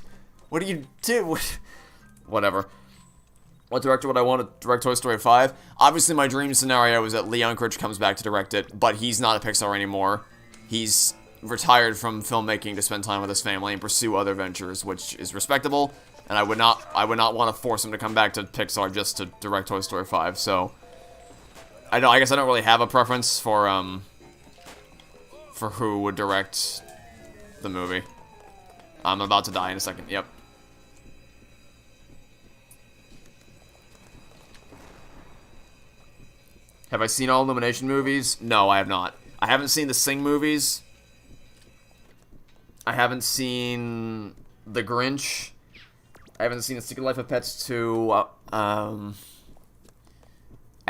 What do you do? Whatever. What director would I want to direct Toy Story 5? Obviously, my dream scenario is that Leon Critch comes back to direct it, but he's not at Pixar anymore. He's retired from filmmaking to spend time with his family and pursue other ventures, which is respectable. And I would not want to force him to come back to Pixar just to direct Toy Story 5. So I guess I don't really have a preference for who would direct the movie. I'm about to die in a second. Yep. Have I seen all Illumination movies? No, I have not. I haven't seen the Sing movies. I haven't seen The Grinch. I haven't seen The Secret Life of Pets 2. I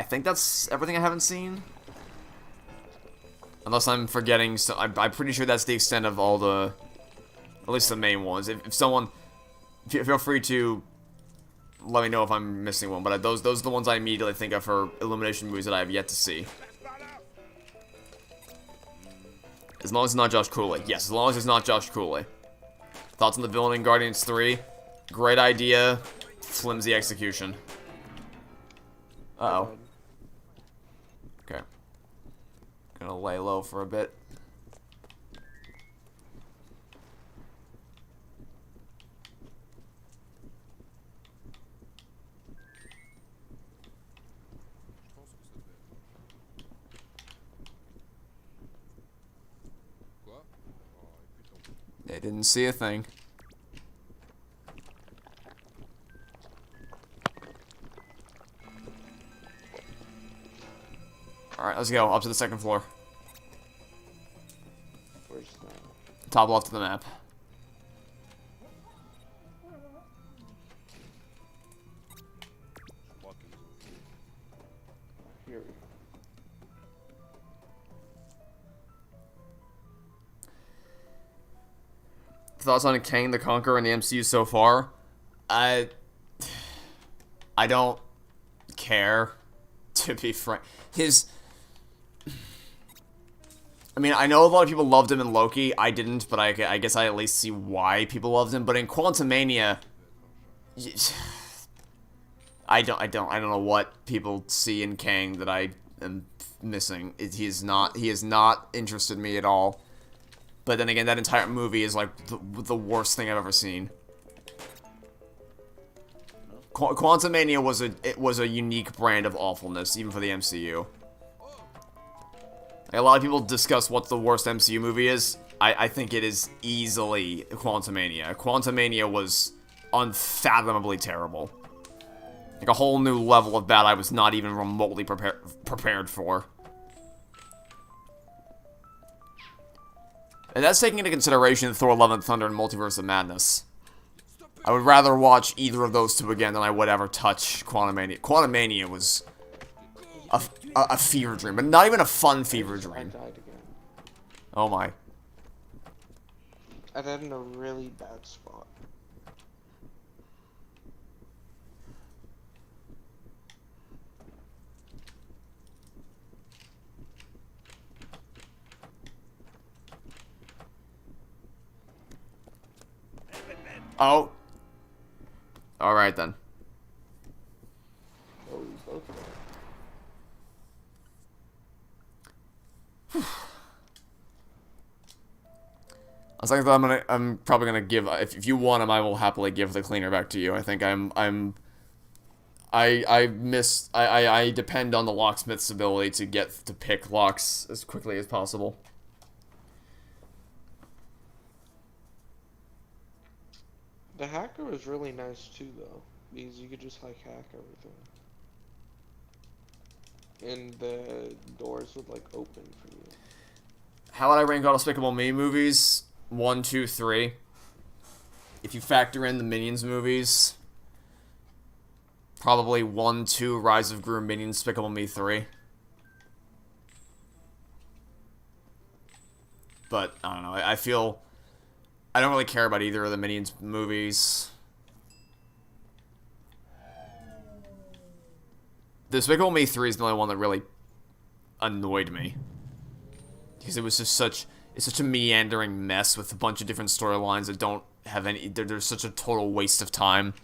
think that's everything I haven't seen. Unless I'm forgetting, so I'm pretty sure that's the extent of all the, at least the main ones. If someone, feel free to let me know if I'm missing one. But those are the ones I immediately think of for Illumination movies that I have yet to see. As long as it's not Josh Cooley. Yes, as long as it's not Josh Cooley. Thoughts on the villain in Guardians 3? Great idea, flimsy execution. Uh-oh. Okay. Gonna lay low for a bit. They didn't see a thing. Alright, let's go. Up to the second floor. Where's that? Top left of the map. Here we go. Thoughts on Kang the Conqueror in the MCU so far? I don't care, to be frank. I mean, I know a lot of people loved him in Loki. I didn't, but I guess I at least see why people loved him. But in Quantumania, I don't know what people see in Kang that I am missing. He has not interested me at all. But then again, that entire movie is like the worst thing I've ever seen. Quantumania was a unique brand of awfulness, even for the MCU. Like, a lot of people discuss what the worst MCU movie is. I think it is easily Quantumania. Quantumania was unfathomably terrible. Like a whole new level of bad I was not even remotely prepared for. And that's taking into consideration Thor: Love and Thunder and Multiverse of Madness. I would rather watch either of those two again than I would ever touch Quantumania. Quantumania was a fever dream, but not even a fun fever dream. I died again. Oh my. I died in a really bad spot. Oh. Alright then. Oh, we both died. I was like, I'm probably gonna give, if you want him, I will happily give the cleaner back to you. I think I depend on the locksmith's ability to pick locks as quickly as possible. The hacker was really nice too, though, because you could just like hack everything, and the doors would like open for you. How would I rank all Despicable Me movies? 1, 2, 3. If you factor in the Minions movies, probably 1, 2, Rise of Gru, Minions, Despicable Me 3. But I don't know. I feel I don't really care about either of the Minions movies. Despicable Me 3 is the only one that really annoyed me. Because it was just it's such a meandering mess with a bunch of different storylines that don't have any, they're such a total waste of time.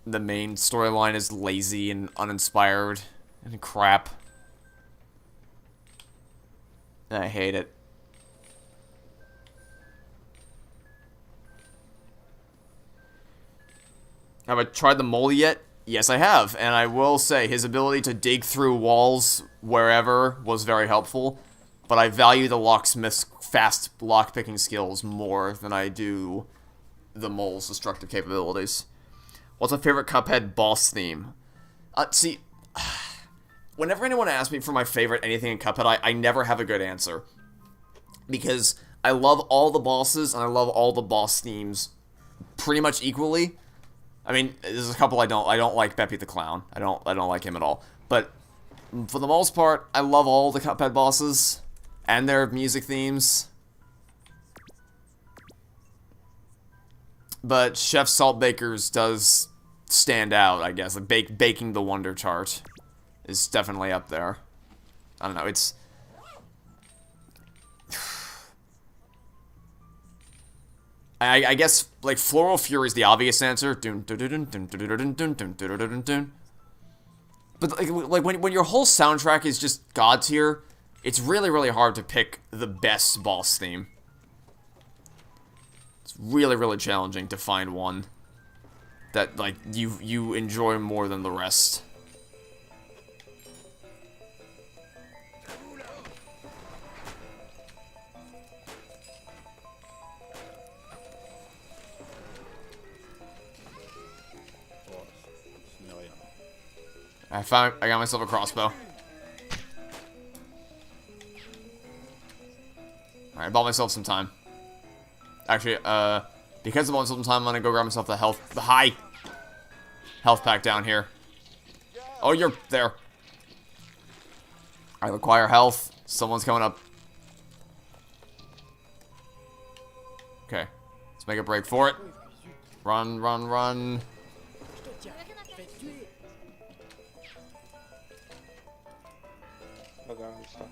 The main storyline is lazy and uninspired and crap. I hate it. Have I tried the mole yet? Yes, I have. And I will say, his ability to dig through walls wherever was very helpful. But I value the locksmith's fast lockpicking skills more than I do the mole's destructive capabilities. What's my favorite Cuphead boss theme? See, whenever anyone asks me for my favorite anything in Cuphead, I never have a good answer. Because I love all the bosses, and I love all the boss themes pretty much equally. I mean, there's a couple I don't like Beppy the Clown. I don't like him at all. But for the most part, I love all the Cuphead bosses and their music themes. But Chef Saltbaker's does stand out, I guess. Like Baking the Wonder Chart is definitely up there. I don't know, it's... I guess, like, Floral Fury is the obvious answer. But, like when your whole soundtrack is just God tier, it's really, really hard to pick the best boss theme. It's really, really challenging to find one that, like, you enjoy more than the rest. I got myself a crossbow. Alright, I bought myself some time. Actually, because I bought myself some time, I'm gonna go grab myself the health pack down here. Oh, you're there. I require health. Someone's coming up. Okay. Let's make a break for it. Run, run, run. Oh god, I'm stuck.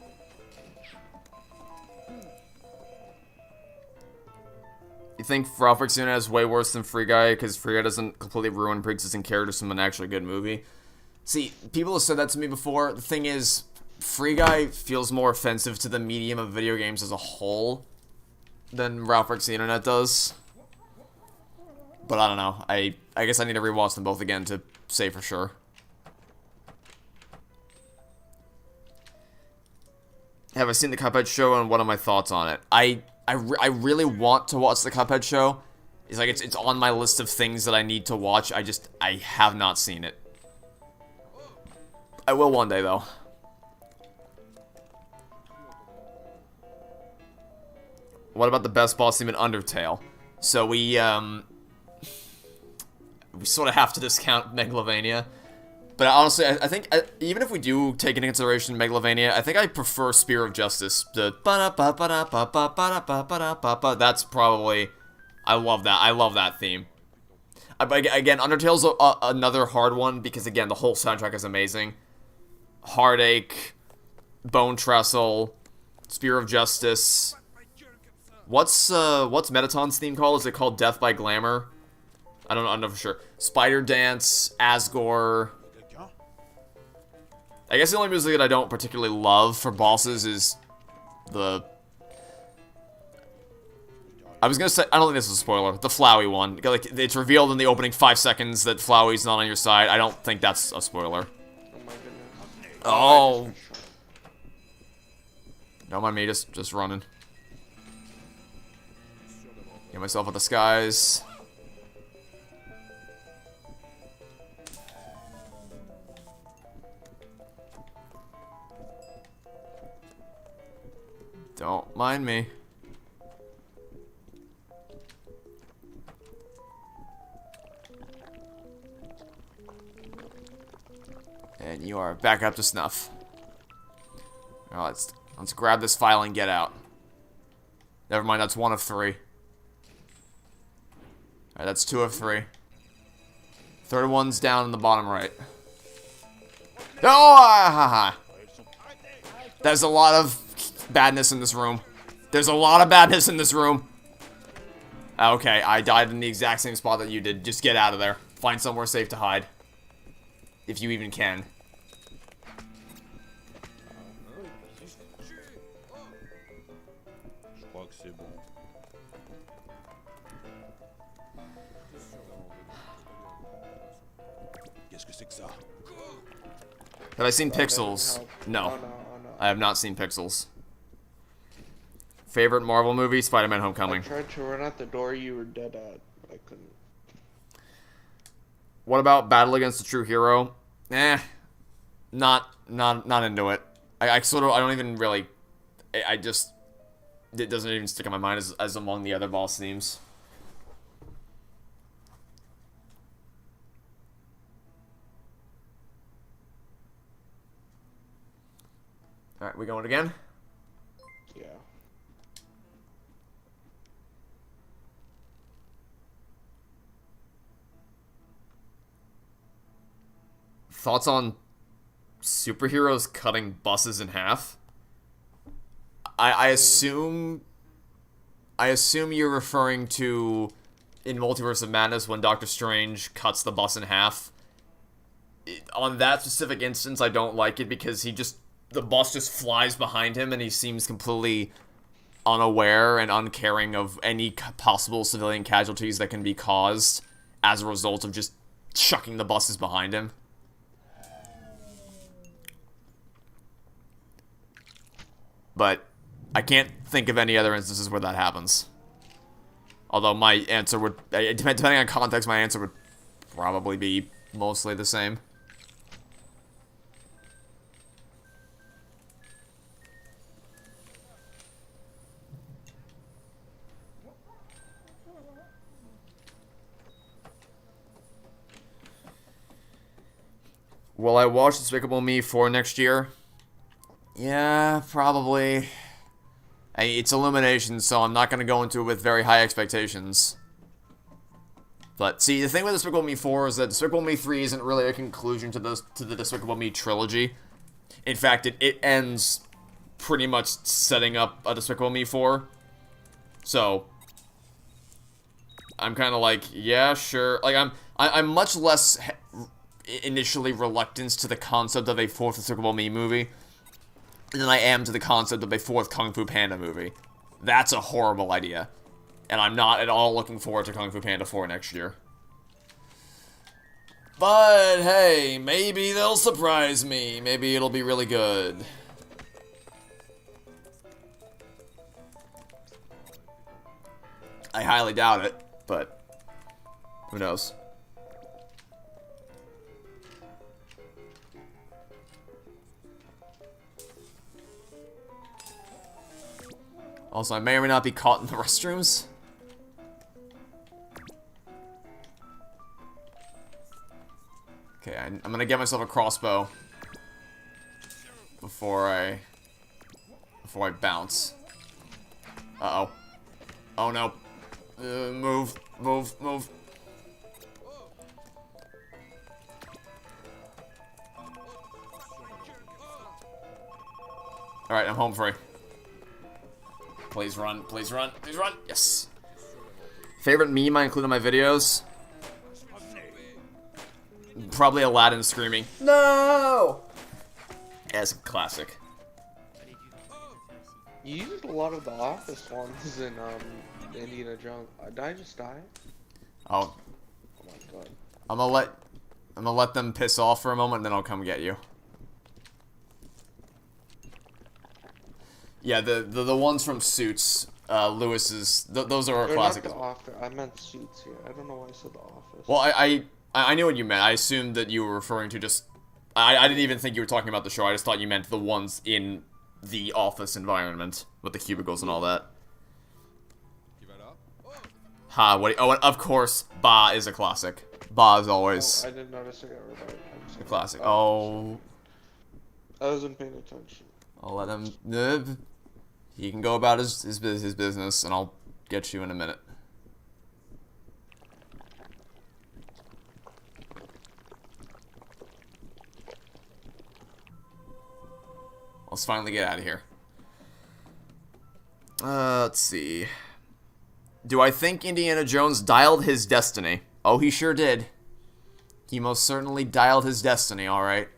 You think Ralph Fiennes is way worse than Free Guy because Free Guy doesn't completely ruin pre-existing characters from an actually good movie? See, people have said that to me before. The thing is, Free Guy feels more offensive to the medium of video games as a whole than Ralph Breaks the Internet does. But I don't know. I guess I need to rewatch them both again to say for sure. Have I seen the Cuphead show, and what are my thoughts on it? I really want to watch the Cuphead show. It's like it's on my list of things that I need to watch. I have not seen it. I will one day though. What about the best boss theme in Undertale? So we sort of have to discount Megalovania. But honestly, I think, even if we do take into consideration Megalovania, I think I prefer Spear of Justice. That's probably... I love that. I love that theme. Again, Undertale's another hard one, because again, the whole soundtrack is amazing. Heartache, Bone Trestle, Spear of Justice. What's Metaton's theme called? Is it called Death by Glamour? I don't know for sure. Spider Dance, Asgore... I guess the only music that I don't particularly love for bosses is the... I was gonna say, I don't think this is a spoiler, the Flowey one. Like, it's revealed in the opening 5 seconds that Flowey's not on your side. I don't think that's a spoiler. Oh my goodness. Oh! Don't mind me, just running. Get myself at the skies. Don't mind me. And you are back up to snuff. Now let's grab this file and get out. Never mind, that's 1 of 3. Alright, that's 2 of 3. Third one's down in the bottom right. Oh! There's a lot of badness in this room. There's a lot of badness in this room. Okay, I died in the exact same spot that you did. Just get out of there. Find somewhere safe to hide. If you even can. Have I seen Pixels? No. I have not seen Pixels. Favorite Marvel movie? Spider-Man Homecoming. I tried to run out the door you were dead at, but I couldn't. What about Battle Against the True Hero? Not into it. I don't even really, it doesn't even stick in my mind as among the other boss themes. Alright, we going again? Yeah. Thoughts on superheroes cutting buses in half? I assume you're referring to in Multiverse of Madness when Doctor Strange cuts the bus in half. On that specific instance, I don't like it because the bus just flies behind him and he seems completely unaware and uncaring of any possible civilian casualties that can be caused as a result of just chucking the buses behind him. But I can't think of any other instances where that happens. Although my answer would, depending on context, my answer would probably be mostly the same. Will I watch Despicable Me 4 next year? Yeah, probably. It's Illumination, so I'm not going to go into it with very high expectations. But, see, the thing with Despicable Me 4 is that Despicable Me 3 isn't really a conclusion to the Despicable Me trilogy. In fact, it ends pretty much setting up a Despicable Me 4. So, I'm kind of like, yeah, sure. Like, I'm much less initially reluctant to the concept of a 4th Despicable Me movie than I am to the concept of a 4th Kung Fu Panda movie. That's a horrible idea. And I'm not at all looking forward to Kung Fu Panda 4 next year. But, hey, maybe they'll surprise me. Maybe it'll be really good. I highly doubt it, but who knows? Also, I may or may not be caught in the restrooms. Okay, I'm gonna get myself a crossbow before I bounce. Uh-oh. Oh no. Move. Alright, I'm home free. Please run. Yes. Favorite meme I include in my videos? Probably Aladdin screaming, "No!" As a classic. You used a lot of the Office ones in Indiana Jones. Did I just die? Oh. Oh my god. I'm gonna let them piss off for a moment, and then I'll come get you. Yeah, the ones from Suits, Lewis's, those are classic. Not the Office. I meant Suits here. I don't know why I said the Office. Well, I knew what you meant. I assumed that you were referring to just. I didn't even think you were talking about the show. I just thought you meant the ones in the office environment with the cubicles and all that. Ha! What? Oh, and of course, Ba is a classic. Ba is always. Oh, I didn't notice I got revived. A classic. Oh. I wasn't paying attention. I'll let him. He can go about his business, and I'll get you in a minute. Let's finally get out of here. Let's see. Do I think Indiana Jones dialed his destiny? Oh, he sure did. He most certainly dialed his destiny, alright.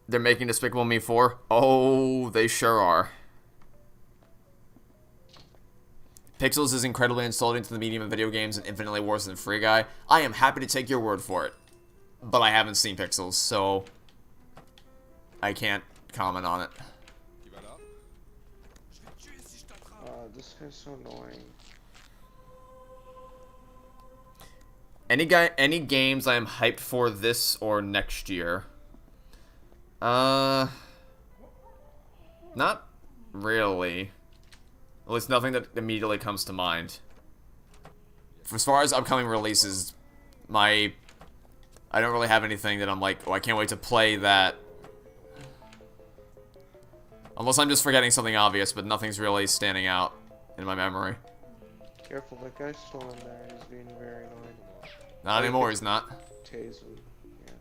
They're making Despicable Me 4? Oh, they sure are. Pixels is incredibly insulting to the medium of video games and infinitely worse than Free Guy. I am happy to take your word for it. But I haven't seen Pixels, so I can't comment on it. This guy's so annoying. Any games I am hyped for this or next year? Not really. At least nothing that immediately comes to mind. For as far as upcoming releases, I don't really have anything that I'm like, oh, I can't wait to play that. Unless I'm just forgetting something obvious, but nothing's really standing out in my memory. Careful, that guy's still in there. He's being very annoying. Not anymore, he's not. Tase him. Yeah.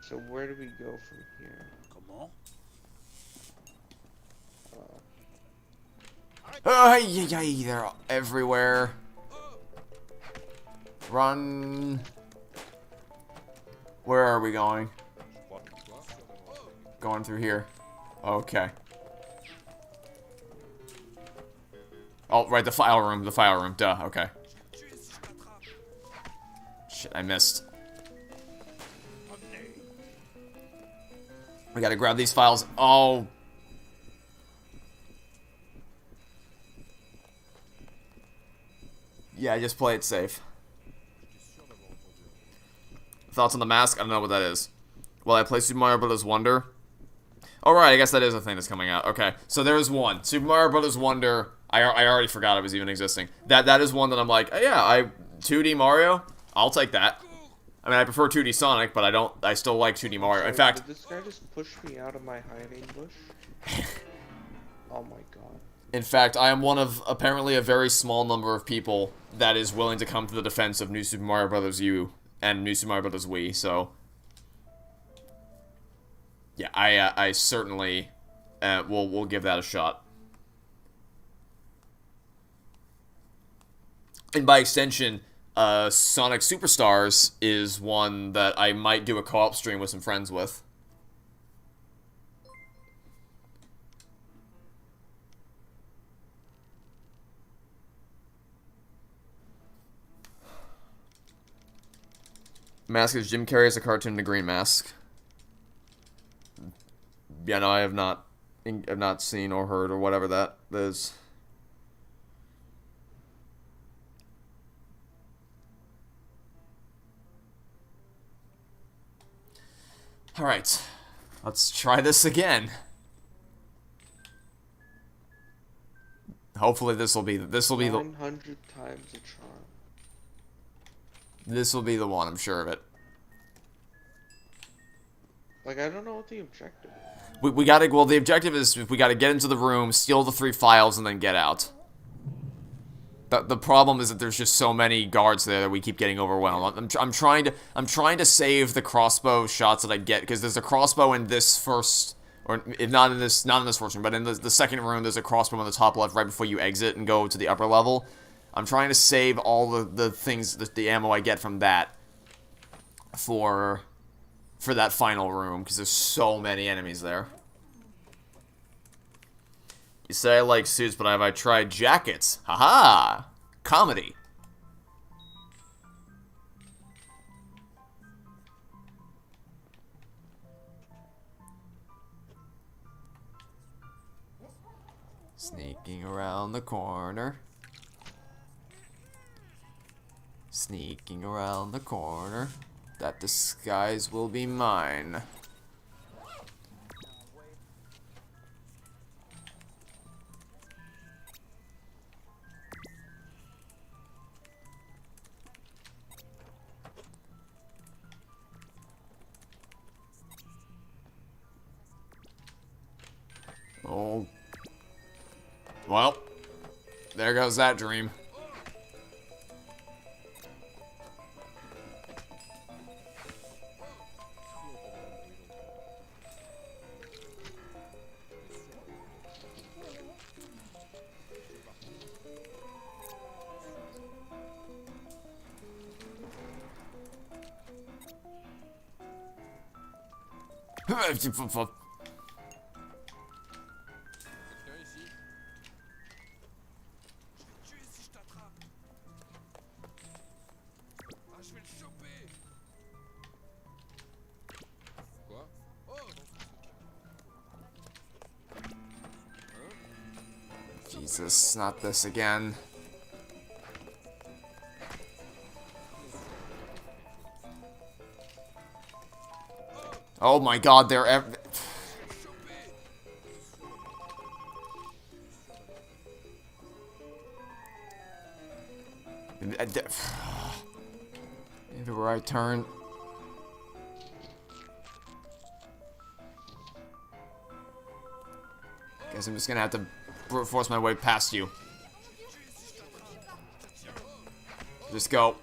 So where do we go from here? They're everywhere. Run. Where are we going? Going through here. Okay. Oh, right, the file room. Duh, okay. Shit, I missed. We gotta grab these files. Oh. Yeah, just play it safe. Thoughts on the mask? I don't know what that is. Will I play Super Mario Bros. Wonder? Alright, I guess that is a thing that's coming out. Okay, so there's one. Super Mario Bros. Wonder. I already forgot it was even existing. That is one that I'm like, oh, yeah, 2D Mario? I'll take that. I mean, I prefer 2D Sonic, but I still like 2D Mario. In fact... Did this guy just push me out of my hiding bush? Oh my god. In fact, I am one of apparently a very small number of people that is willing to come to the defense of New Super Mario Bros. U and New Super Mario Bros. Wii, so... Yeah, I certainly will give that a shot. And by extension, Sonic Superstars is one that I might do a co-op stream with some friends with. Mask is Jim Carrey as a cartoon in the green mask. Yeah, no, I've not seen or heard or whatever that is. All right, let's try this again. Hopefully, this will be the 900 times a charm. This will be the one. I'm sure of it. Like, I don't know what the objective is. We gotta. Well, the objective is we gotta get into the room, steal the 3 files, and then get out. The problem is that there's just so many guards there that we keep getting overwhelmed. I'm trying to save the crossbow shots that I get, because there's a crossbow in this first, or if not in this first room, but in the second room there's a crossbow on the top left right before you exit and go to the upper level. I'm trying to save all the things, the ammo I get from that for that final room, because there's so many enemies there. You say I like suits, but have I tried jackets? Haha! Comedy. Sneaking around the corner. Sneaking around the corner. That disguise will be mine. Oh. Well, there goes that dream. Jesus, not this again. Oh my god, they're everywhere I turn. Guess I'm just gonna have to brute force my way past you. Just go.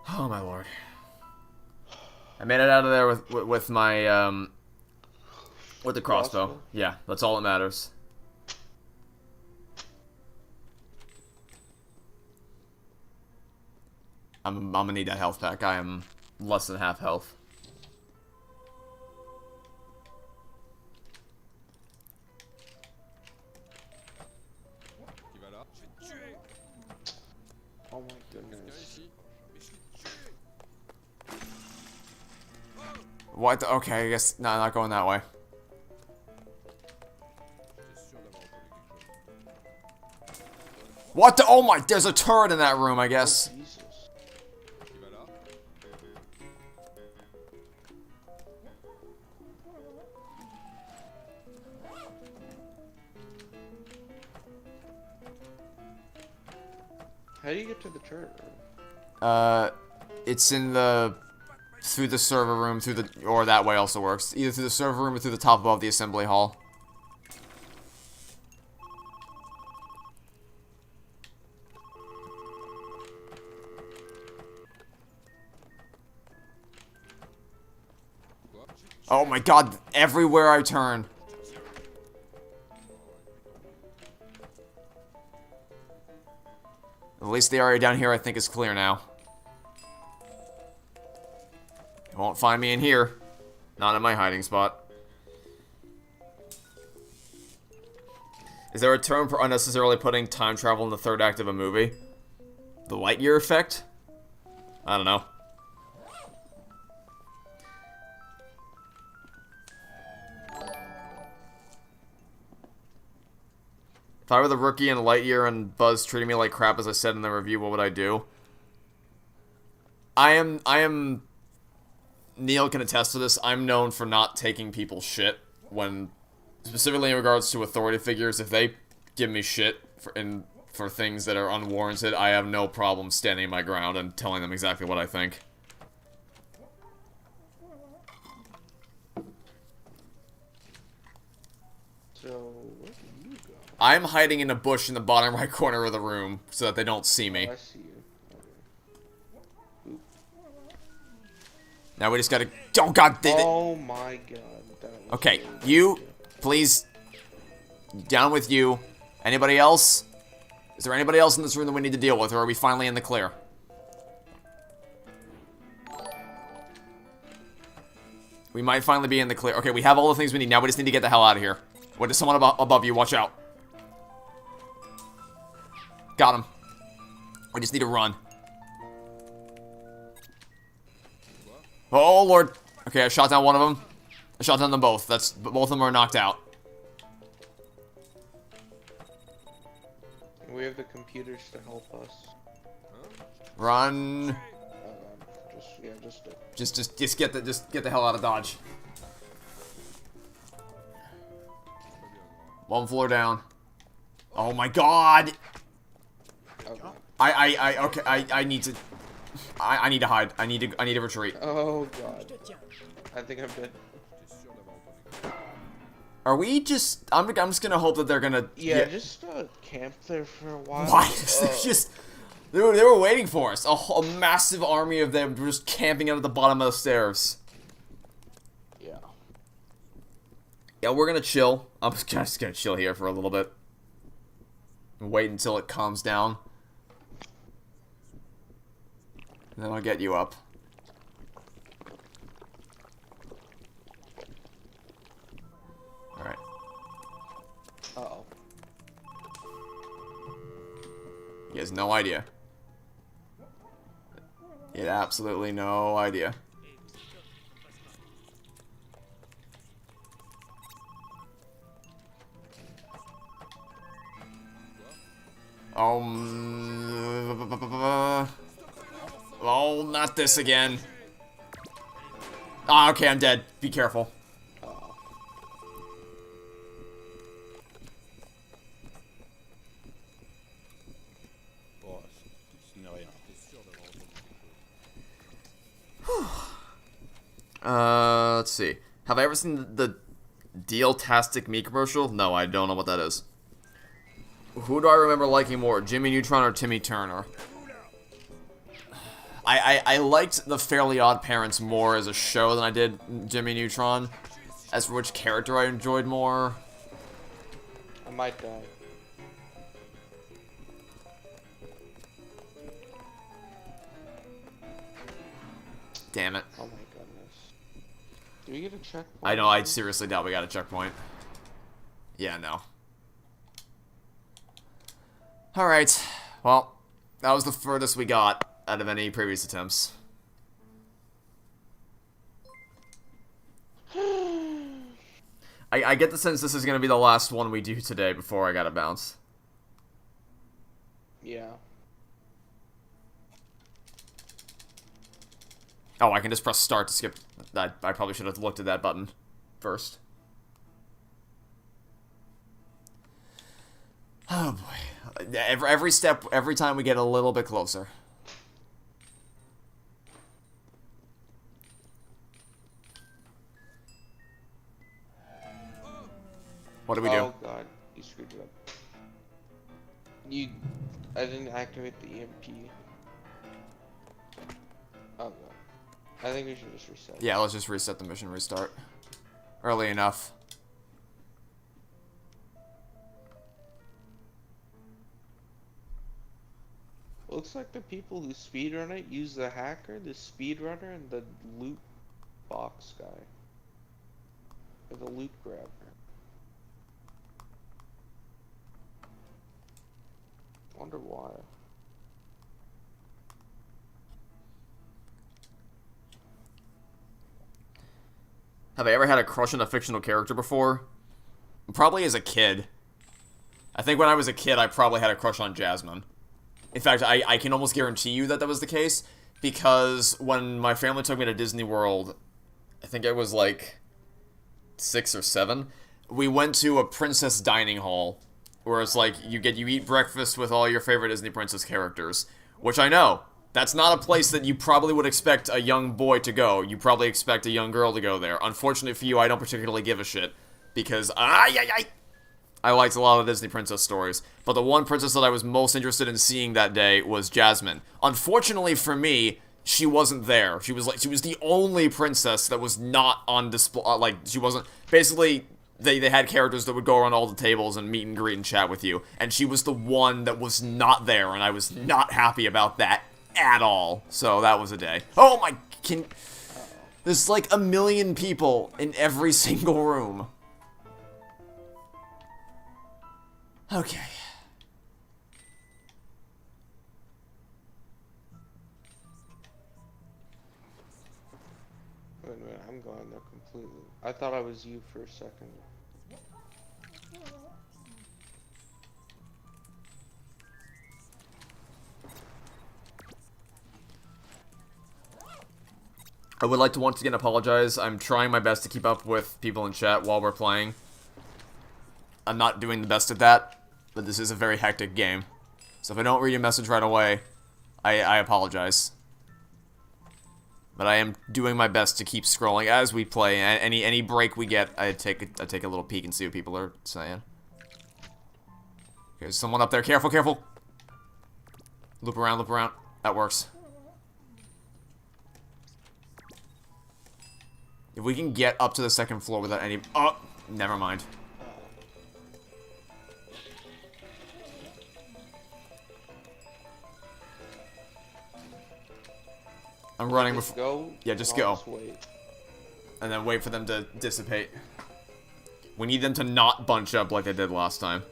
Oh my lord. I made it out of there with my with the crossbow. Yeah, that's all that matters. I'm gonna need that health pack. I am less than half health. Oh my goodness. What? Okay, I guess no, not going that way. What the? Oh my! There's a turret in that room, I guess. Oh, Jesus. How do you get to the turret room? It's in the through the server room, or that way also works. Either through the server room or through the top above the assembly hall. Oh my god, everywhere I turn. At least the area down here I think is clear now. You won't find me in here. Not in my hiding spot. Is there a term for unnecessarily putting time travel in the third act of a movie? The light year effect? I don't know. If I were the rookie in Lightyear and Buzz treating me like crap as I said in the review, what would I do? I am Neil can attest to this. I'm known for not taking people's shit when, specifically in regards to authority figures. If they give me shit for things that are unwarranted, I have no problem standing my ground and telling them exactly what I think. So, where did you go? I'm hiding in a bush in the bottom right corner of the room so that they don't see me. Oh, I see you. Okay. Oop. Now we just gotta... Oh god! Oh my god. That was Okay, really you, good. please, down with you. Anybody else? Is there anybody else in this room that we need to deal with, or are we finally in the clear? We might finally be in the clear. Okay, we have all the things we need. Now we just need to get the hell out of here. What is someone above you? Watch out. Got him. We just need to run. Oh, Lord. Okay, I shot down one of them. I shot down them both. Both of them are knocked out. We have the computers to help us. Run. Just Just get the hell out of Dodge. One floor down. Oh my god. Okay. Okay, I need to hide. I need to retreat. Oh god. I think I'm dead. Are we just... I'm just gonna hope that they're gonna... Yeah, just camp there for a while. Why? They were waiting for us. A massive army of them just camping out at the bottom of the stairs. Yeah. Yeah, we're gonna chill. I'm just gonna chill here for a little bit. Wait until it calms down. And then I'll get you up. Alright. Uh-oh. He has no idea. He had absolutely no idea. Oh, not this again. Ah, okay, I'm dead. Be careful. Let's see. Have I ever seen the Deal-tastic Me commercial? No, I don't know what that is. Who do I remember liking more, Jimmy Neutron or Timmy Turner? I liked the Fairly Odd Parents more as a show than I did Jimmy Neutron. As for which character I enjoyed more... I might die. Damn it. Oh my goodness. Do we get a checkpoint? I know, I seriously doubt we got a checkpoint. Yeah, no. Alright. Well, that was the furthest we got out of any previous attempts. I get the sense this is going to be the last one we do today before I gotta bounce. Yeah. Oh, I can just press start to skip that. I probably should have looked at that button first. Oh boy. Every step, every time we get a little bit closer. What do we do? Oh god, you screwed it up. I didn't activate the EMP. Oh god. I think we should just reset. Yeah, let's just reset the mission, restart. early enough. Looks like the people who speedrun it use the hacker, the speedrunner, and the loot box guy. Or the loot grabber. Wonder why. Have I ever had a crush on a fictional character before? Probably as a kid. I think when I was a kid, I probably had a crush on Jasmine. In fact, I can almost guarantee you that that was the case, because when my family took me to Disney World, I think I was like 6 or 7, we went to a princess dining hall, where it's like, you eat breakfast with all your favorite Disney princess characters, which I know, that's not a place that you probably would expect a young boy to go. You probably expect a young girl to go there. Unfortunately for you, I don't particularly give a shit, because I liked a lot of Disney princess stories, but the one princess that I was most interested in seeing that day was Jasmine. Unfortunately for me, she wasn't there. She was the only princess that was not on display. She wasn't. Basically, they had characters that would go around all the tables and meet and greet and chat with you, and she was the one that was not there, and I was not happy about that at all. So that was a day. Oh my, there's like a million people in every single room. Okay. Wait a minute, I'm going there completely. I thought I was you for a second. I would like to once again apologize. I'm trying my best to keep up with people in chat while we're playing. I'm not doing the best at that, but this is a very hectic game. So if I don't read your message right away, I apologize. But I am doing my best to keep scrolling as we play. Any break we get, I take a little peek and see what people are saying. There's someone up there. Careful, careful. Loop around, loop around. That works. If we can get up to the second floor without any... Oh, never mind. I'm running before... Go. Yeah, just go. Just wait. And then wait for them to dissipate. We need them to not bunch up like they did last time.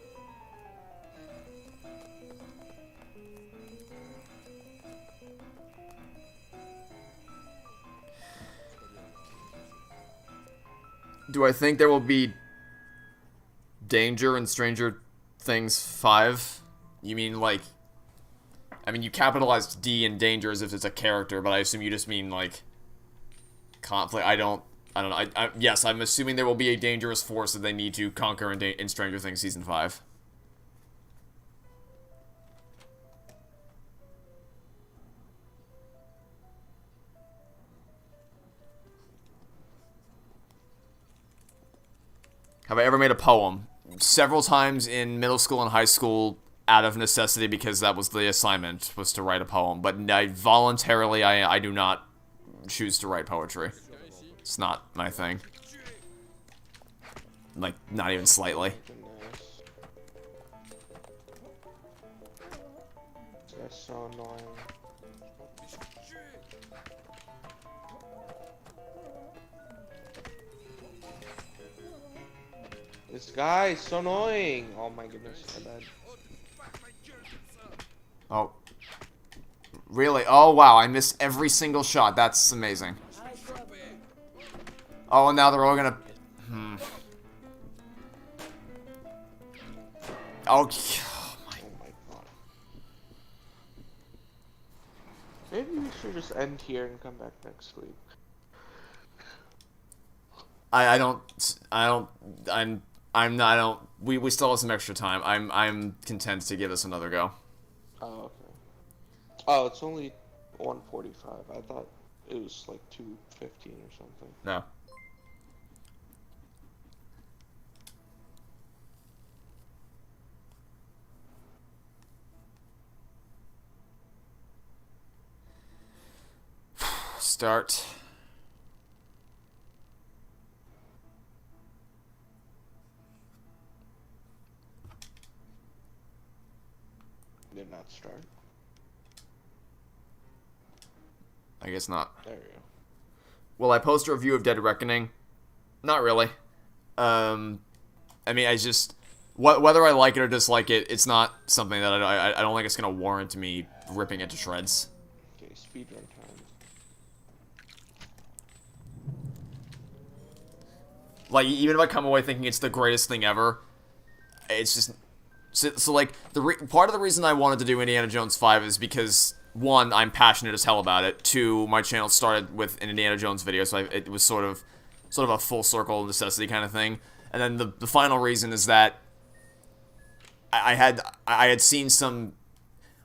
Do I think there will be danger in Stranger Things 5? You mean, like... I mean, you capitalized D in danger as if it's a character, but I assume you just mean, like... conflict. I don't know. Yes, I'm assuming there will be a dangerous force that they need to conquer in Stranger Things Season 5. Have I ever made a poem? Several times in middle school and high school, out of necessity, because that was the assignment, was to write a poem. But voluntarily, I do not choose to write poetry. It's not my thing. Like, not even slightly. That's so annoying. This guy is so annoying. Oh my goodness, my bad. Oh. Really? Oh, wow, I missed every single shot. That's amazing. Oh, and now they're all gonna... Oh, my god. Maybe we should just end here and come back next week. We still have some extra time. I'm content to give this another go. Oh, okay. Oh, it's only 1:45. I thought it was like 2:15 or something. No. Start. Did not start. I guess not. There we go. Will I post a review of Dead Reckoning? Not really. I mean, I just... Whether I like it or dislike it, it's not something that I don't think it's going to warrant me ripping it to shreds. Okay, speedrun time. Like, even if I come away thinking it's the greatest thing ever, it's just... So like, part of the reason I wanted to do Indiana Jones 5 is because, one, I'm passionate as hell about it. Two, my channel started with an Indiana Jones video, so it was sort of a full circle necessity kind of thing. And then the final reason is that I had seen some,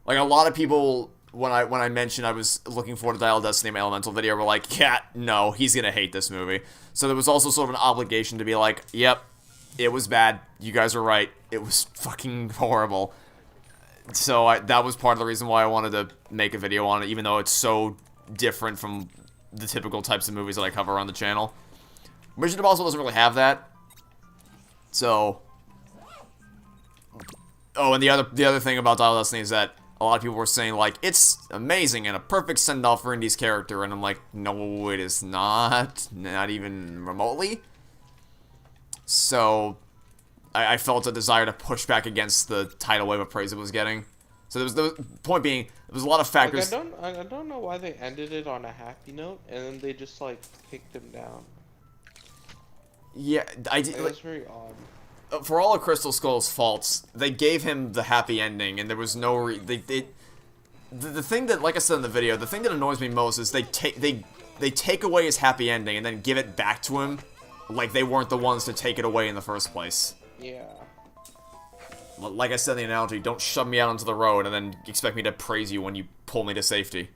like, a lot of people when I mentioned I was looking forward to Dial of Destiny, my Elemental video, were like, yeah, no, he's gonna hate this movie. So there was also sort of an obligation to be like, yep, it was bad. You guys are right. It was fucking horrible. So that was part of the reason why I wanted to make a video on it, even though it's so different from the typical types of movies that I cover on the channel. Mission Impossible doesn't really have that. So... Oh, and the other thing about Dial of Destiny is that a lot of people were saying, like, it's amazing and a perfect send-off for Indy's character, and I'm like, no, it is not. Not even remotely. So, I felt a desire to push back against the tidal wave of praise it was getting. So the point being, there was a lot of factors. Like, I don't know why they ended it on a happy note, and then they just, like, kicked him down. Yeah, It was very odd. For all of Crystal Skull's faults, they gave him the happy ending, and there was no the thing that, like I said in the video, the thing that annoys me most is they take away his happy ending and then give it back to him, like they weren't the ones to take it away in the first place. Yeah. Like I said in the analogy, don't shove me out onto the road and then expect me to praise you when you pull me to safety.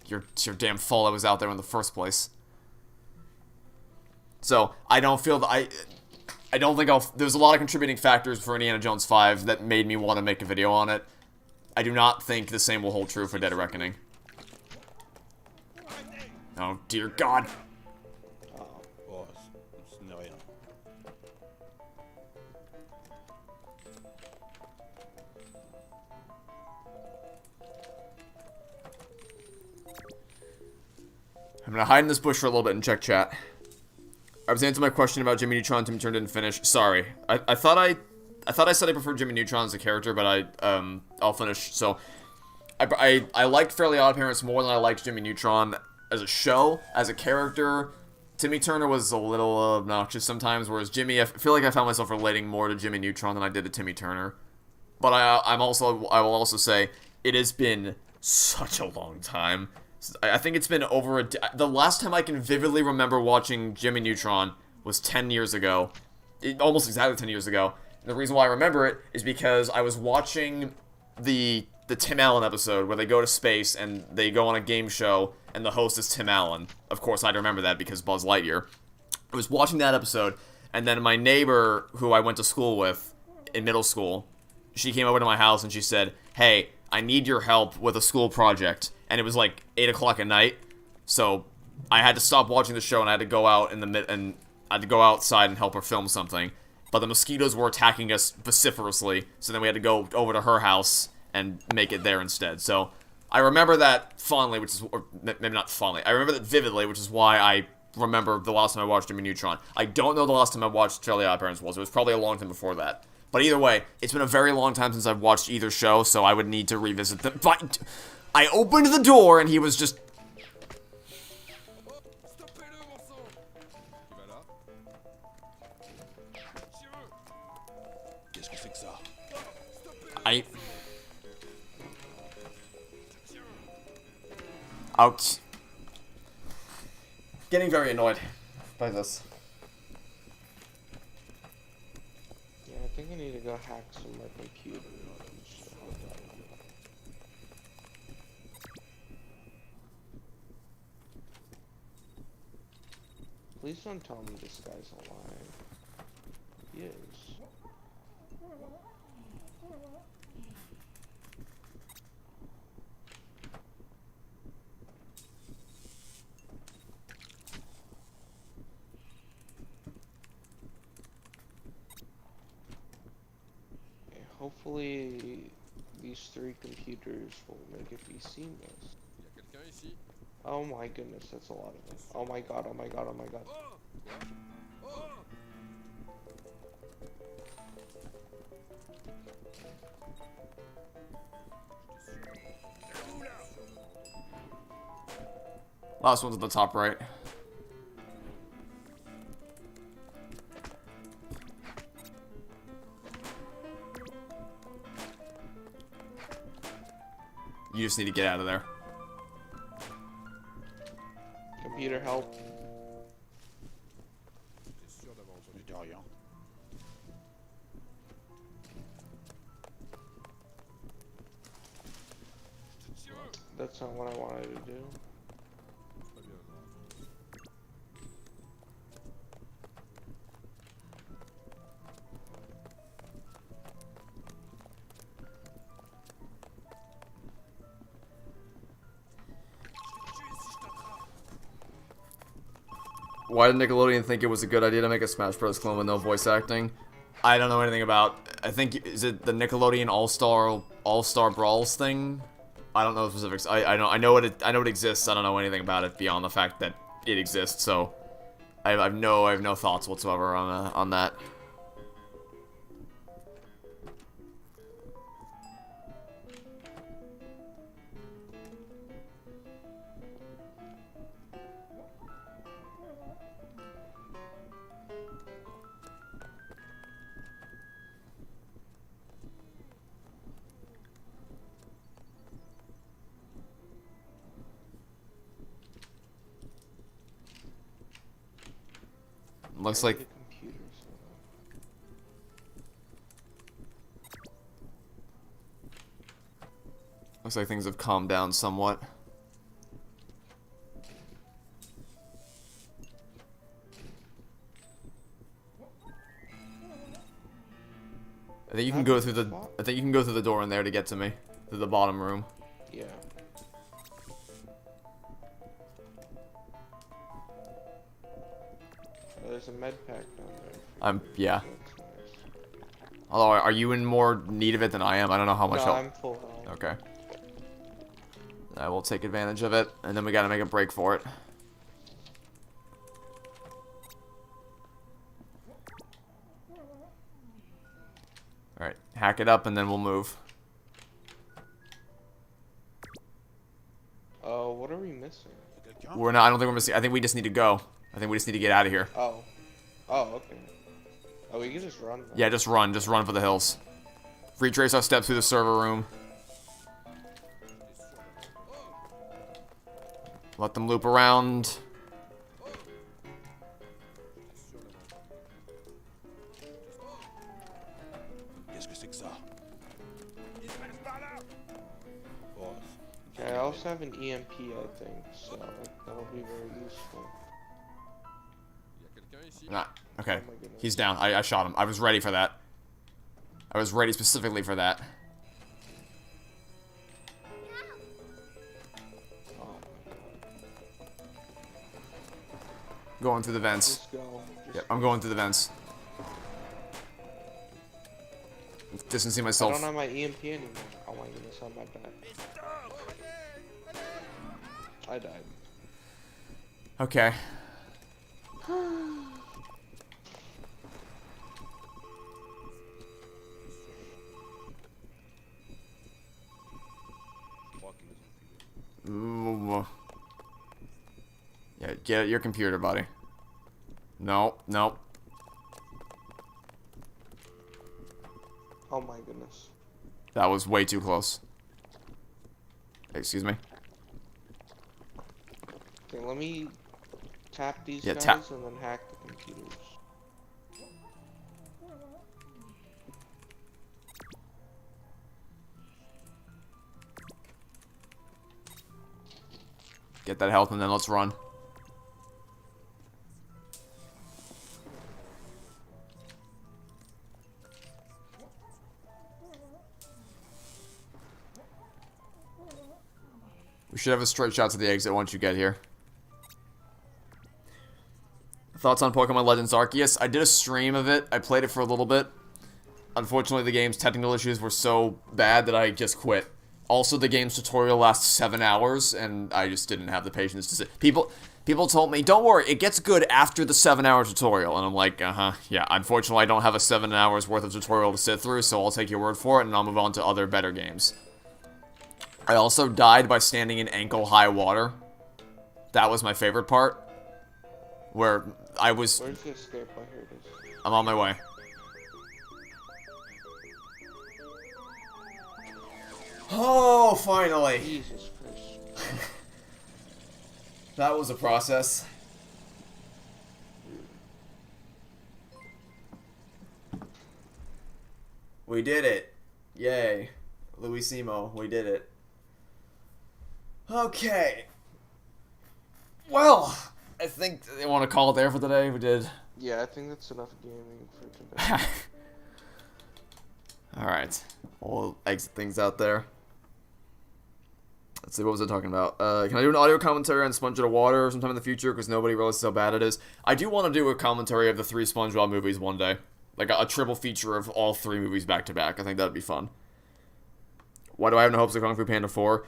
It's your damn fault I was out there in the first place. So, I don't feel that I don't think there's a lot of contributing factors for Indiana Jones 5 that made me want to make a video on it. I do not think the same will hold true for Dead Reckoning. Oh, dear God. I'm gonna hide in this bush for a little bit and check chat. I was answering my question about Jimmy Neutron. Tim Turner didn't finish. Sorry. I thought I said I preferred Jimmy Neutron as a character, but I'll finish. So, I liked Fairly Odd Parents more than I liked Jimmy Neutron as a show. As a character, Timmy Turner was a little obnoxious sometimes, whereas Jimmy, I feel like I found myself relating more to Jimmy Neutron than I did to Timmy Turner. But I will also say, it has been such a long time. I think it's been over the last time I can vividly remember watching Jimmy Neutron was 10 years ago. Almost exactly 10 years ago. And the reason why I remember it is because I was watching the Tim Allen episode where they go to space and they go on a game show and the host is Tim Allen. Of course, I'd remember that because Buzz Lightyear. I was watching that episode, and then my neighbor, who I went to school with in middle school, she came over to my house and she said, "Hey, I need your help with a school project." And it was like 8 o'clock at night, so I had to stop watching the show and I had to go out and I had to go outside and help her film something. But the mosquitoes were attacking us vociferously, so then we had to go over to her house and make it there instead. So I remember that fondly, or maybe not fondly. I remember that vividly, which is why I remember the last time I watched Jimmy Neutron. I don't know the last time I watched Fairly Odd Parents was. It was probably a long time before that. But either way, it's been a very long time since I've watched either show, so I would need to revisit them. But I opened the door and he was just... Ouch. Getting very annoyed by this. Yeah, I think I need to go hack some of my computer. Please don't tell me this guy's alive. He is. Okay, hopefully These three computers will make it be seamless. Oh my goodness, that's a lot of them. Oh my god, oh my god, oh my god. Last one's at the top right. You just need to get out of there. Computer help. That's not what I wanted to do. Why did Nickelodeon think it was a good idea to make a Smash Bros. Clone with no voice acting? I don't know anything about. I think is it the Nickelodeon All-Star Brawls thing? I don't know the specifics. I know it exists. I don't know anything about it beyond the fact that it exists. So I have no thoughts whatsoever on that. Looks like things have calmed down somewhat. I think you can go through the door in there to get to me, to the bottom room. Yeah. There's a med pack down there. Yeah. Although, are you in more need of it than I am? I don't know how much No, help. I'm full health. Okay. I will take advantage of it, and then we gotta make a break for it. Alright, hack it up, and then we'll move. What are we missing? We're not, I don't think we're missing. I think we just need to go. I think we just need to get out of here. Oh. Oh, okay. Oh, we can just run then. Yeah, just run for the hills. Retrace our steps through the server room. Let them loop around. Okay, I also have an EMP, I think, so that'll be very useful. Nah, okay. Oh my goodness. He's down. I shot him. I was ready for that. I was ready specifically for that. Oh my god. Going through the vents. Just go. Yep, I'm going through the vents. Distancing I myself. don't have my EMP anymore. Oh my goodness, how am I bad? I died. Okay. Ooh. Yeah, get your computer, buddy. No, no. Oh my goodness. That was way too close. Excuse me. Okay, let me tap these Yeah, guys tap. and then hack the computers. Get that health and then let's run. We should have a straight shot to the exit once you get here. Thoughts on Pokemon Legends Arceus? I did a stream of it. I played it for a little bit. unfortunately, the game's technical issues were so bad that I just quit. Also, the game's tutorial lasts 7 hours, and I just didn't have the patience to sit. People told me, don't worry, it gets good after the 7-hour tutorial. And I'm like, yeah, unfortunately I don't have a 7 hours worth of tutorial to sit through, so I'll take your word for it, and I'll move on to other better games. I also died by standing in ankle-high water. That was my favorite part. Where I was... Where's the escape? I heard it. I'm on my way. Oh, finally! Jesus Christ. That was a process. We did it. Yay. Luisimo, we did it. Okay. Well, I think they want to call it there for today. We did. Yeah, I think that's enough gaming for today. Alright. We'll exit things out there. Let's see, what was I talking about? Can I do an audio commentary on SpongeBob Water sometime in the future? Because nobody realizes how bad it is. I do want to do a commentary of the 3 SpongeBob movies one day. Like a triple feature of all 3 movies back to back. I think that'd be fun. Why do I have no hopes of Kung Fu Panda 4?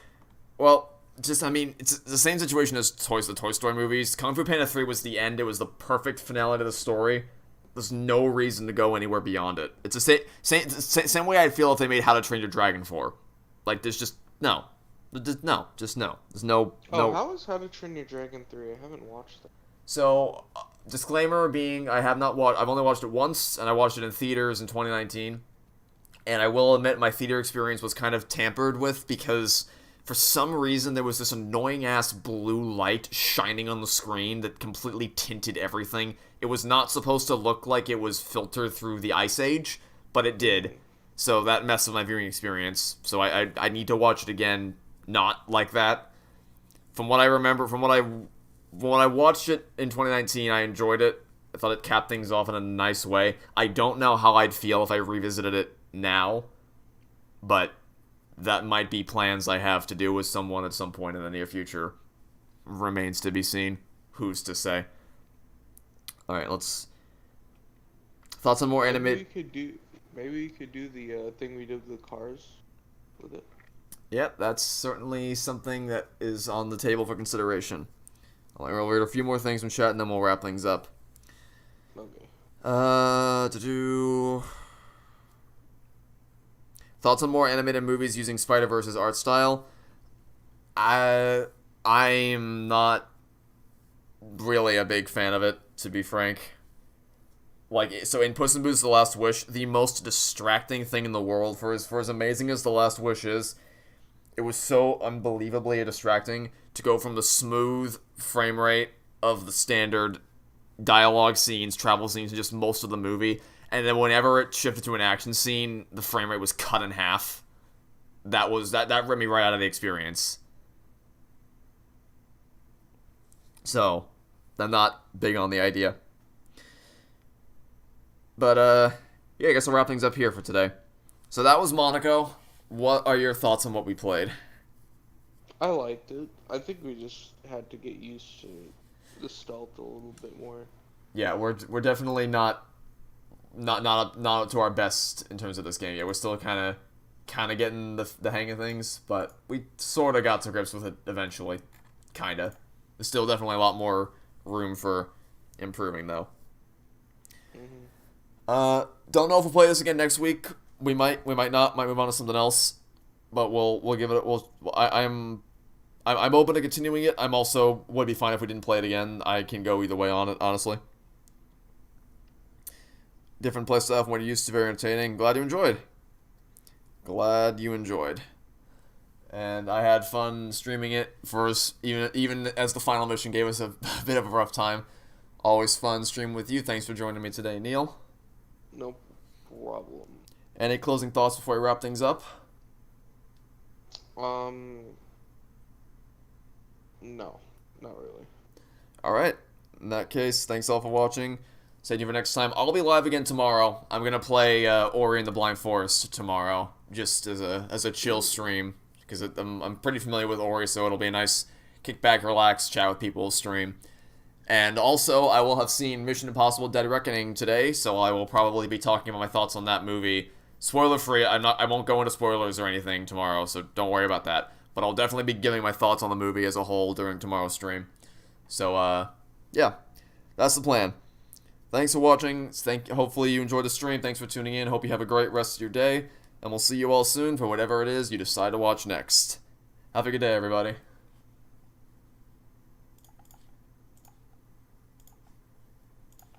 Well, just, I mean, it's the same situation as the Toy Story movies. Kung Fu Panda 3 was the end. It was the perfect finale to the story. There's no reason to go anywhere beyond it. It's the same way I'd feel if they made How to Train Your Dragon 4. Like, there's just, no. No, just no. There's no. How is How to Train Your Dragon 3? I haven't watched that. So, disclaimer being, I've only watched it once, and I watched it in theaters in 2019. And I will admit my theater experience was kind of tampered with because for some reason there was this annoying ass blue light shining on the screen that completely tinted everything. It was not supposed to look like it was filtered through the Ice Age, but it did. So that messed with my viewing experience. So I need to watch it again, not like that. From what I remember, when I watched it in 2019, I enjoyed it. I thought it capped things off in a nice way. I don't know how I'd feel if I revisited it now, but that might be plans I have to do with someone at some point in the near future. Remains to be seen. Who's to say? Alright, let's... Thoughts on more animated... Maybe we could do the thing we did with the cars with it. Yep, that's certainly something that is on the table for consideration. I'll read a few more things from chat and then we'll wrap things up. Okay. Thoughts on more animated movies using Spider-Verse's art style? I'm not really a big fan of it, to be frank. Like, so in Puss in Boots: The Last Wish, the most distracting thing in the world, for as amazing as The Last Wish is, it was so unbelievably distracting to go from the smooth frame rate of the standard dialogue scenes, travel scenes, and just most of the movie, and then whenever it shifted to an action scene, the frame rate was cut in half. That ripped me right out of the experience. So, I'm not big on the idea. But, yeah, I guess I'll wrap things up here for today. So that was Monaco. What are your thoughts on what we played? I liked it. I think we just had to get used to the stealth a little bit more. Yeah, we're definitely not up to our best in terms of this game yet. We're still kind of getting the hang of things, but we sort of got to grips with it eventually. Kinda. There's still definitely a lot more room for improving, though. Don't know if we'll play this again next week. We might not. Might move on to something else, but we'll give it. I'm open to continuing it. I'm also would be fine if we didn't play it again. I can go either way on it, honestly. Different play stuff from what you used to. Very entertaining. Glad you enjoyed. And I had fun streaming it for us, even as the final mission gave us a bit of a rough time. Always fun streaming with you. Thanks for joining me today, Neil. No problem. Any closing thoughts before we wrap things up? No, not really. Alright. In that case, thanks all for watching. Stay tuned for next time. I'll be live again tomorrow. I'm gonna play Ori and the Blind Forest tomorrow, just as a chill stream, because I'm pretty familiar with Ori, so it'll be a nice kick back, relax, chat with people stream. And also, I will have seen Mission Impossible: Dead Reckoning today, so I will probably be talking about my thoughts on that movie Spoiler free. I won't go into spoilers or anything tomorrow, so don't worry about that. But I'll definitely be giving my thoughts on the movie as a whole during tomorrow's stream. So yeah, that's the plan. Thanks for watching. Hopefully you enjoyed the stream. Thanks for tuning in. Hope you have a great rest of your day, and we'll see you all soon for whatever it is you decide to watch next. Have a good day, everybody.